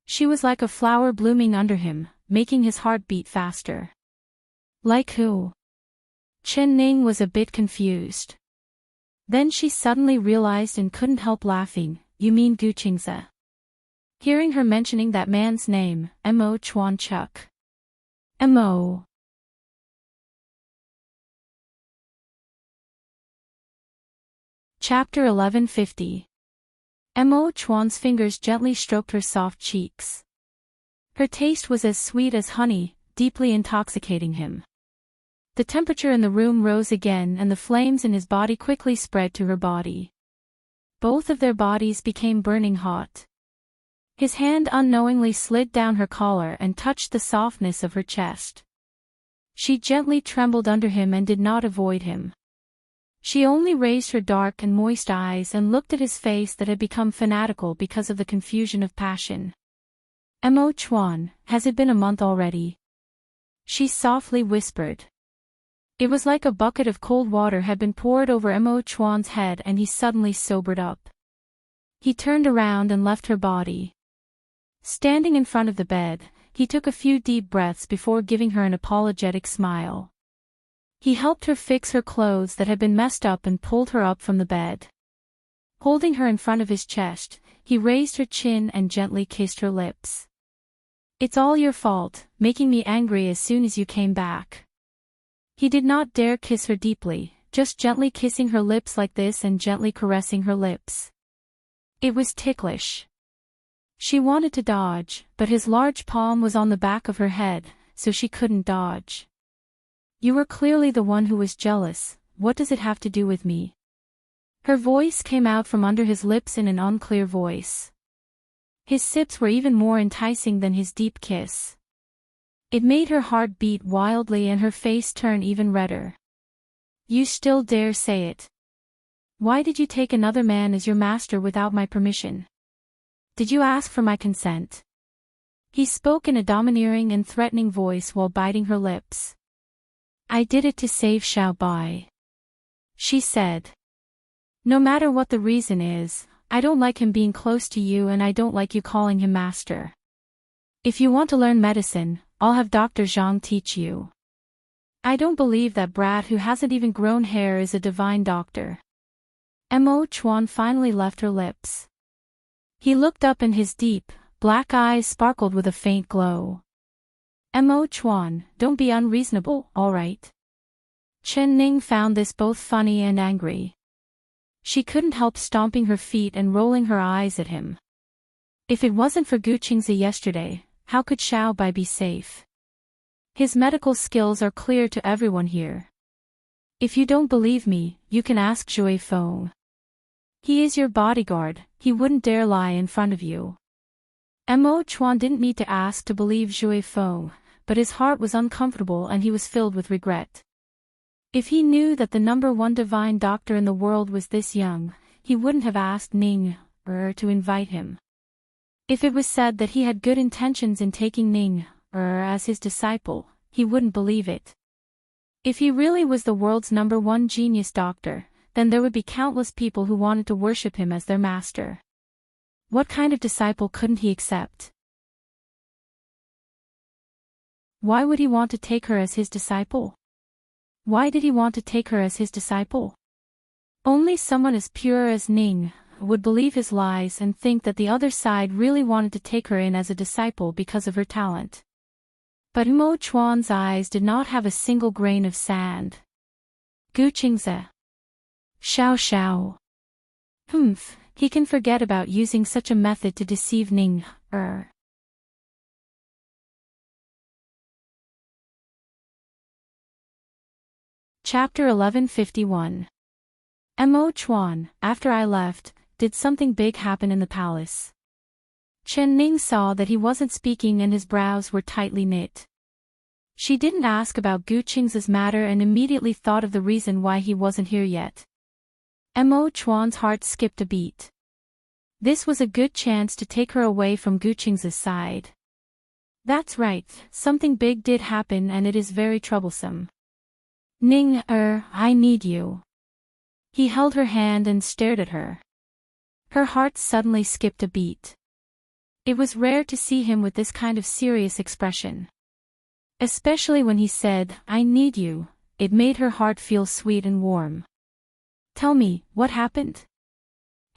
She was like a flower blooming under him, making his heart beat faster. Like who? Chen Ning was a bit confused. Then she suddenly realized and couldn't help laughing. You mean Gu Qingze? Hearing her mentioning that man's name, Mo Chuan Chuk. Mo. Chapter 1150. Mo Chuan's fingers gently stroked her soft cheeks. Her taste was as sweet as honey, deeply intoxicating him. The temperature in the room rose again and the flames in his body quickly spread to her body. Both of their bodies became burning hot. His hand unknowingly slid down her collar and touched the softness of her chest. She gently trembled under him and did not avoid him. She only raised her dark and moist eyes and looked at his face that had become fanatical because of the confusion of passion. Mo Chuan, has it been a month already? She softly whispered. It was like a bucket of cold water had been poured over Mo Chuan's head and he suddenly sobered up. He turned around and left her body. Standing in front of the bed, he took a few deep breaths before giving her an apologetic smile. He helped her fix her clothes that had been messed up and pulled her up from the bed. Holding her in front of his chest, he raised her chin and gently kissed her lips. It's all your fault, making me angry as soon as you came back. He did not dare kiss her deeply, just gently kissing her lips like this and gently caressing her lips. It was ticklish. She wanted to dodge, but his large palm was on the back of her head, so she couldn't dodge. You were clearly the one who was jealous. What does it have to do with me? Her voice came out from under his lips in an unclear voice. His sips were even more enticing than his deep kiss. It made her heart beat wildly and her face turn even redder. You still dare say it? Why did you take another man as your master without my permission? Did you ask for my consent? He spoke in a domineering and threatening voice while biting her lips. I did it to save Xiao Bai. She said. No matter what the reason is, I don't like him being close to you and I don't like you calling him master. If you want to learn medicine, I'll have Dr. Zhang teach you. I don't believe that brat who hasn't even grown hair is a divine doctor. Mo Chuan finally left her lips. He looked up and his deep, black eyes sparkled with a faint glow. Mo Chuan, don't be unreasonable, all right? Chen Ning found this both funny and angry. She couldn't help stomping her feet and rolling her eyes at him. If it wasn't for Gu Qingze yesterday, how could Xiao Bai be safe? His medical skills are clear to everyone here. If you don't believe me, you can ask Zhui Feng. He is your bodyguard, he wouldn't dare lie in front of you. Mo Chuan didn't need to ask to believe Zhui Feng, but his heart was uncomfortable and he was filled with regret. If he knew that the #1 divine doctor in the world was this young, he wouldn't have asked Ning to invite him. If it was said that he had good intentions in taking Ning as his disciple, he wouldn't believe it. If he really was the world's #1 genius doctor, then there would be countless people who wanted to worship him as their master. What kind of disciple couldn't he accept? Why would he want to take her as his disciple? Why did he want to take her as his disciple? Only someone as pure as Ning would believe his lies and think that the other side really wanted to take her in as a disciple because of her talent. But Mo Chuan's eyes did not have a single grain of sand. Gu Qingze. Xiao Xiao. he can forget about using such a method to deceive Ning. Chapter 1151. Mo Chuan, after I left, did something big happen in the palace. Chen Ning saw that he wasn't speaking and his brows were tightly knit. She didn't ask about Gu Qing's matter and immediately thought of the reason why he wasn't here yet. Mo Chuan's heart skipped a beat. This was a good chance to take her away from Gu Qing's side. That's right, something big did happen and it is very troublesome. Ning, I need you. He held her hand and stared at her. Her heart suddenly skipped a beat. It was rare to see him with this kind of serious expression. Especially when he said, I need you, it made her heart feel sweet and warm. Tell me, what happened?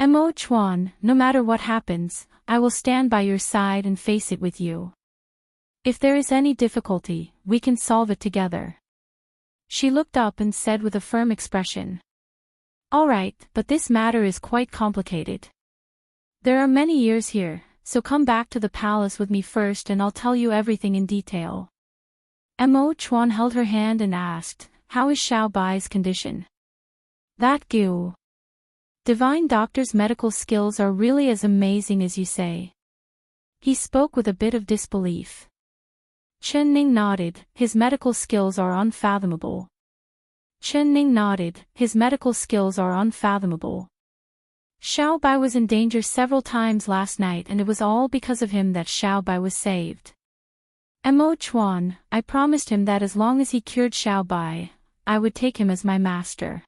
Mo Chuan, no matter what happens, I will stand by your side and face it with you. If there is any difficulty, we can solve it together. She looked up and said with a firm expression. All right, but this matter is quite complicated. There are many years here, so come back to the palace with me first and I'll tell you everything in detail. Mo Chuan held her hand and asked, how is Xiao Bai's condition? That Gu Divine Doctor's medical skills are really as amazing as you say. He spoke with a bit of disbelief. Chen Ning nodded, his medical skills are unfathomable. Chen Ning nodded, his medical skills are unfathomable. Xiao Bai was in danger several times last night and it was all because of him that Xiao Bai was saved. Mo Chuan, I promised him that as long as he cured Xiao Bai, I would take him as my master.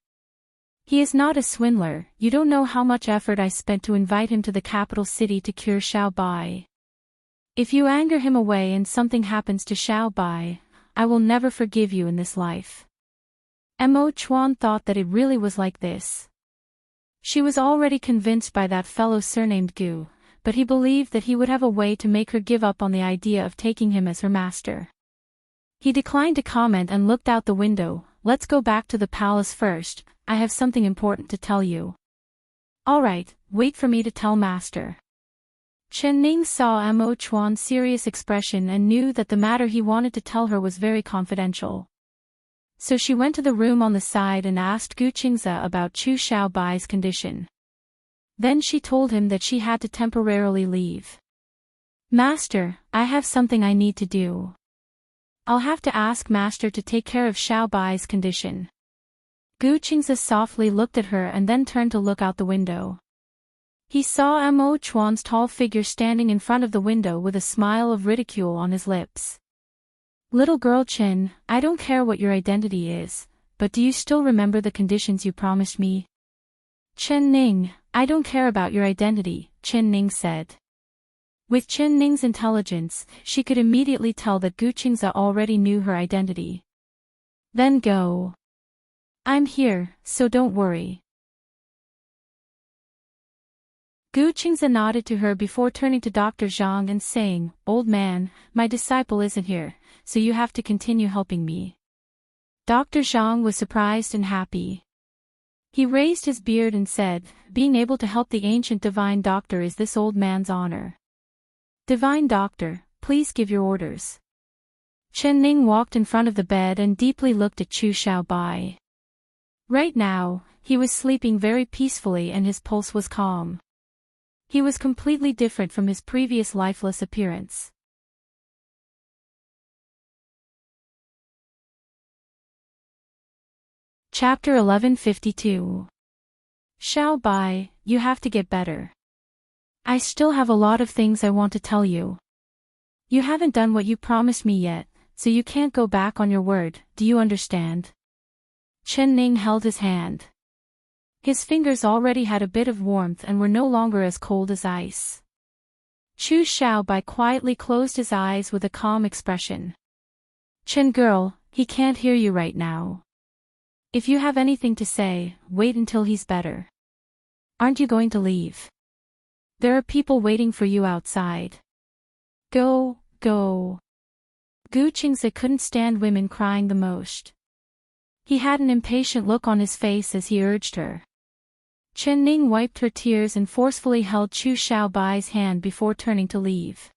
He is not a swindler, you don't know how much effort I spent to invite him to the capital city to cure Xiao Bai. If you anger him away and something happens to Xiao Bai, I will never forgive you in this life. Mo Chuan thought that it really was like this. She was already convinced by that fellow surnamed Gu, but he believed that he would have a way to make her give up on the idea of taking him as her master. He declined to comment and looked out the window. Let's go back to the palace first, I have something important to tell you. All right, wait for me to tell master. Chen Ning saw Mo Chuan's serious expression and knew that the matter he wanted to tell her was very confidential. So she went to the room on the side and asked Gu Qingze about Chu Xiao Bai's condition. Then she told him that she had to temporarily leave. Master, I have something I need to do. I'll have to ask Master to take care of Xiao Bai's condition. Gu Qingze softly looked at her and then turned to look out the window. He saw Mo Chuan's tall figure standing in front of the window with a smile of ridicule on his lips. Little girl Chen, I don't care what your identity is, but do you still remember the conditions you promised me? Chen Ning, I don't care about your identity, Chen Ning said. With Chen Ning's intelligence, she could immediately tell that Gu Qingze already knew her identity. Then go. I'm here, so don't worry. Gu Qingze nodded to her before turning to Dr. Zhang and saying, Old man, my disciple isn't here, so you have to continue helping me. Dr. Zhang was surprised and happy. He raised his beard and said, being able to help the ancient divine doctor is this old man's honor. Divine doctor, please give your orders. Chen Ning walked in front of the bed and deeply looked at Chu Xiao Bai. Right now, he was sleeping very peacefully and his pulse was calm. He was completely different from his previous lifeless appearance. Chapter 1152. Xiao Bai, you have to get better. I still have a lot of things I want to tell you. You haven't done what you promised me yet, so you can't go back on your word, do you understand? Chen Ning held his hand. His fingers already had a bit of warmth and were no longer as cold as ice. Chu Xiao Bai quietly closed his eyes with a calm expression. Chen girl, he can't hear you right now. If you have anything to say, wait until he's better. Aren't you going to leave? There are people waiting for you outside. Go, go. Gu Qingze couldn't stand women crying the most. He had an impatient look on his face as he urged her. Chen Ning wiped her tears and forcefully held Chu Xiaobai's hand before turning to leave.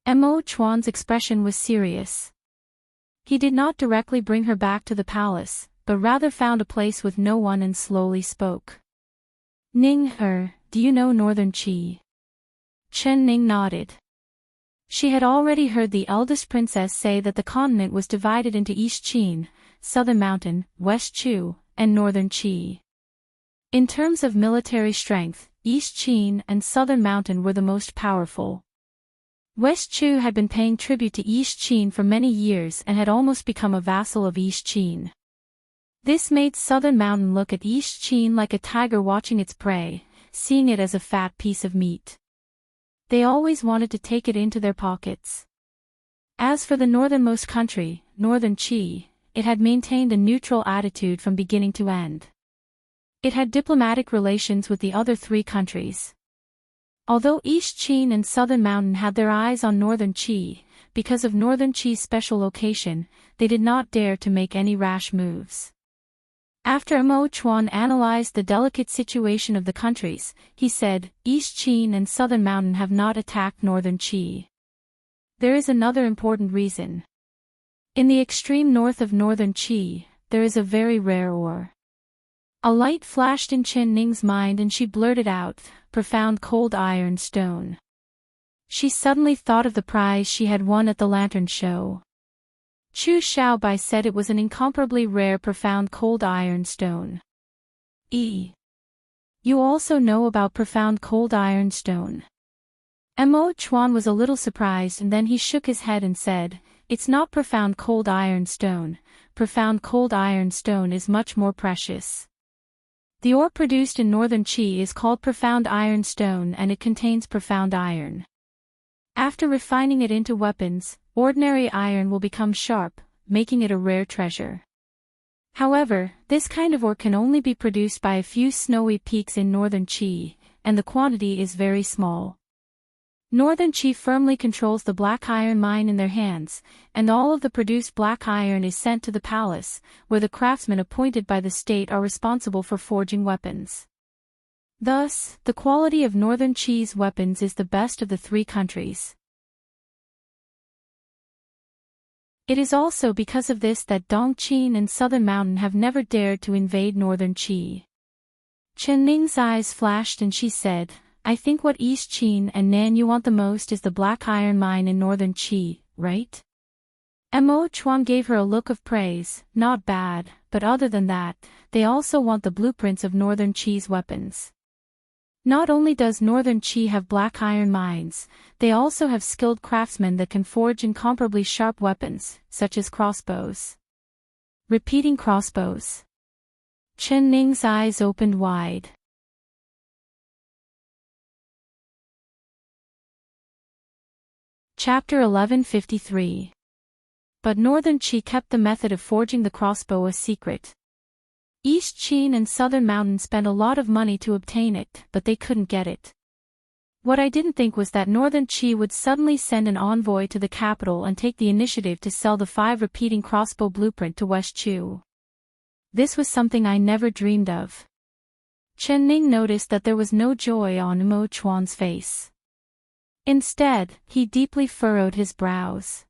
Mo Chuan's expression was serious. He did not directly bring her back to the palace, but rather found a place with no one and slowly spoke. Ning, do you know Northern Qi? Chen Ning nodded. She had already heard the eldest princess say that the continent was divided into East Qin, Southern Mountain, West Chu, and Northern Qi. In terms of military strength, East Qin and Southern Mountain were the most powerful. West Chu had been paying tribute to East Qin for many years and had almost become a vassal of East Qin. This made Southern Mountain look at East Qin like a tiger watching its prey, seeing it as a fat piece of meat. They always wanted to take it into their pockets. As for the northernmost country, Northern Qi, it had maintained a neutral attitude from beginning to end. It had diplomatic relations with the other three countries. Although East Qin and Southern Mountain had their eyes on Northern Qi, because of Northern Qi's special location, they did not dare to make any rash moves. After Mo Chuan analyzed the delicate situation of the countries, he said, East Qin and Southern Mountain have not attacked Northern Qi. There is another important reason. In the extreme north of Northern Qi, there is a very rare ore. A light flashed in Chen Ning's mind and she blurted out, profound cold iron stone. She suddenly thought of the prize she had won at the lantern show. Chu Xiaobai said it was an incomparably rare profound cold iron stone. You also know about profound cold iron stone? Mo Chuan was a little surprised and then he shook his head and said, it's not profound cold iron stone. Profound cold iron stone is much more precious. The ore produced in Northern Qi is called profound iron stone and it contains profound iron. After refining it into weapons, ordinary iron will become sharp, making it a rare treasure. However, this kind of ore can only be produced by a few snowy peaks in Northern Qi, and the quantity is very small. Northern Qi firmly controls the black iron mine in their hands, and all of the produced black iron is sent to the palace, where the craftsmen appointed by the state are responsible for forging weapons. Thus, the quality of Northern Qi's weapons is the best of the three countries. It is also because of this that Dongqin and Southern Mountain have never dared to invade Northern Qi. Chen Ning's eyes flashed and she said, I think what East Qin and Nan want the most is the black iron mine in Northern Qi, right? Mo Chuan gave her a look of praise, not bad, but other than that, they also want the blueprints of Northern Qi's weapons. Not only does Northern Qi have black iron mines, they also have skilled craftsmen that can forge incomparably sharp weapons, such as crossbows. Repeating crossbows. Chen Ning's eyes opened wide. Chapter 1153. But Northern Qi kept the method of forging the crossbow a secret. East Qin and Southern Mountain spent a lot of money to obtain it, but they couldn't get it. What I didn't think was that Northern Qi would suddenly send an envoy to the capital and take the initiative to sell the 5 repeating crossbow blueprint to West Chu. This was something I never dreamed of. Chen Ning noticed that there was no joy on Mo Chuan's face. Instead, he deeply furrowed his brows.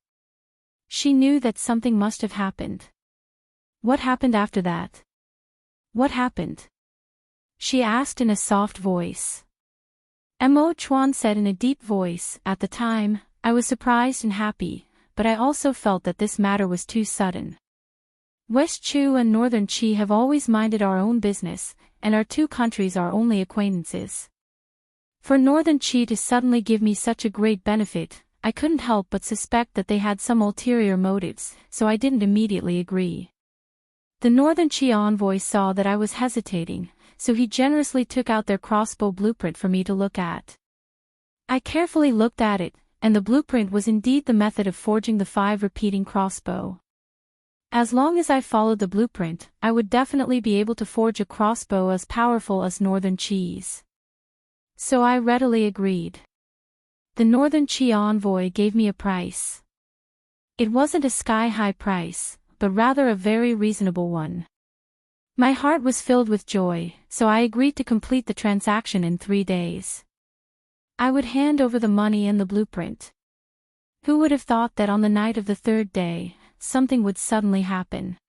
She knew that something must have happened. What happened after that? What happened? She asked in a soft voice. Mo Chuan said in a deep voice, at the time, I was surprised and happy, but I also felt that this matter was too sudden. West Chu and Northern Qi have always minded our own business, and our two countries are only acquaintances. For Northern Qi to suddenly give me such a great benefit, I couldn't help but suspect that they had some ulterior motives, so I didn't immediately agree. The Northern Qi envoy saw that I was hesitating, so he generously took out their crossbow blueprint for me to look at. I carefully looked at it, and the blueprint was indeed the method of forging the 5 repeating crossbow. As long as I followed the blueprint, I would definitely be able to forge a crossbow as powerful as Northern Qi's. So I readily agreed. The Northern Qi envoy gave me a price. It wasn't a sky-high price, but rather a very reasonable one. My heart was filled with joy, so I agreed to complete the transaction in 3 days. I would hand over the money and the blueprint. Who would have thought that on the night of the 3rd day, something would suddenly happen?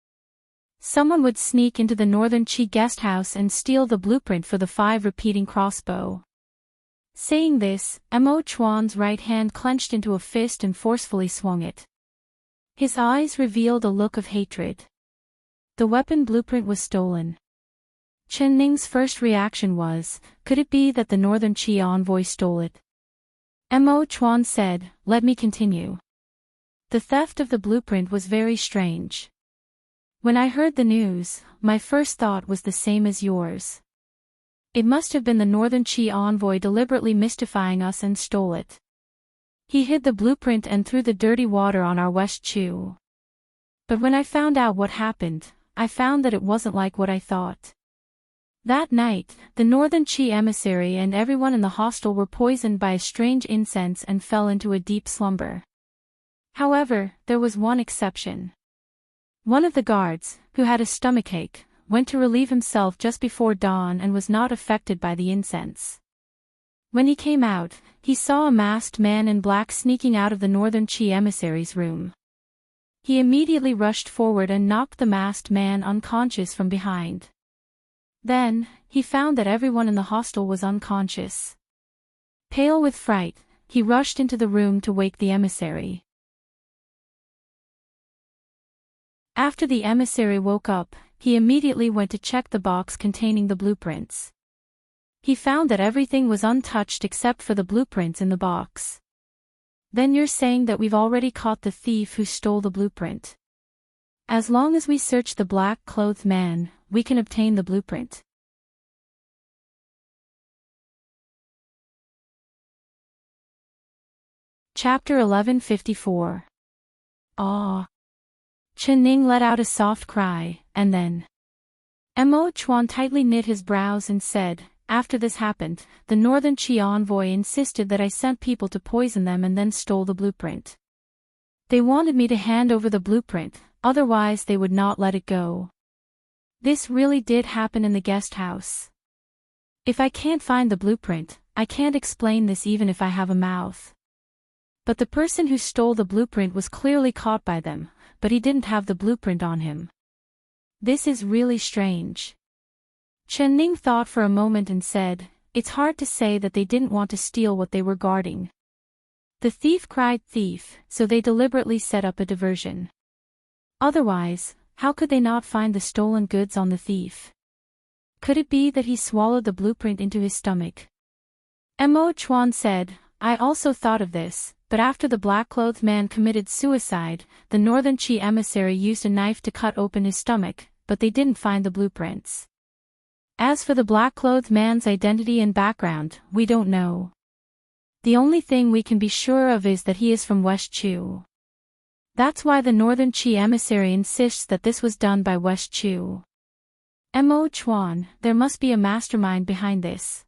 Someone would sneak into the Northern Chi guest house and steal the blueprint for the 5 repeating crossbow. Saying this, Mo Chuan's right hand clenched into a fist and forcefully swung it. His eyes revealed a look of hatred. The weapon blueprint was stolen. Chen Ning's first reaction was, could it be that the Northern Chi envoy stole it? Mo Chuan said, let me continue. The theft of the blueprint was very strange. When I heard the news, my first thought was the same as yours. It must have been the Northern Chi envoy deliberately mystifying us and stole it. He hid the blueprint and threw the dirty water on our West Chu. But when I found out what happened, I found that it wasn't like what I thought. That night, the Northern Chi emissary and everyone in the hostel were poisoned by a strange incense and fell into a deep slumber. However, there was one exception. One of the guards, who had a stomachache, went to relieve himself just before dawn and was not affected by the incense. When he came out, he saw a masked man in black sneaking out of the Northern Chi emissary's room. He immediately rushed forward and knocked the masked man unconscious from behind. Then, he found that everyone in the hostel was unconscious. Pale with fright, he rushed into the room to wake the emissary. After the emissary woke up, he immediately went to check the box containing the blueprints. He found that everything was untouched except for the blueprints in the box. Then you're saying that we've already caught the thief who stole the blueprint. As long as we search the black-clothed man, we can obtain the blueprint. Chapter 1154. Aw. Chen Ning let out a soft cry, and then Mo Chuan tightly knit his brows and said, after this happened, the Northern Chi envoy insisted that I sent people to poison them and then stole the blueprint. They wanted me to hand over the blueprint, otherwise they would not let it go. This really did happen in the guest house. If I can't find the blueprint, I can't explain this even if I have a mouth. But the person who stole the blueprint was clearly caught by them, but he didn't have the blueprint on him. This is really strange. Chen Ning thought for a moment and said, it's hard to say that they didn't want to steal what they were guarding. The thief cried thief, so they deliberately set up a diversion. Otherwise, how could they not find the stolen goods on the thief? Could it be that he swallowed the blueprint into his stomach? Mo Chuan said, I also thought of this, but after the black-clothed man committed suicide, the Northern Chi emissary used a knife to cut open his stomach, but they didn't find the blueprints. As for the black-clothed man's identity and background, we don't know. The only thing we can be sure of is that he is from West Chu. That's why the Northern Chi emissary insists that this was done by West Chu. Mo Chuan, there must be a mastermind behind this.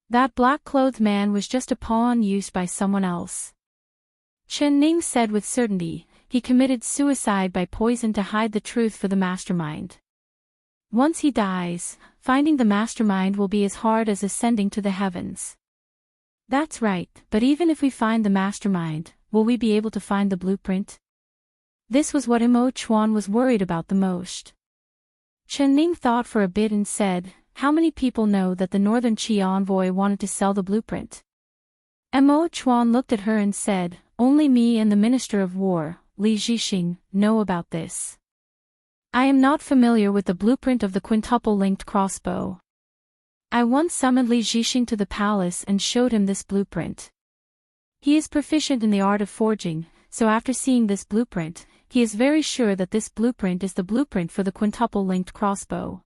That black-clothed man was just a pawn used by someone else. Chen Ning said with certainty, he committed suicide by poison to hide the truth for the mastermind. Once he dies, finding the mastermind will be as hard as ascending to the heavens. That's right, but even if we find the mastermind, will we be able to find the blueprint? This was what Mo Chuan was worried about the most. Chen Ning thought for a bit and said, how many people know that the Northern Chi envoy wanted to sell the blueprint? Mo Chuan looked at her and said, only me and the Minister of War, Li Zhixing, know about this. I am not familiar with the blueprint of the quintuple-linked crossbow. I once summoned Li Zhixing to the palace and showed him this blueprint. He is proficient in the art of forging, so after seeing this blueprint, he is very sure that this blueprint is the blueprint for the quintuple-linked crossbow.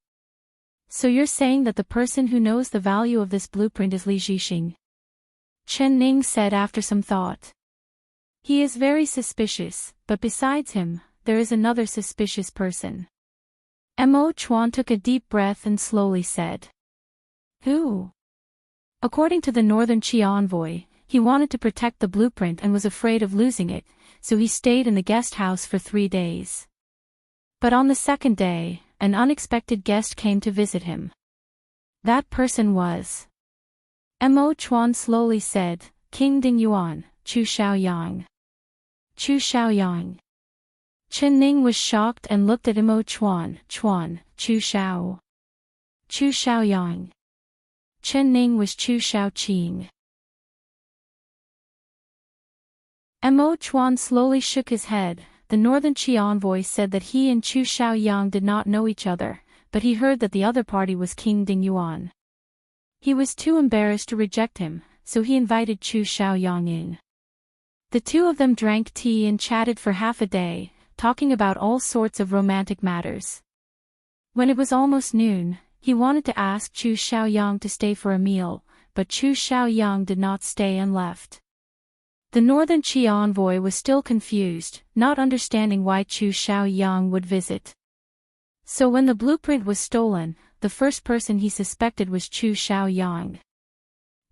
So you're saying that the person who knows the value of this blueprint is Li Zhixing? Chen Ning said after some thought. He is very suspicious, but besides him, there is another suspicious person. Mo Chuan took a deep breath and slowly said. Who? According to the Northern Chi envoy, he wanted to protect the blueprint and was afraid of losing it, so he stayed in the guest house for 3 days. But on the 2nd day, an unexpected guest came to visit him. That person was. Mo Chuan slowly said, King Ding Yuan, Chu Xiaoyang. Chu Xiaoyang. Chen Ning was shocked and looked at Mo Chuan, Chu Xiao. Chu Xiaoyang. Chen Ning was Chu Xiaoqing. Mo Chuan slowly shook his head. The Northern Qi envoy said that he and Chu Xiaoyang did not know each other, but he heard that the other party was King Ding Yuan. He was too embarrassed to reject him, so he invited Chu Xiaoyang in. The two of them drank tea and chatted for half a day, talking about all sorts of romantic matters. When it was almost noon, he wanted to ask Chu Xiaoyang to stay for a meal, but Chu Xiaoyang did not stay and left. The Northern Qi envoy was still confused, not understanding why Chu Xiaoyang would visit. So when the blueprint was stolen, the first person he suspected was Chu Xiaoyang.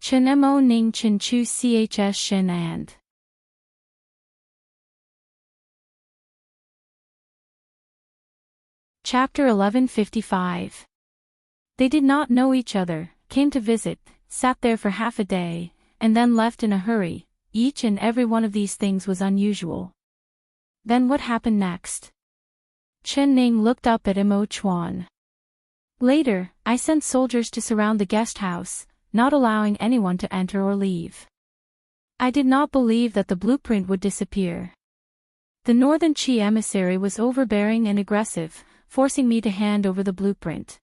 Chen Mo Ning Chen Chu Chs Shen and. Chapter 1155. They did not know each other, came to visit, sat there for half a day, and then left in a hurry. Each and every one of these things was unusual. Then what happened next? Chen Ning looked up at Mo Chuan. Later, I sent soldiers to surround the guest house, not allowing anyone to enter or leave. I did not believe that the blueprint would disappear. The Northern Qi emissary was overbearing and aggressive, forcing me to hand over the blueprint.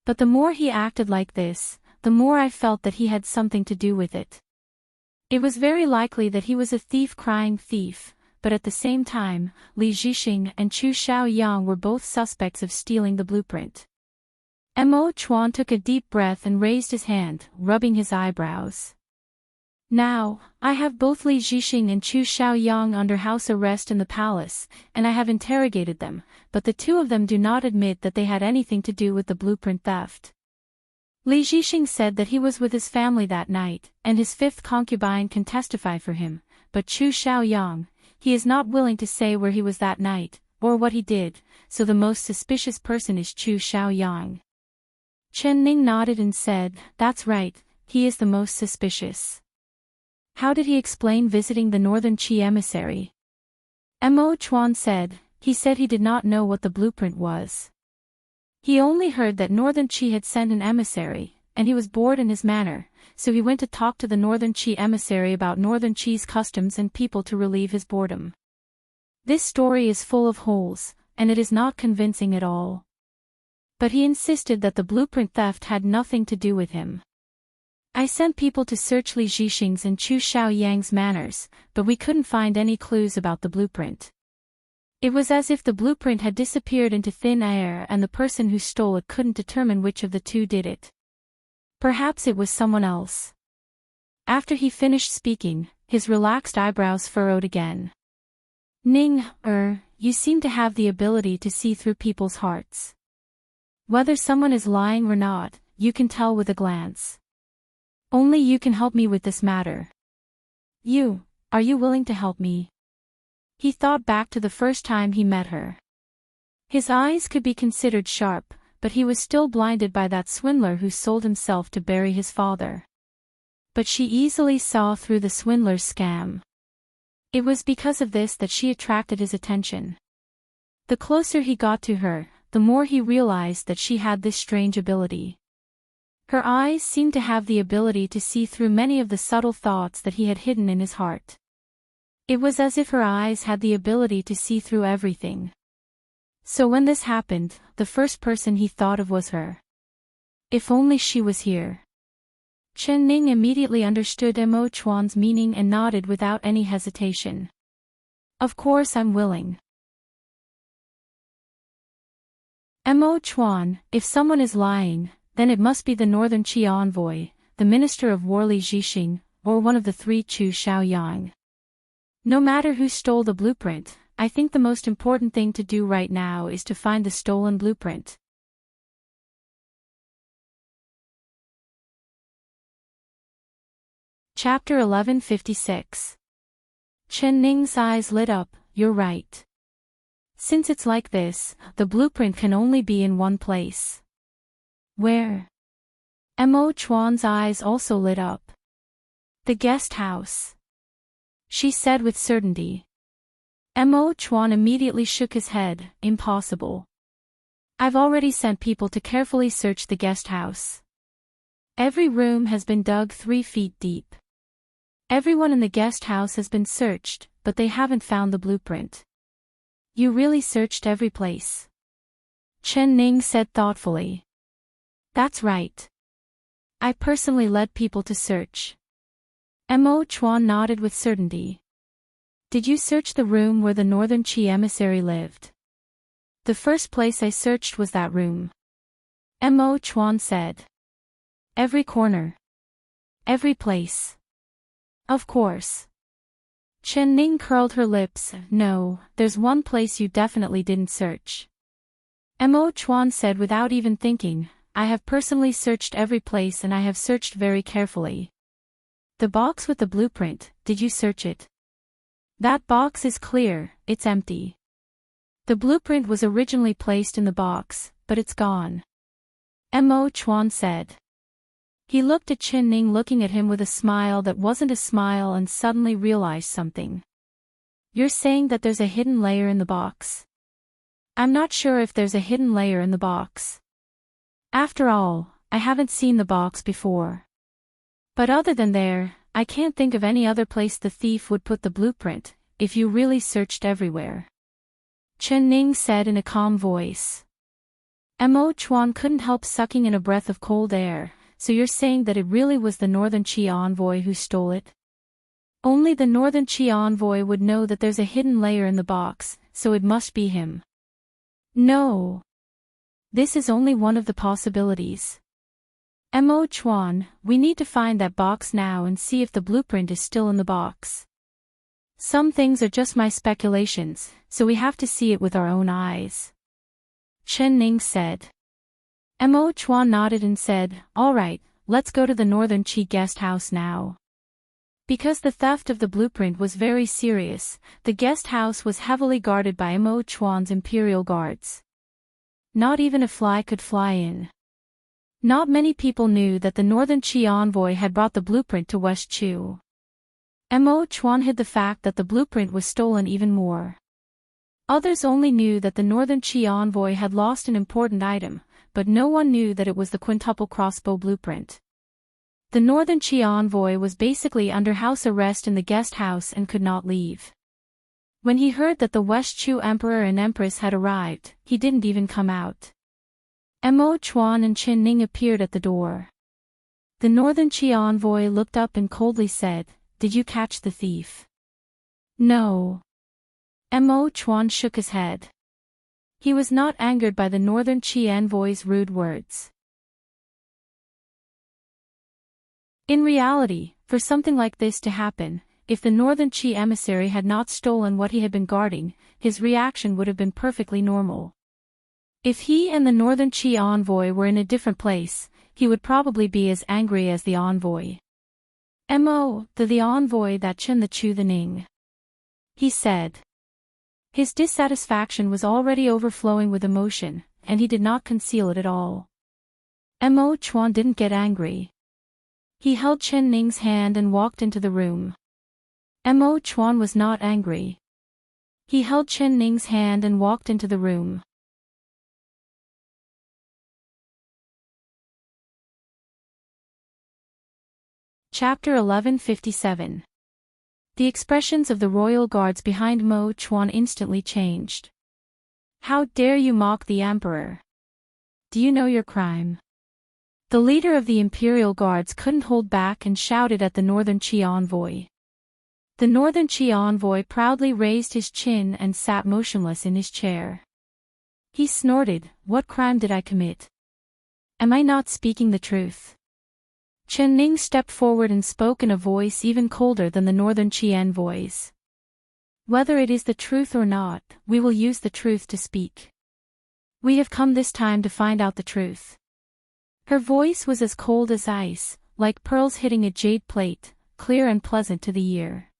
But the more he acted like this, the more I felt that he had something to do with it. It was very likely that he was a thief crying thief, but at the same time, Li Zhixing and Chu Xiaoyang were both suspects of stealing the blueprint. Mo Chuan took a deep breath and raised his hand, rubbing his eyebrows. Now, I have both Li Zhixing and Chu Xiaoyang under house arrest in the palace, and I have interrogated them, but the two of them do not admit that they had anything to do with the blueprint theft. Li Zhixing said that he was with his family that night, and his fifth concubine can testify for him, but Chu Xiaoyang, he is not willing to say where he was that night, or what he did, so the most suspicious person is Chu Xiaoyang. Chen Ning nodded and said, That's right, he is the most suspicious. How did he explain visiting the Northern Qi emissary? Mo Chuan said, he said he did not know what the blueprint was. He only heard that Northern Qi had sent an emissary, and he was bored in his manner, so he went to talk to the Northern Qi emissary about Northern Qi's customs and people to relieve his boredom. This story is full of holes, and it is not convincing at all. But he insisted that the blueprint theft had nothing to do with him. I sent people to search Li Zhixing's and Chu Xiaoyang's manners, but we couldn't find any clues about the blueprint. It was as if the blueprint had disappeared into thin air and the person who stole it couldn't determine which of the two did it. Perhaps it was someone else. After he finished speaking, his relaxed eyebrows furrowed again. Ning, you seem to have the ability to see through people's hearts. Whether someone is lying or not, you can tell with a glance. Only you can help me with this matter. Are you willing to help me? He thought back to the first time he met her. His eyes could be considered sharp, but he was still blinded by that swindler who sold himself to bury his father. But she easily saw through the swindler's scam. It was because of this that she attracted his attention. The closer he got to her, the more he realized that she had this strange ability. Her eyes seemed to have the ability to see through many of the subtle thoughts that he had hidden in his heart. It was as if her eyes had the ability to see through everything. So when this happened, the first person he thought of was her. If only she was here. Chen Ning immediately understood Mo Chuan's meaning and nodded without any hesitation. Of course I'm willing. Mo Chuan, if someone is lying, then it must be the Northern Qi envoy, the Minister of War Li Zhixing, or one of the three Chu Xiaoyang. No matter who stole the blueprint, I think the most important thing to do right now is to find the stolen blueprint. Chapter 1156. Chen Ning's eyes lit up, you're right. Since it's like this, the blueprint can only be in one place. Where? Mo Chuan's eyes also lit up. The guest house, she said with certainty. Mo Chuan immediately shook his head. Impossible. I've already sent people to carefully search the guest house. Every room has been dug 3 feet deep. Everyone in the guest house has been searched, but they haven't found the blueprint. You really searched every place? Chen Ning said thoughtfully. That's right. I personally led people to search. Mo Chuan nodded with certainty. Did you search the room where the Northern Qi emissary lived? The first place I searched was that room. Mo Chuan said. Every corner. Every place. Of course. Chen Ning curled her lips. No, there's one place you definitely didn't search. Mo Chuan said without even thinking, I have personally searched every place and I have searched very carefully. The box with the blueprint, did you search it? That box is clear, it's empty. The blueprint was originally placed in the box, but it's gone. Mo Chuan said. He looked at Chen Ning looking at him with a smile that wasn't a smile and suddenly realized something. You're saying that there's a hidden layer in the box? I'm not sure if there's a hidden layer in the box. After all, I haven't seen the box before. But other than there, I can't think of any other place the thief would put the blueprint, if you really searched everywhere. Chen Ning said in a calm voice. Mo Chuan couldn't help sucking in a breath of cold air. So you're saying that it really was the Northern Qi envoy who stole it? Only the Northern Qi envoy would know that there's a hidden layer in the box, so it must be him. No. This is only one of the possibilities. Mo Chuan, we need to find that box now and see if the blueprint is still in the box. Some things are just my speculations, so we have to see it with our own eyes. Chen Ning said. Mo Chuan nodded and said, all right, let's go to the Northern Qi guest house now. Because the theft of the blueprint was very serious, the guest house was heavily guarded by Mo Chuan's imperial guards. Not even a fly could fly in. Not many people knew that the Northern Qi envoy had brought the blueprint to West Chu. Mo Chuan hid the fact that the blueprint was stolen even more. Others only knew that the Northern Qi envoy had lost an important item, but no one knew that it was the quintuple crossbow blueprint. The Northern Qi envoy was basically under house arrest in the guest house and could not leave. When he heard that the West Chu Emperor and Empress had arrived, he didn't even come out. Mo Chuan and Chen Ning appeared at the door. The Northern Qi envoy looked up and coldly said, did you catch the thief? No. Mo Chuan shook his head. He was not angered by the Northern Qi envoy's rude words. In reality, for something like this to happen, if the Northern Qi emissary had not stolen what he had been guarding, his reaction would have been perfectly normal. If he and the Northern Qi envoy were in a different place, he would probably be as angry as the envoy. The envoy that Chen the Chu the Ning. He said. His dissatisfaction was already overflowing with emotion, and he did not conceal it at all. Mo Chuan didn't get angry. He held Chen Ning's hand and walked into the room. Mo Chuan was not angry. He held Chen Ning's hand and walked into the room. Chapter 1157. The expressions of the royal guards behind Mo Chuan instantly changed. How dare you mock the emperor? Do you know your crime? The leader of the imperial guards couldn't hold back and shouted at the Northern Qi envoy. The Northern Qi envoy proudly raised his chin and sat motionless in his chair. He snorted, what crime did I commit? Am I not speaking the truth? Chen Ning stepped forward and spoke in a voice even colder than the Northern Qi envoy's. Whether it is the truth or not, we will use the truth to speak. We have come this time to find out the truth. Her voice was as cold as ice, like pearls hitting a jade plate, clear and pleasant to the ear.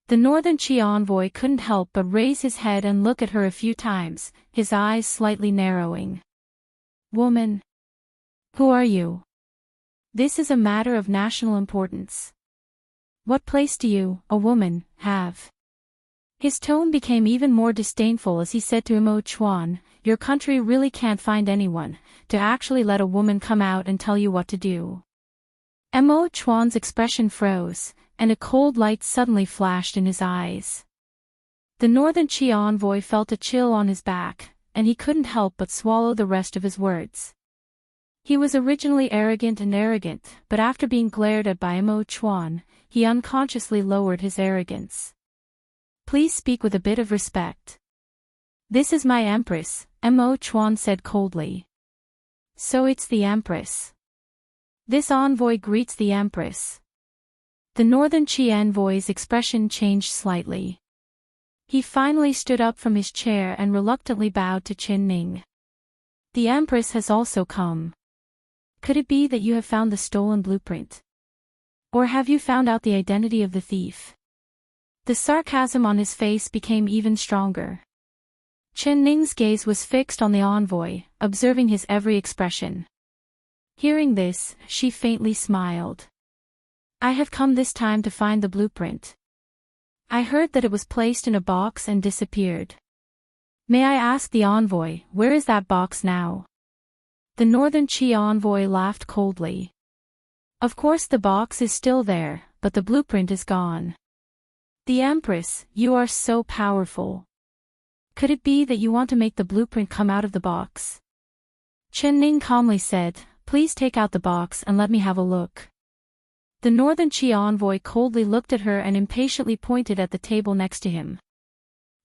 The Northern Chi envoy couldn't help but raise his head and look at her a few times, his eyes slightly narrowing. Woman. Who are you? This is a matter of national importance. What place do you, a woman, have? His tone became even more disdainful as he said to Imo Chuan, your country really can't find anyone to actually let a woman come out and tell you what to do. Imo Chuan's expression froze, and a cold light suddenly flashed in his eyes. The Northern Chi envoy felt a chill on his back, and he couldn't help but swallow the rest of his words. He was originally arrogant, but after being glared at by Imo Chuan, he unconsciously lowered his arrogance. Please speak with a bit of respect. This is my Empress, Imo Chuan said coldly. So it's the Empress. This envoy greets the Empress. The Northern Chi envoy's expression changed slightly. He finally stood up from his chair and reluctantly bowed to Chen Ning. The Empress has also come. Could it be that you have found the stolen blueprint? Or have you found out the identity of the thief? The sarcasm on his face became even stronger. Chen Ning's gaze was fixed on the envoy, observing his every expression. Hearing this, she faintly smiled. I have come this time to find the blueprint. I heard that it was placed in a box and disappeared. May I ask the envoy, where is that box now? The Northern Chi envoy laughed coldly. Of course the box is still there, but the blueprint is gone. The Empress, you are so powerful. Could it be that you want to make the blueprint come out of the box? Chen Ning calmly said, please take out the box and let me have a look. The Northern Chi envoy coldly looked at her and impatiently pointed at the table next to him.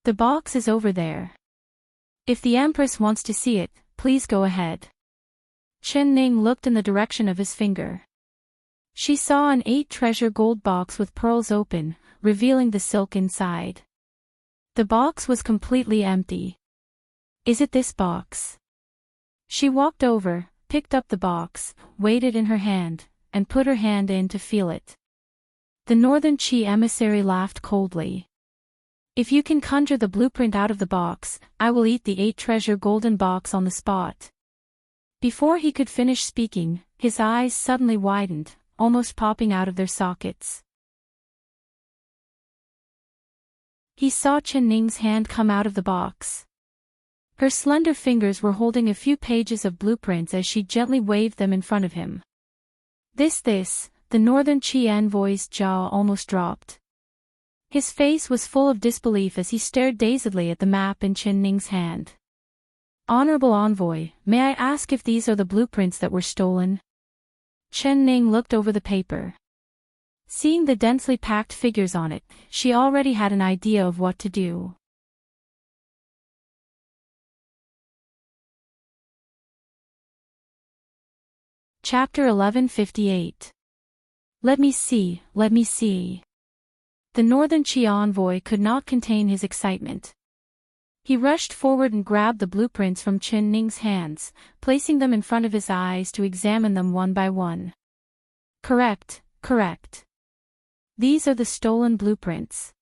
The box is over there. If the Empress wants to see it, please go ahead. Chen Ning looked in the direction of his finger. She saw an 8-treasure gold box with pearls open, revealing the silk inside. The box was completely empty. Is it this box? She walked over, picked up the box, weighed it in her hand, and put her hand in to feel it. The Northern Chi emissary laughed coldly. If you can conjure the blueprint out of the box, I will eat the 8-treasure golden box on the spot. Before he could finish speaking, his eyes suddenly widened, almost popping out of their sockets. He saw Chen Ning's hand come out of the box. Her slender fingers were holding a few pages of blueprints as she gently waved them in front of him. The Northern Chi envoy's jaw almost dropped. His face was full of disbelief as he stared dazedly at the map in Chen Ning's hand. Honorable envoy, may I ask if these are the blueprints that were stolen? Chen Ning looked over the paper. Seeing the densely packed figures on it, she already had an idea of what to do. Chapter 1158. Let me see, let me see. The Northern Chi envoy could not contain his excitement. He rushed forward and grabbed the blueprints from Chen Ning's hands, placing them in front of his eyes to examine them one by one. Correct, correct. These are the stolen blueprints.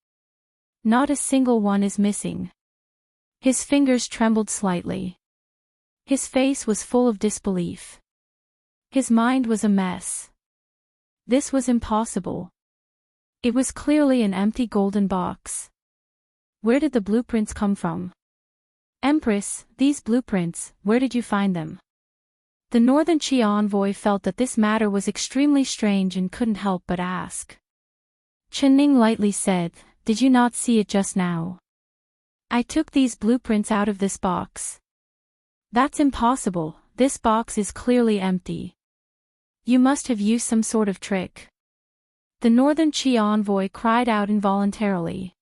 Not a single one is missing. His fingers trembled slightly. His face was full of disbelief. His mind was a mess. This was impossible. It was clearly an empty golden box. Where did the blueprints come from? Empress, these blueprints, where did you find them? The Northern Chi envoy felt that this matter was extremely strange and couldn't help but ask. Chen Ning lightly said, did you not see it just now? I took these blueprints out of this box. That's impossible, this box is clearly empty. You must have used some sort of trick. The Northern Chi envoy cried out involuntarily.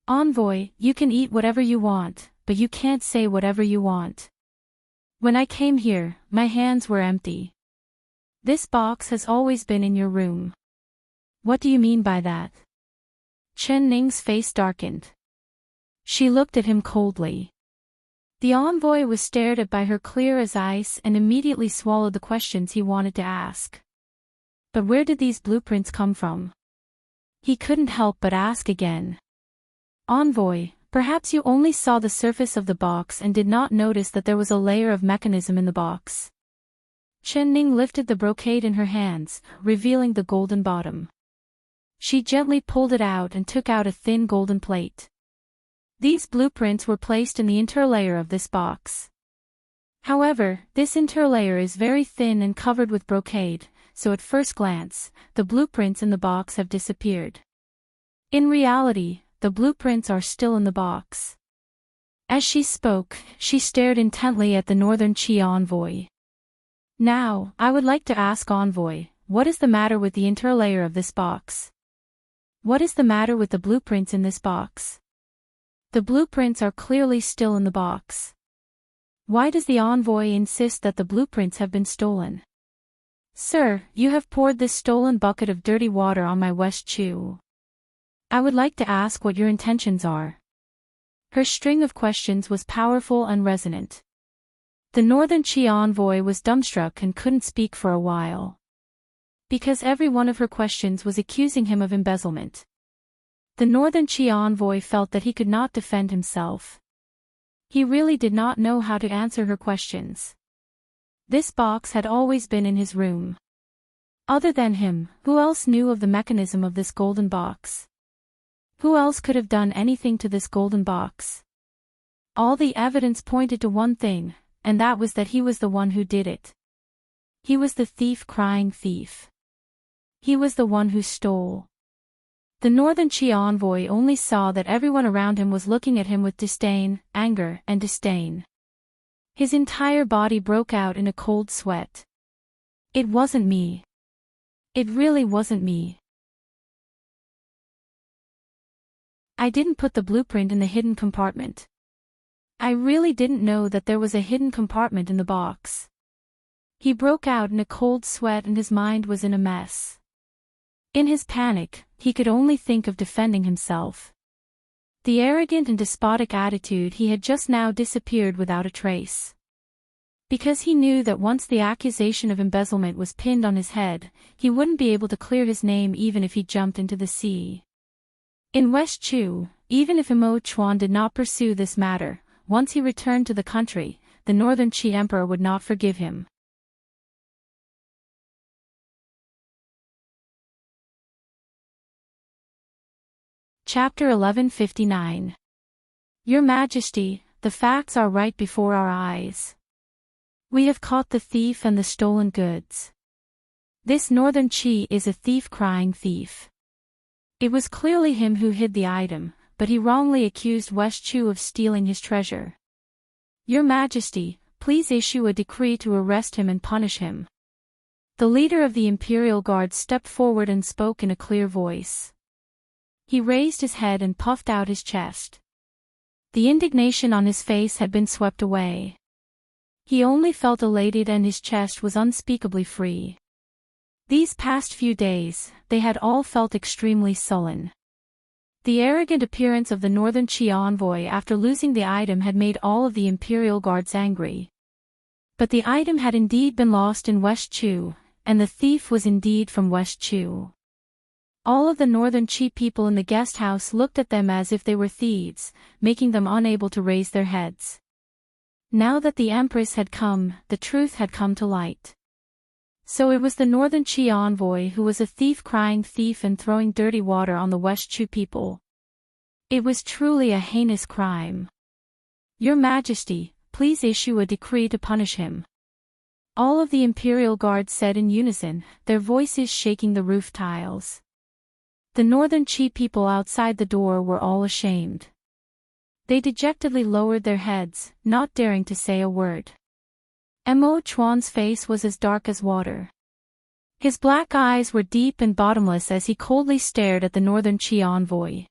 Envoy, you can eat whatever you want, but you can't say whatever you want. When I came here, my hands were empty. This box has always been in your room. What do you mean by that? Chen Ning's face darkened. She looked at him coldly. The envoy was stared at by her clear as ice and immediately swallowed the questions he wanted to ask. But where did these blueprints come from? He couldn't help but ask again. Envoy, perhaps you only saw the surface of the box and did not notice that there was a layer of mechanism in the box. Chen Ning lifted the brocade in her hands, revealing the golden bottom. She gently pulled it out and took out a thin golden plate. These blueprints were placed in the interlayer of this box. However, this interlayer is very thin and covered with brocade, so at first glance, the blueprints in the box have disappeared. In reality, the blueprints are still in the box. As she spoke, she stared intently at the Northern Qi envoy. Now, I would like to ask Envoy, what is the matter with the interlayer of this box? What is the matter with the blueprints in this box? The blueprints are clearly still in the box. Why does the envoy insist that the blueprints have been stolen? Sir, you have poured this stolen bucket of dirty water on my West Chu. I would like to ask what your intentions are. Her string of questions was powerful and resonant. The Northern Qi envoy was dumbstruck and couldn't speak for a while. Because every one of her questions was accusing him of embezzlement. The Northern Qi envoy felt that he could not defend himself. He really did not know how to answer her questions. This box had always been in his room. Other than him, who else knew of the mechanism of this golden box? Who else could have done anything to this golden box? All the evidence pointed to one thing, and that was that he was the one who did it. He was the thief crying thief. He was the one who stole. The Northern Qi envoy only saw that everyone around him was looking at him with disdain, anger, and disdain. His entire body broke out in a cold sweat. It wasn't me. It really wasn't me. I didn't put the blueprint in the hidden compartment. I really didn't know that there was a hidden compartment in the box. He broke out in a cold sweat and his mind was in a mess. In his panic, he could only think of defending himself. The arrogant and despotic attitude he had just now disappeared without a trace. Because he knew that once the accusation of embezzlement was pinned on his head, he wouldn't be able to clear his name even if he jumped into the sea. In West Chu, even if Imo Chuan did not pursue this matter, once he returned to the country, the Northern Qi Emperor would not forgive him. Chapter 1159. Your Majesty, the facts are right before our eyes. We have caught the thief and the stolen goods. This Northern Qi is a thief crying thief. It was clearly him who hid the item, but he wrongly accused West Chu of stealing his treasure. Your Majesty, please issue a decree to arrest him and punish him. The leader of the Imperial Guard stepped forward and spoke in a clear voice. He raised his head and puffed out his chest. The indignation on his face had been swept away. He only felt elated and his chest was unspeakably free. These past few days, they had all felt extremely sullen. The arrogant appearance of the Northern Qi envoy after losing the item had made all of the Imperial Guards angry. But the item had indeed been lost in West Chu, and the thief was indeed from West Chu. All of the Northern Qi people in the guest house looked at them as if they were thieves, making them unable to raise their heads. Now that the Empress had come, the truth had come to light. So it was the Northern Qi envoy who was a thief crying thief and throwing dirty water on the West Chu people. It was truly a heinous crime. Your Majesty, please issue a decree to punish him. All of the Imperial Guard said in unison, their voices shaking the roof tiles. The Northern Qi people outside the door were all ashamed. They dejectedly lowered their heads, not daring to say a word. Imo Chuan's face was as dark as water. His black eyes were deep and bottomless as he coldly stared at the Northern Qi envoy.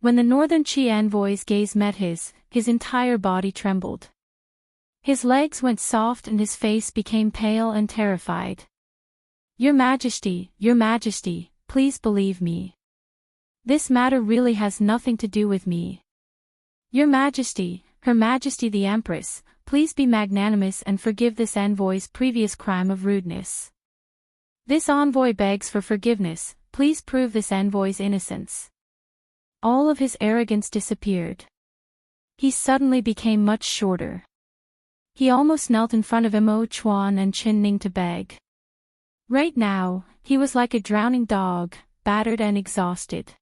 When the Northern Qi envoy's gaze met his entire body trembled. His legs went soft and his face became pale and terrified. Your Majesty, please believe me. This matter really has nothing to do with me. Your Majesty, Her Majesty the Empress, please be magnanimous and forgive this envoy's previous crime of rudeness. This envoy begs for forgiveness, please prove this envoy's innocence." All of his arrogance disappeared. He suddenly became much shorter. He almost knelt in front of Mo Chuan and Chen Ning to beg. Right now, he was like a drowning dog, battered and exhausted.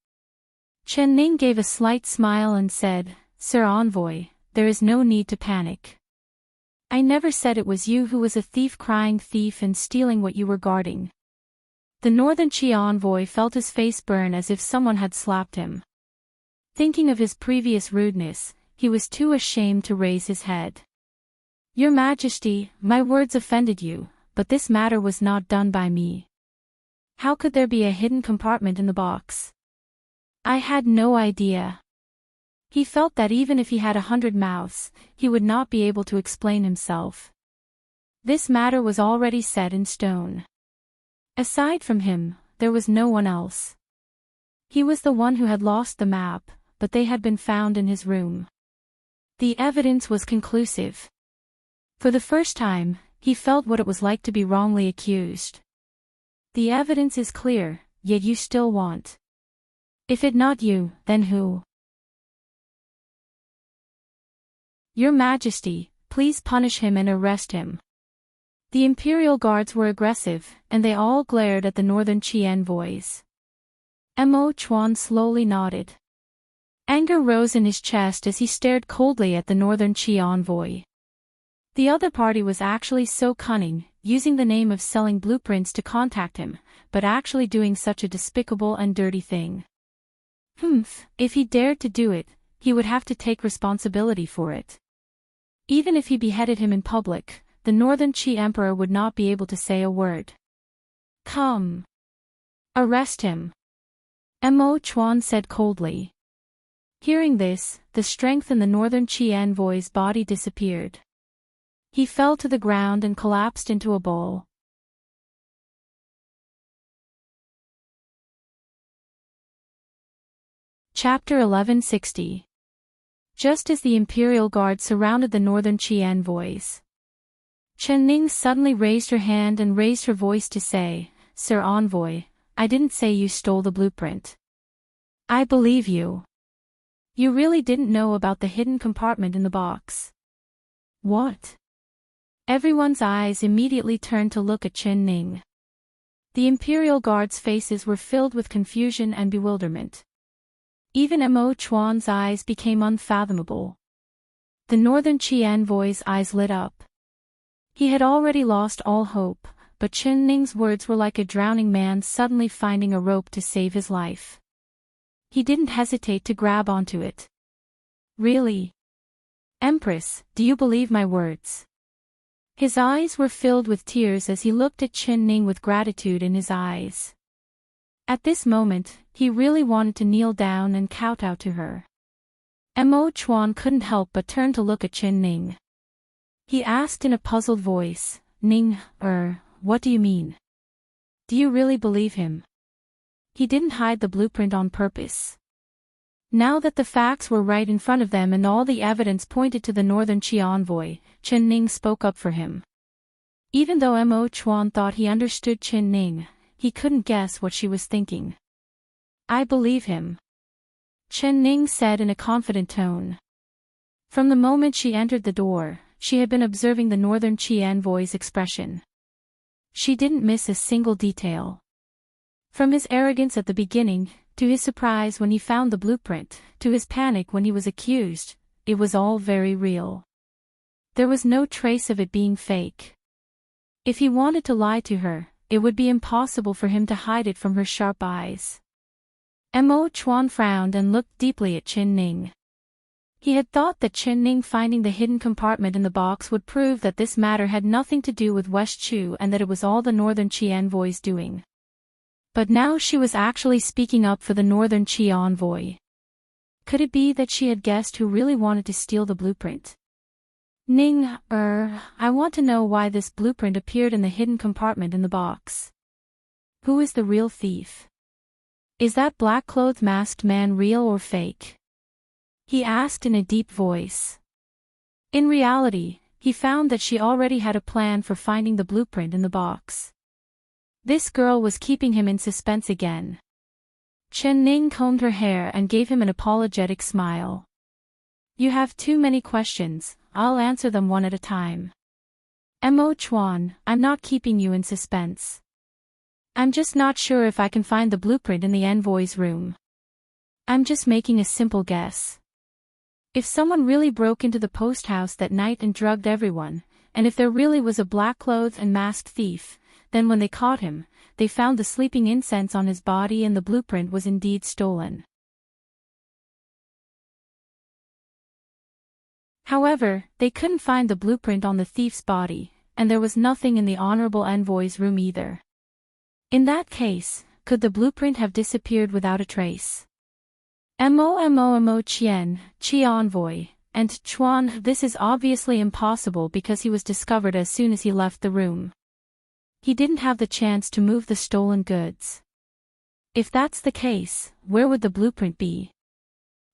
Chen Ning gave a slight smile and said, "Sir Envoy, there is no need to panic. I never said it was you who was a thief crying thief and stealing what you were guarding." The Northern Qi envoy felt his face burn as if someone had slapped him. Thinking of his previous rudeness, he was too ashamed to raise his head. "Your Majesty, my words offended you, but this matter was not done by me. How could there be a hidden compartment in the box? I had no idea." He felt that even if he had 100 mouths, he would not be able to explain himself. This matter was already set in stone. Aside from him, there was no one else. He was the one who had lost the map, but they had been found in his room. The evidence was conclusive. For the first time, he felt what it was like to be wrongly accused. The evidence is clear, yet you still want. If it not you, then who? Your Majesty, please punish him and arrest him. The Imperial Guards were aggressive, and they all glared at the Northern Qi envoys. Mo Chuan slowly nodded. Anger rose in his chest as he stared coldly at the Northern Qi envoy. The other party was actually so cunning, using the name of selling blueprints to contact him, but actually doing such a despicable and dirty thing. If he dared to do it, he would have to take responsibility for it. Even if he beheaded him in public, the Northern Qi Emperor would not be able to say a word. Come. Arrest him. Mo Chuan said coldly. Hearing this, the strength in the Northern Qi envoy's body disappeared. He fell to the ground and collapsed into a ball. Chapter 1160. Just as the Imperial Guard surrounded the Northern Qi envoys, Chen Ning suddenly raised her hand and raised her voice to say, "Sir Envoy, I didn't say you stole the blueprint. I believe you. You really didn't know about the hidden compartment in the box." What? Everyone's eyes immediately turned to look at Chen Ning. The Imperial Guards' faces were filled with confusion and bewilderment. Even Mo Chuan's eyes became unfathomable. The Northern Qi envoy's eyes lit up. He had already lost all hope, but Chen Ning's words were like a drowning man suddenly finding a rope to save his life. He didn't hesitate to grab onto it. "Really? Empress, do you believe my words?" His eyes were filled with tears as he looked at Chen Ning with gratitude in his eyes. At this moment, he really wanted to kneel down and kowtow to her. Mo Chuan couldn't help but turn to look at Chen Ning. He asked in a puzzled voice, "Ning, what do you mean? Do you really believe him? He didn't hide the blueprint on purpose." Now that the facts were right in front of them and all the evidence pointed to the Northern Qi envoy, Chen Ning spoke up for him. Even though Mo Chuan thought he understood Chen Ning, he couldn't guess what she was thinking. "I believe him," Chen Ning said in a confident tone. From the moment she entered the door, she had been observing the Northern Qi envoy's expression. She didn't miss a single detail. From his arrogance at the beginning, to his surprise when he found the blueprint, to his panic when he was accused, it was all very real. There was no trace of it being fake. If he wanted to lie to her, it would be impossible for him to hide it from her sharp eyes. Mo Chuan frowned and looked deeply at Chen Ning. He had thought that Chen Ning finding the hidden compartment in the box would prove that this matter had nothing to do with West Chu and that it was all the Northern Qi envoy's doing. But now she was actually speaking up for the Northern Qi envoy. Could it be that she had guessed who really wanted to steal the blueprint? "Ning, I want to know why this blueprint appeared in the hidden compartment in the box. Who is the real thief? Is that black-clothed masked man real or fake?" he asked in a deep voice. In reality, he found that she already had a plan for finding the blueprint in the box. This girl was keeping him in suspense again. Chen Ning combed her hair and gave him an apologetic smile. You have too many questions, I'll answer them one at a time. Mo Chuan, I'm not keeping you in suspense. I'm just not sure if I can find the blueprint in the envoy's room. I'm just making a simple guess. If someone really broke into the post house that night and drugged everyone, and if there really was a black-clothed and masked thief, then when they caught him, they found the sleeping incense on his body and the blueprint was indeed stolen. However, they couldn't find the blueprint on the thief's body, and there was nothing in the honorable envoy's room either. In that case, could the blueprint have disappeared without a trace? Mo Qian, Qi envoy, and Chuan, this is obviously impossible because he was discovered as soon as he left the room. He didn't have the chance to move the stolen goods. If that's the case, where would the blueprint be?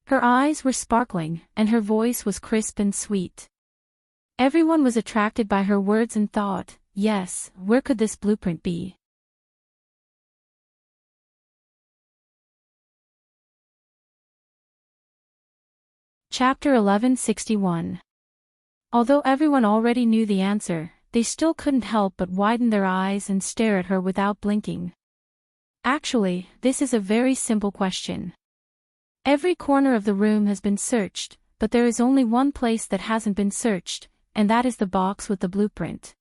Her eyes were sparkling, and her voice was crisp and sweet. Everyone was attracted by her words and thought, yes, where could this blueprint be? Chapter 1161. Although everyone already knew the answer, they still couldn't help but widen their eyes and stare at her without blinking. Actually, this is a very simple question. Every corner of the room has been searched, but there is only one place that hasn't been searched, and that is the box with the blueprint.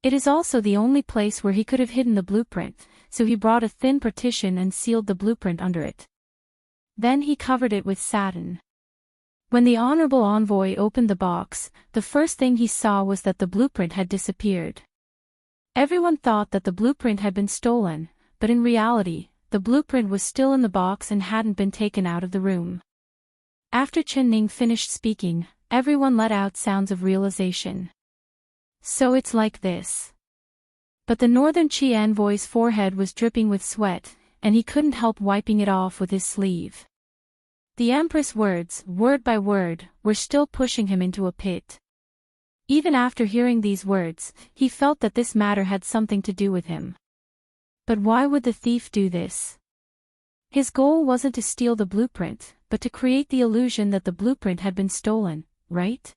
It is also the only place where he could have hidden the blueprint, so he brought a thin partition and sealed the blueprint under it. Then he covered it with satin. When the honorable envoy opened the box, the first thing he saw was that the blueprint had disappeared. Everyone thought that the blueprint had been stolen, but in reality, the blueprint was still in the box and hadn't been taken out of the room. After Chen Ning finished speaking, everyone let out sounds of realization. So it's like this. But the Northern Qi envoy's forehead was dripping with sweat, and he couldn't help wiping it off with his sleeve. The Empress words, word by word, were still pushing him into a pit. Even after hearing these words, he felt that this matter had something to do with him. But why would the thief do this? His goal wasn't to steal the blueprint, but to create the illusion that the blueprint had been stolen, right?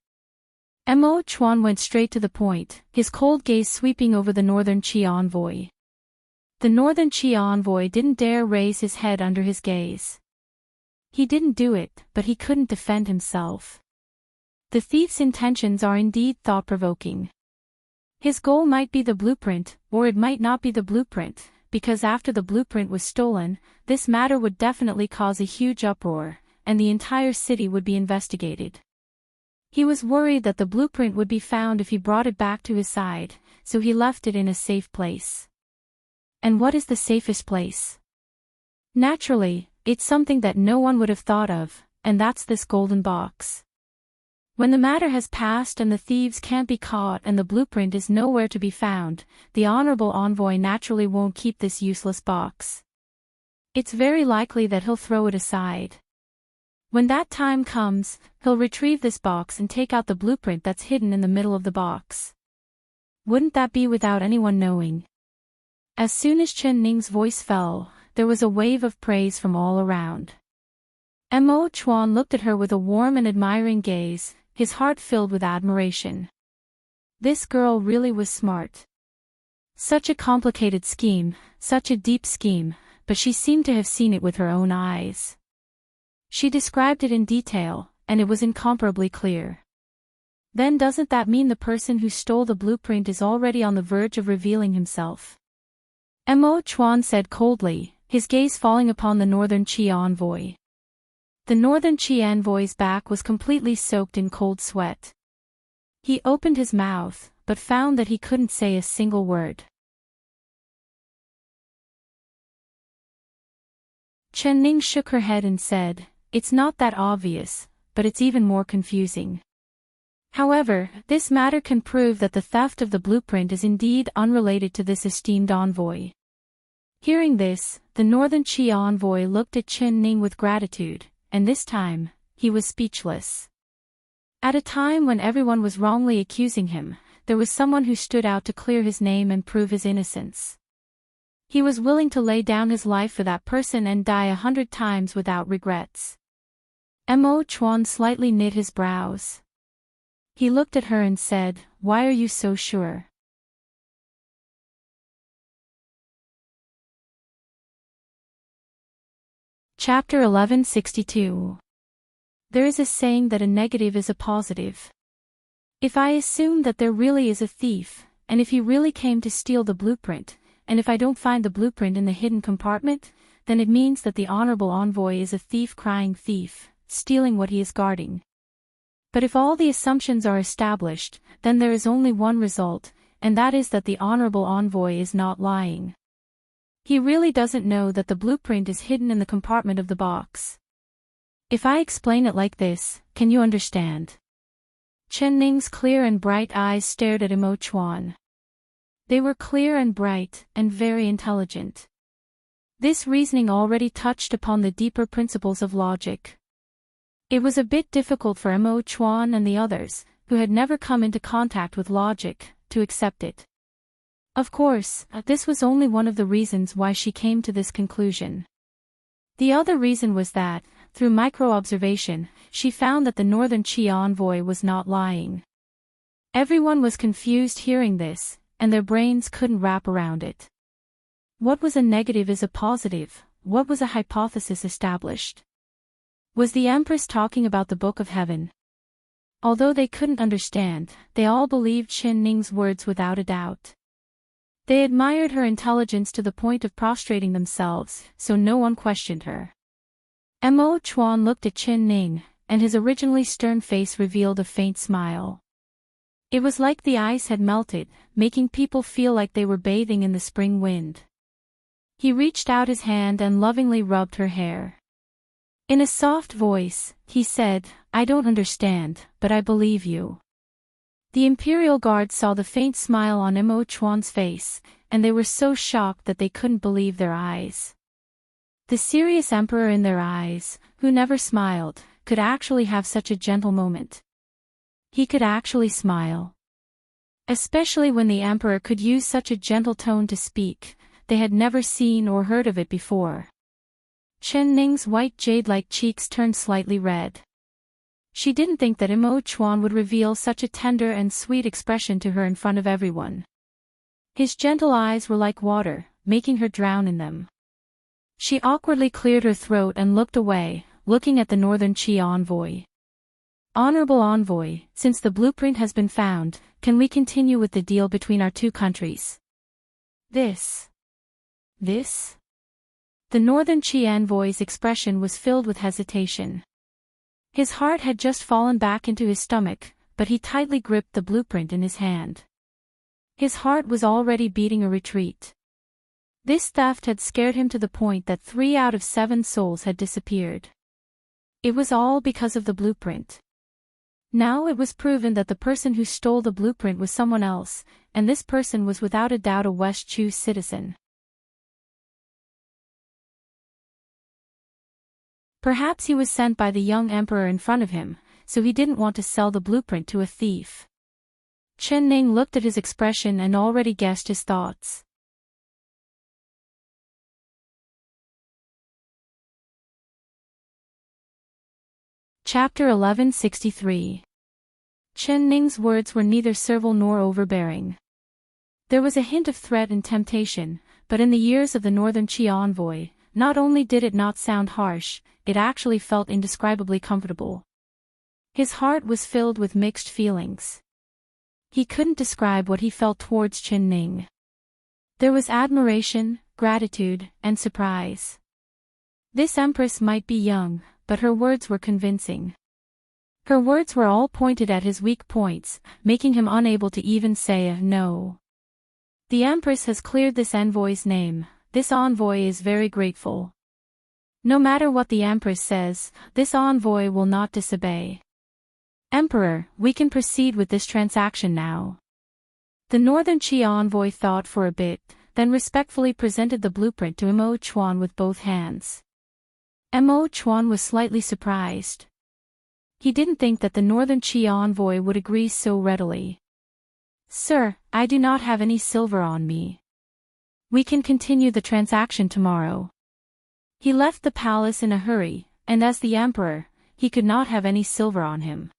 Mo Chuan went straight to the point, his cold gaze sweeping over the Northern Qi envoy. The Northern Qi envoy didn't dare raise his head under his gaze. He didn't do it, but he couldn't defend himself. The thief's intentions are indeed thought-provoking. His goal might be the blueprint, or it might not be the blueprint, because after the blueprint was stolen, this matter would definitely cause a huge uproar, and the entire city would be investigated. He was worried that the blueprint would be found if he brought it back to his side, so he left it in a safe place. And what is the safest place? Naturally, it's something that no one would have thought of, and that's this golden box. When the matter has passed and the thieves can't be caught and the blueprint is nowhere to be found, the honorable envoy naturally won't keep this useless box. It's very likely that he'll throw it aside. When that time comes, he'll retrieve this box and take out the blueprint that's hidden in the middle of the box. Wouldn't that be without anyone knowing? As soon as Chen Ning's voice fell, there was a wave of praise from all around. Mo Chuan looked at her with a warm and admiring gaze, his heart filled with admiration. This girl really was smart. Such a complicated scheme, such a deep scheme, but she seemed to have seen it with her own eyes. She described it in detail, and it was incomparably clear. Then doesn't that mean the person who stole the blueprint is already on the verge of revealing himself? Mo Chuan said coldly, his gaze falling upon the Northern Qi envoy. The Northern Qi envoy's back was completely soaked in cold sweat. He opened his mouth, but found that he couldn't say a single word. Chen Ning shook her head and said, "It's not that obvious, but it's even more confusing. However, this matter can prove that the theft of the blueprint is indeed unrelated to this esteemed envoy." Hearing this, the Northern Qi envoy looked at Chen Ning with gratitude, and this time, he was speechless. At a time when everyone was wrongly accusing him, there was someone who stood out to clear his name and prove his innocence. He was willing to lay down his life for that person and die 100 times without regrets. Mo Chuan slightly knit his brows. He looked at her and said, "Why are you so sure?" Chapter 1162. There is a saying that a negative is a positive. If I assume that there really is a thief, and if he really came to steal the blueprint, and if I don't find the blueprint in the hidden compartment, then it means that the honorable envoy is a thief crying thief, stealing what he is guarding. But if all the assumptions are established, then there is only one result, and that is that the honorable envoy is not lying. He really doesn't know that the blueprint is hidden in the compartment of the box. If I explain it like this, can you understand? Chen Ning's clear and bright eyes stared at Mo Chuan. They were clear and bright, and very intelligent. This reasoning already touched upon the deeper principles of logic. It was a bit difficult for Mo Chuan and the others, who had never come into contact with logic, to accept it. Of course, this was only one of the reasons why she came to this conclusion. The other reason was that, through micro-observation, she found that the Northern Qi envoy was not lying. Everyone was confused hearing this, and their brains couldn't wrap around it. What was a negative is a positive? What was a hypothesis established? Was the Empress talking about the Book of Heaven? Although they couldn't understand, they all believed Chen Ning's words without a doubt. They admired her intelligence to the point of prostrating themselves, so no one questioned her. Mo Chuan looked at Chen Ning, and his originally stern face revealed a faint smile. It was like the ice had melted, making people feel like they were bathing in the spring wind. He reached out his hand and lovingly rubbed her hair. In a soft voice, he said, "I don't understand, but I believe you." The Imperial Guard saw the faint smile on Mo Chuan's face, and they were so shocked that they couldn't believe their eyes. The serious emperor in their eyes, who never smiled, could actually have such a gentle moment. He could actually smile. Especially when the emperor could use such a gentle tone to speak, they had never seen or heard of it before. Chen Ning's white jade-like cheeks turned slightly red. She didn't think that Mo Chuan would reveal such a tender and sweet expression to her in front of everyone. His gentle eyes were like water, making her drown in them. She awkwardly cleared her throat and looked away, looking at the Northern Qi envoy. "Honorable envoy, since the blueprint has been found, can we continue with the deal between our two countries?" This? The Northern Qi envoy's expression was filled with hesitation. His heart had just fallen back into his stomach, but he tightly gripped the blueprint in his hand. His heart was already beating a retreat. This theft had scared him to the point that 3 out of 7 souls had disappeared. It was all because of the blueprint. Now it was proven that the person who stole the blueprint was someone else, and this person was without a doubt a West Chu citizen. Perhaps he was sent by the young emperor in front of him, so he didn't want to sell the blueprint to a thief. Chen Ning looked at his expression and already guessed his thoughts. Chapter 1163. Chen Ning's words were neither servile nor overbearing. There was a hint of threat and temptation, but in the ears of the Northern Qi envoy, not only did it not sound harsh, it actually felt indescribably comfortable. His heart was filled with mixed feelings. He couldn't describe what he felt towards Chen Ning. There was admiration, gratitude, and surprise. This empress might be young, but her words were convincing. Her words were all pointed at his weak points, making him unable to even say a no. The empress has cleared this envoy's name. This envoy is very grateful. No matter what the empress says, this envoy will not disobey. Emperor, we can proceed with this transaction now. The Northern Qi envoy thought for a bit, then respectfully presented the blueprint to Mo Chuan with both hands. Mo Chuan was slightly surprised. He didn't think that the Northern Qi envoy would agree so readily. "Sir, I do not have any silver on me." We can continue the transaction tomorrow. He left the palace in a hurry, and as the emperor, he could not have any silver on him.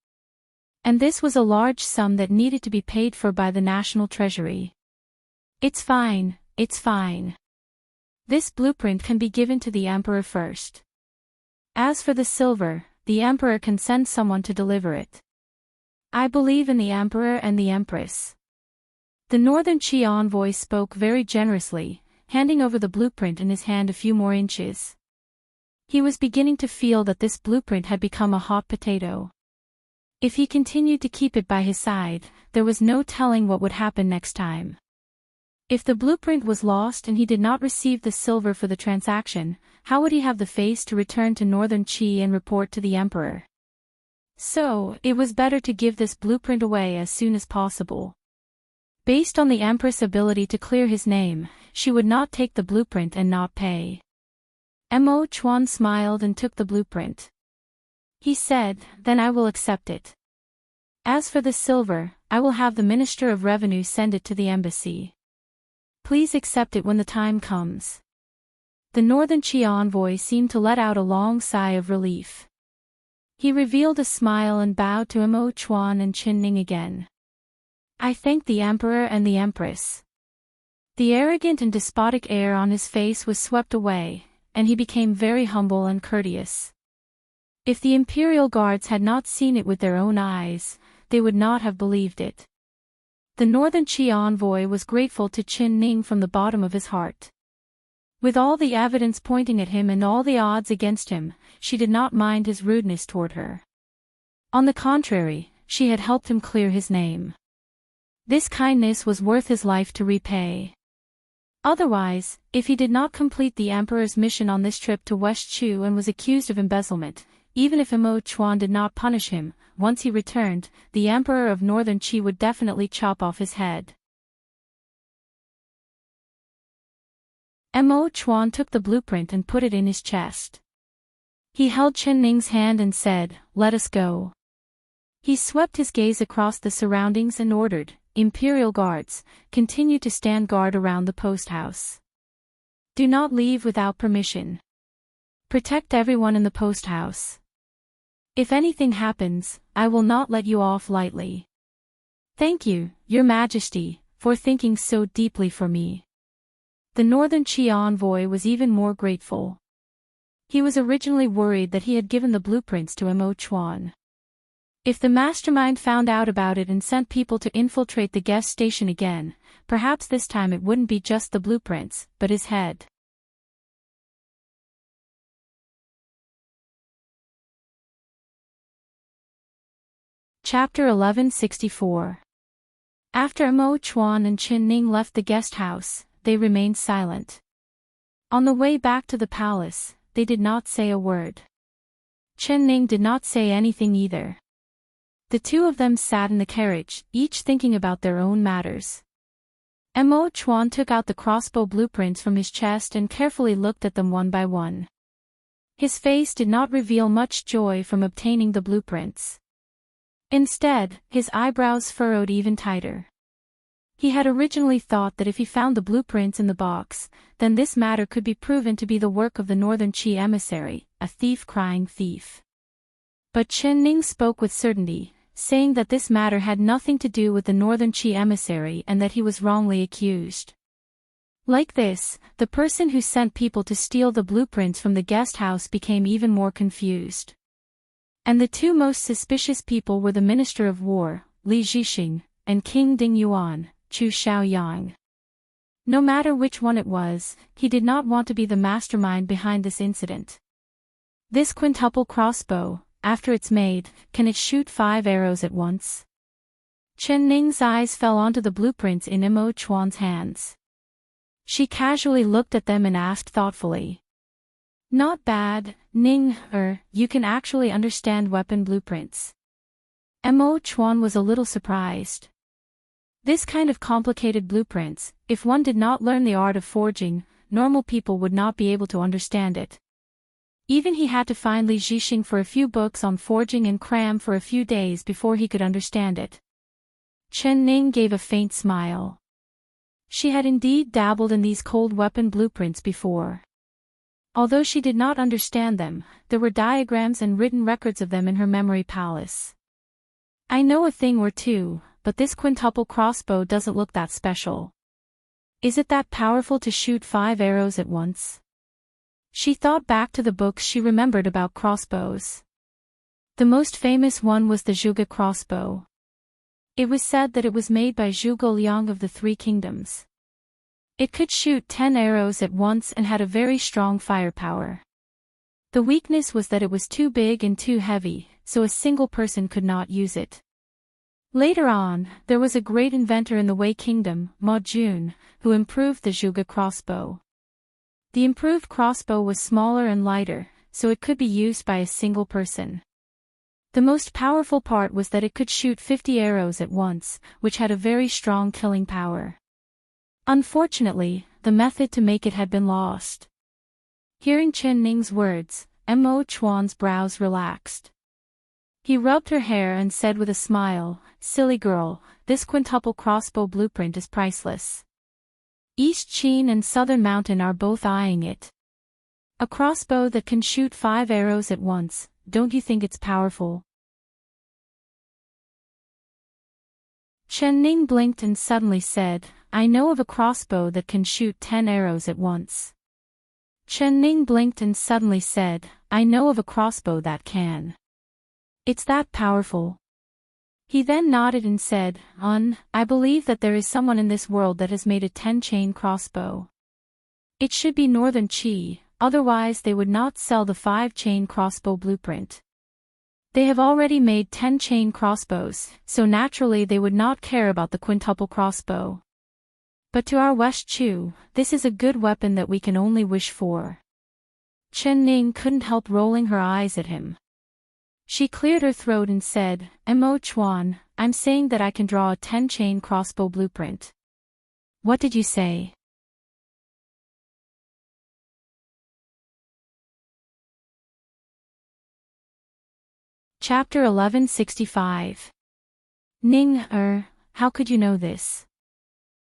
And this was a large sum that needed to be paid for by the national treasury. It's fine, it's fine. This blueprint can be given to the emperor first. As for the silver, the emperor can send someone to deliver it. I believe in the emperor and the empress. The Northern Qi envoy spoke very generously, handing over the blueprint in his hand a few more inches. He was beginning to feel that this blueprint had become a hot potato. If he continued to keep it by his side, there was no telling what would happen next time. If the blueprint was lost and he did not receive the silver for the transaction, how would he have the face to return to Northern Qi and report to the emperor? So, it was better to give this blueprint away as soon as possible. Based on the Empress' ability to clear his name, she would not take the blueprint and not pay. Mo Chuan smiled and took the blueprint. He said, "Then I will accept it. As for the silver, I will have the Minister of Revenue send it to the embassy. Please accept it when the time comes." The Northern Qi envoy seemed to let out a long sigh of relief. He revealed a smile and bowed to Mo Chuan and Qin Ning again. "I thank the Emperor and the Empress." The arrogant and despotic air on his face was swept away, and he became very humble and courteous. If the imperial guards had not seen it with their own eyes, they would not have believed it. The Northern Qi envoy was grateful to Qin Ning from the bottom of his heart. With all the evidence pointing at him and all the odds against him, she did not mind his rudeness toward her. On the contrary, she had helped him clear his name. This kindness was worth his life to repay. Otherwise, if he did not complete the emperor's mission on this trip to West Chu and was accused of embezzlement, even if Mo Chuan did not punish him, once he returned, the emperor of Northern Qi would definitely chop off his head. Mo Chuan took the blueprint and put it in his chest. He held Qin Ning's hand and said, "Let us go." He swept his gaze across the surroundings and ordered, "Imperial guards, continue to stand guard around the post house. Do not leave without permission. Protect everyone in the post house. If anything happens, I will not let you off lightly. Thank you, Your Majesty, for thinking so deeply for me." The Northern Qi envoy was even more grateful. He was originally worried that he had given the blueprints to Mo Chuan. If the mastermind found out about it and sent people to infiltrate the guest station again, perhaps this time it wouldn't be just the blueprints, but his head. Chapter 1164. After Mo Chuan and Qin Ning left the guest house, they remained silent. On the way back to the palace, they did not say a word. Qin Ning did not say anything either. The two of them sat in the carriage, each thinking about their own matters. Mo Chuan took out the crossbow blueprints from his chest and carefully looked at them one by one. His face did not reveal much joy from obtaining the blueprints. Instead, his eyebrows furrowed even tighter. He had originally thought that if he found the blueprints in the box, then this matter could be proven to be the work of the Northern Qi emissary, a thief crying thief. But Qin Ning spoke with certainty, saying that this matter had nothing to do with the Northern Qi emissary and that he was wrongly accused. Like this, the person who sent people to steal the blueprints from the guest house became even more confused. And the two most suspicious people were the Minister of War, Li Zhixing, and King Ding Yuan, Chu Xiaoyang. No matter which one it was, he did not want to be the mastermind behind this incident. This quintuple crossbow, after it's made, can it shoot 5 arrows at once? Qin Ning's eyes fell onto the blueprints in Mo Chuan's hands. She casually looked at them and asked thoughtfully. "Not bad, Ning, you can actually understand weapon blueprints." Mo Chuan was a little surprised. This kind of complicated blueprints, if one did not learn the art of forging, normal people would not be able to understand it. Even he had to find Li Zhixing for a few books on forging and cram for a few days before he could understand it. Qin Ning gave a faint smile. She had indeed dabbled in these cold weapon blueprints before. Although she did not understand them, there were diagrams and written records of them in her memory palace. I know a thing or two, but this quintuple crossbow doesn't look that special. Is it that powerful to shoot 5 arrows at once? She thought back to the books she remembered about crossbows. The most famous one was the Zhuge crossbow. It was said that it was made by Zhuge Liang of the Three Kingdoms. It could shoot 10 arrows at once and had a very strong firepower. The weakness was that it was too big and too heavy, so a single person could not use it. Later on, there was a great inventor in the Wei Kingdom, Ma Jun, who improved the Zhuge crossbow. The improved crossbow was smaller and lighter, so it could be used by a single person. The most powerful part was that it could shoot 50 arrows at once, which had a very strong killing power. Unfortunately, the method to make it had been lost. Hearing Chen Ning's words, Mo Chuan's brows relaxed. He rubbed her hair and said with a smile, "Silly girl, this quintuple crossbow blueprint is priceless. East Qin and Southern Mountain are both eyeing it. A crossbow that can shoot 5 arrows at once, don't you think it's powerful?" Chen Ning blinked and suddenly said, "I know of a crossbow that can shoot 10 arrows at once." Chen Ning blinked and suddenly said, "I know of a crossbow that can. It's that powerful." He then nodded and said, I believe that there is someone in this world that has made a 10-chain crossbow. It should be Northern Qi, otherwise they would not sell the 5-chain crossbow blueprint. They have already made 10-chain crossbows, so naturally they would not care about the quintuple crossbow. But to our West Chu, this is a good weapon that we can only wish for. Chen Ning couldn't help rolling her eyes at him. She cleared her throat and said, "Mo Chuan, I'm saying that I can draw a 10-chain crossbow blueprint." "What did you say?" Chapter 1165. Ning, how could you know this?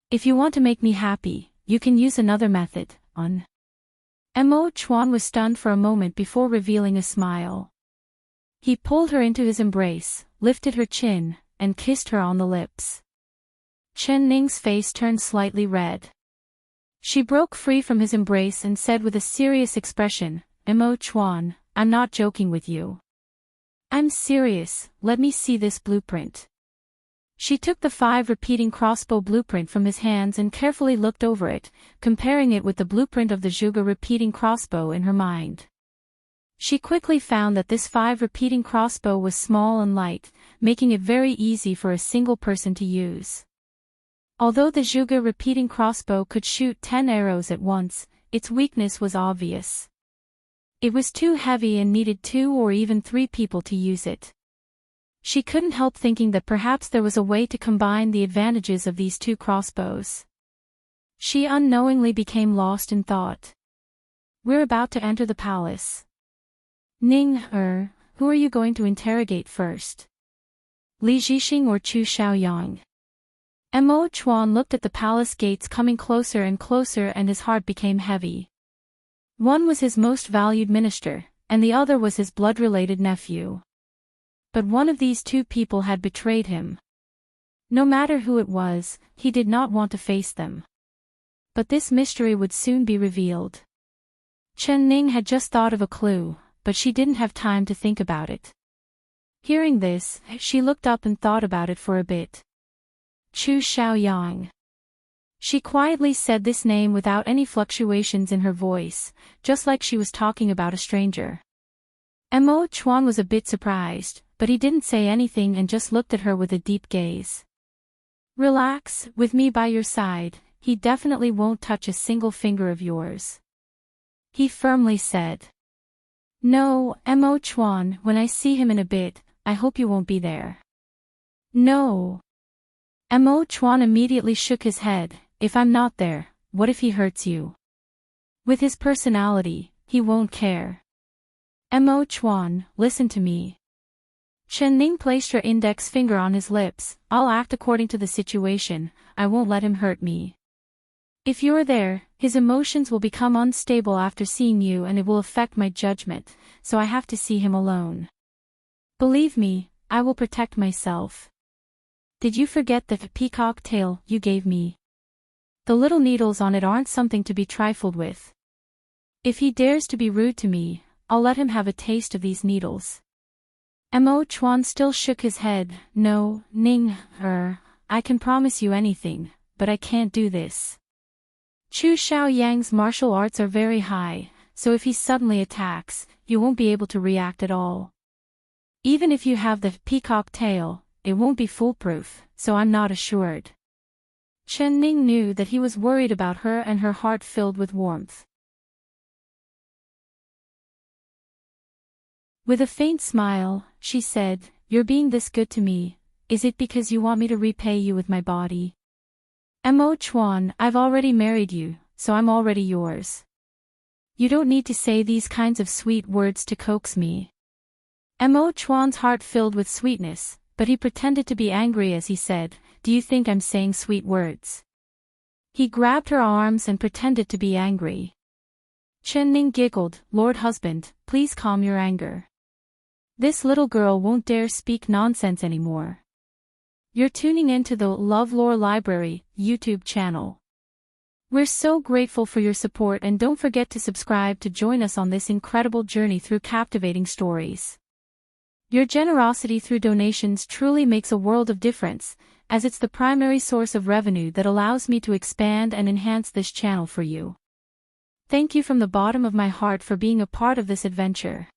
If you want to make me happy, you can use another method, Mo Chuan was stunned for a moment before revealing a smile. He pulled her into his embrace, lifted her chin, and kissed her on the lips. Chen Ning's face turned slightly red. She broke free from his embrace and said with a serious expression, "Mo Chuan, I'm not joking with you. I'm serious, let me see this blueprint." She took the 5 repeating crossbow blueprint from his hands and carefully looked over it, comparing it with the blueprint of the Zhuge repeating crossbow in her mind. She quickly found that this 5 repeating crossbow was small and light, making it very easy for a single person to use. Although the Zhuge repeating crossbow could shoot 10 arrows at once, its weakness was obvious. It was too heavy and needed 2 or even 3 people to use it. She couldn't help thinking that perhaps there was a way to combine the advantages of these 2 crossbows. She unknowingly became lost in thought. "We're about to enter the palace. Ning, who are you going to interrogate first? Li Zhixing or Chu Xiaoyang?" Mo Chuan looked at the palace gates coming closer and closer and his heart became heavy. One was his most valued minister, and the other was his blood-related nephew. But one of these 2 people had betrayed him. No matter who it was, he did not want to face them. But this mystery would soon be revealed. Chen Ning had just thought of a clue, but she didn't have time to think about it. Hearing this, she looked up and thought about it for a bit. Chu Xiaoyang. She quietly said this name without any fluctuations in her voice, just like she was talking about a stranger. Mo Chuan was a bit surprised, but he didn't say anything and just looked at her with a deep gaze. "Relax, with me by your side, he definitely won't touch a single finger of yours," he firmly said. "No, Mo Chuan, when I see him in a bit, I hope you won't be there." "No." Mo Chuan immediately shook his head. "If I'm not there, what if he hurts you? With his personality, he won't care." "Mo Chuan, listen to me." Chen Ning placed her index finger on his lips. "I'll act according to the situation, I won't let him hurt me." If you're there, his emotions will become unstable after seeing you and it will affect my judgment, so I have to see him alone. Believe me, I will protect myself. Did you forget the peacock tail you gave me? The little needles on it aren't something to be trifled with. If he dares to be rude to me, I'll let him have a taste of these needles. Mo Chuan still shook his head. No, Ning, I can promise you anything, but I can't do this. Chu Xiaoyang's martial arts are very high, so if he suddenly attacks, you won't be able to react at all. Even if you have the peacock tail, it won't be foolproof, so I'm not assured. Chen Ning knew that he was worried about her and her heart filled with warmth. With a faint smile, she said, "You're being this good to me, is it because you want me to repay you with my body? Mo Chuan, I've already married you, so I'm already yours. You don't need to say these kinds of sweet words to coax me." Mo Chuan's heart filled with sweetness, but he pretended to be angry as he said, "Do you think I'm saying sweet words?" He grabbed her arms and pretended to be angry. Chen Ning giggled, "Lord husband, please calm your anger. This little girl won't dare speak nonsense anymore." You're tuning into the LoveLore Library YouTube channel. We're so grateful for your support and don't forget to subscribe to join us on this incredible journey through captivating stories. Your generosity through donations truly makes a world of difference, as it's the primary source of revenue that allows me to expand and enhance this channel for you. Thank you from the bottom of my heart for being a part of this adventure.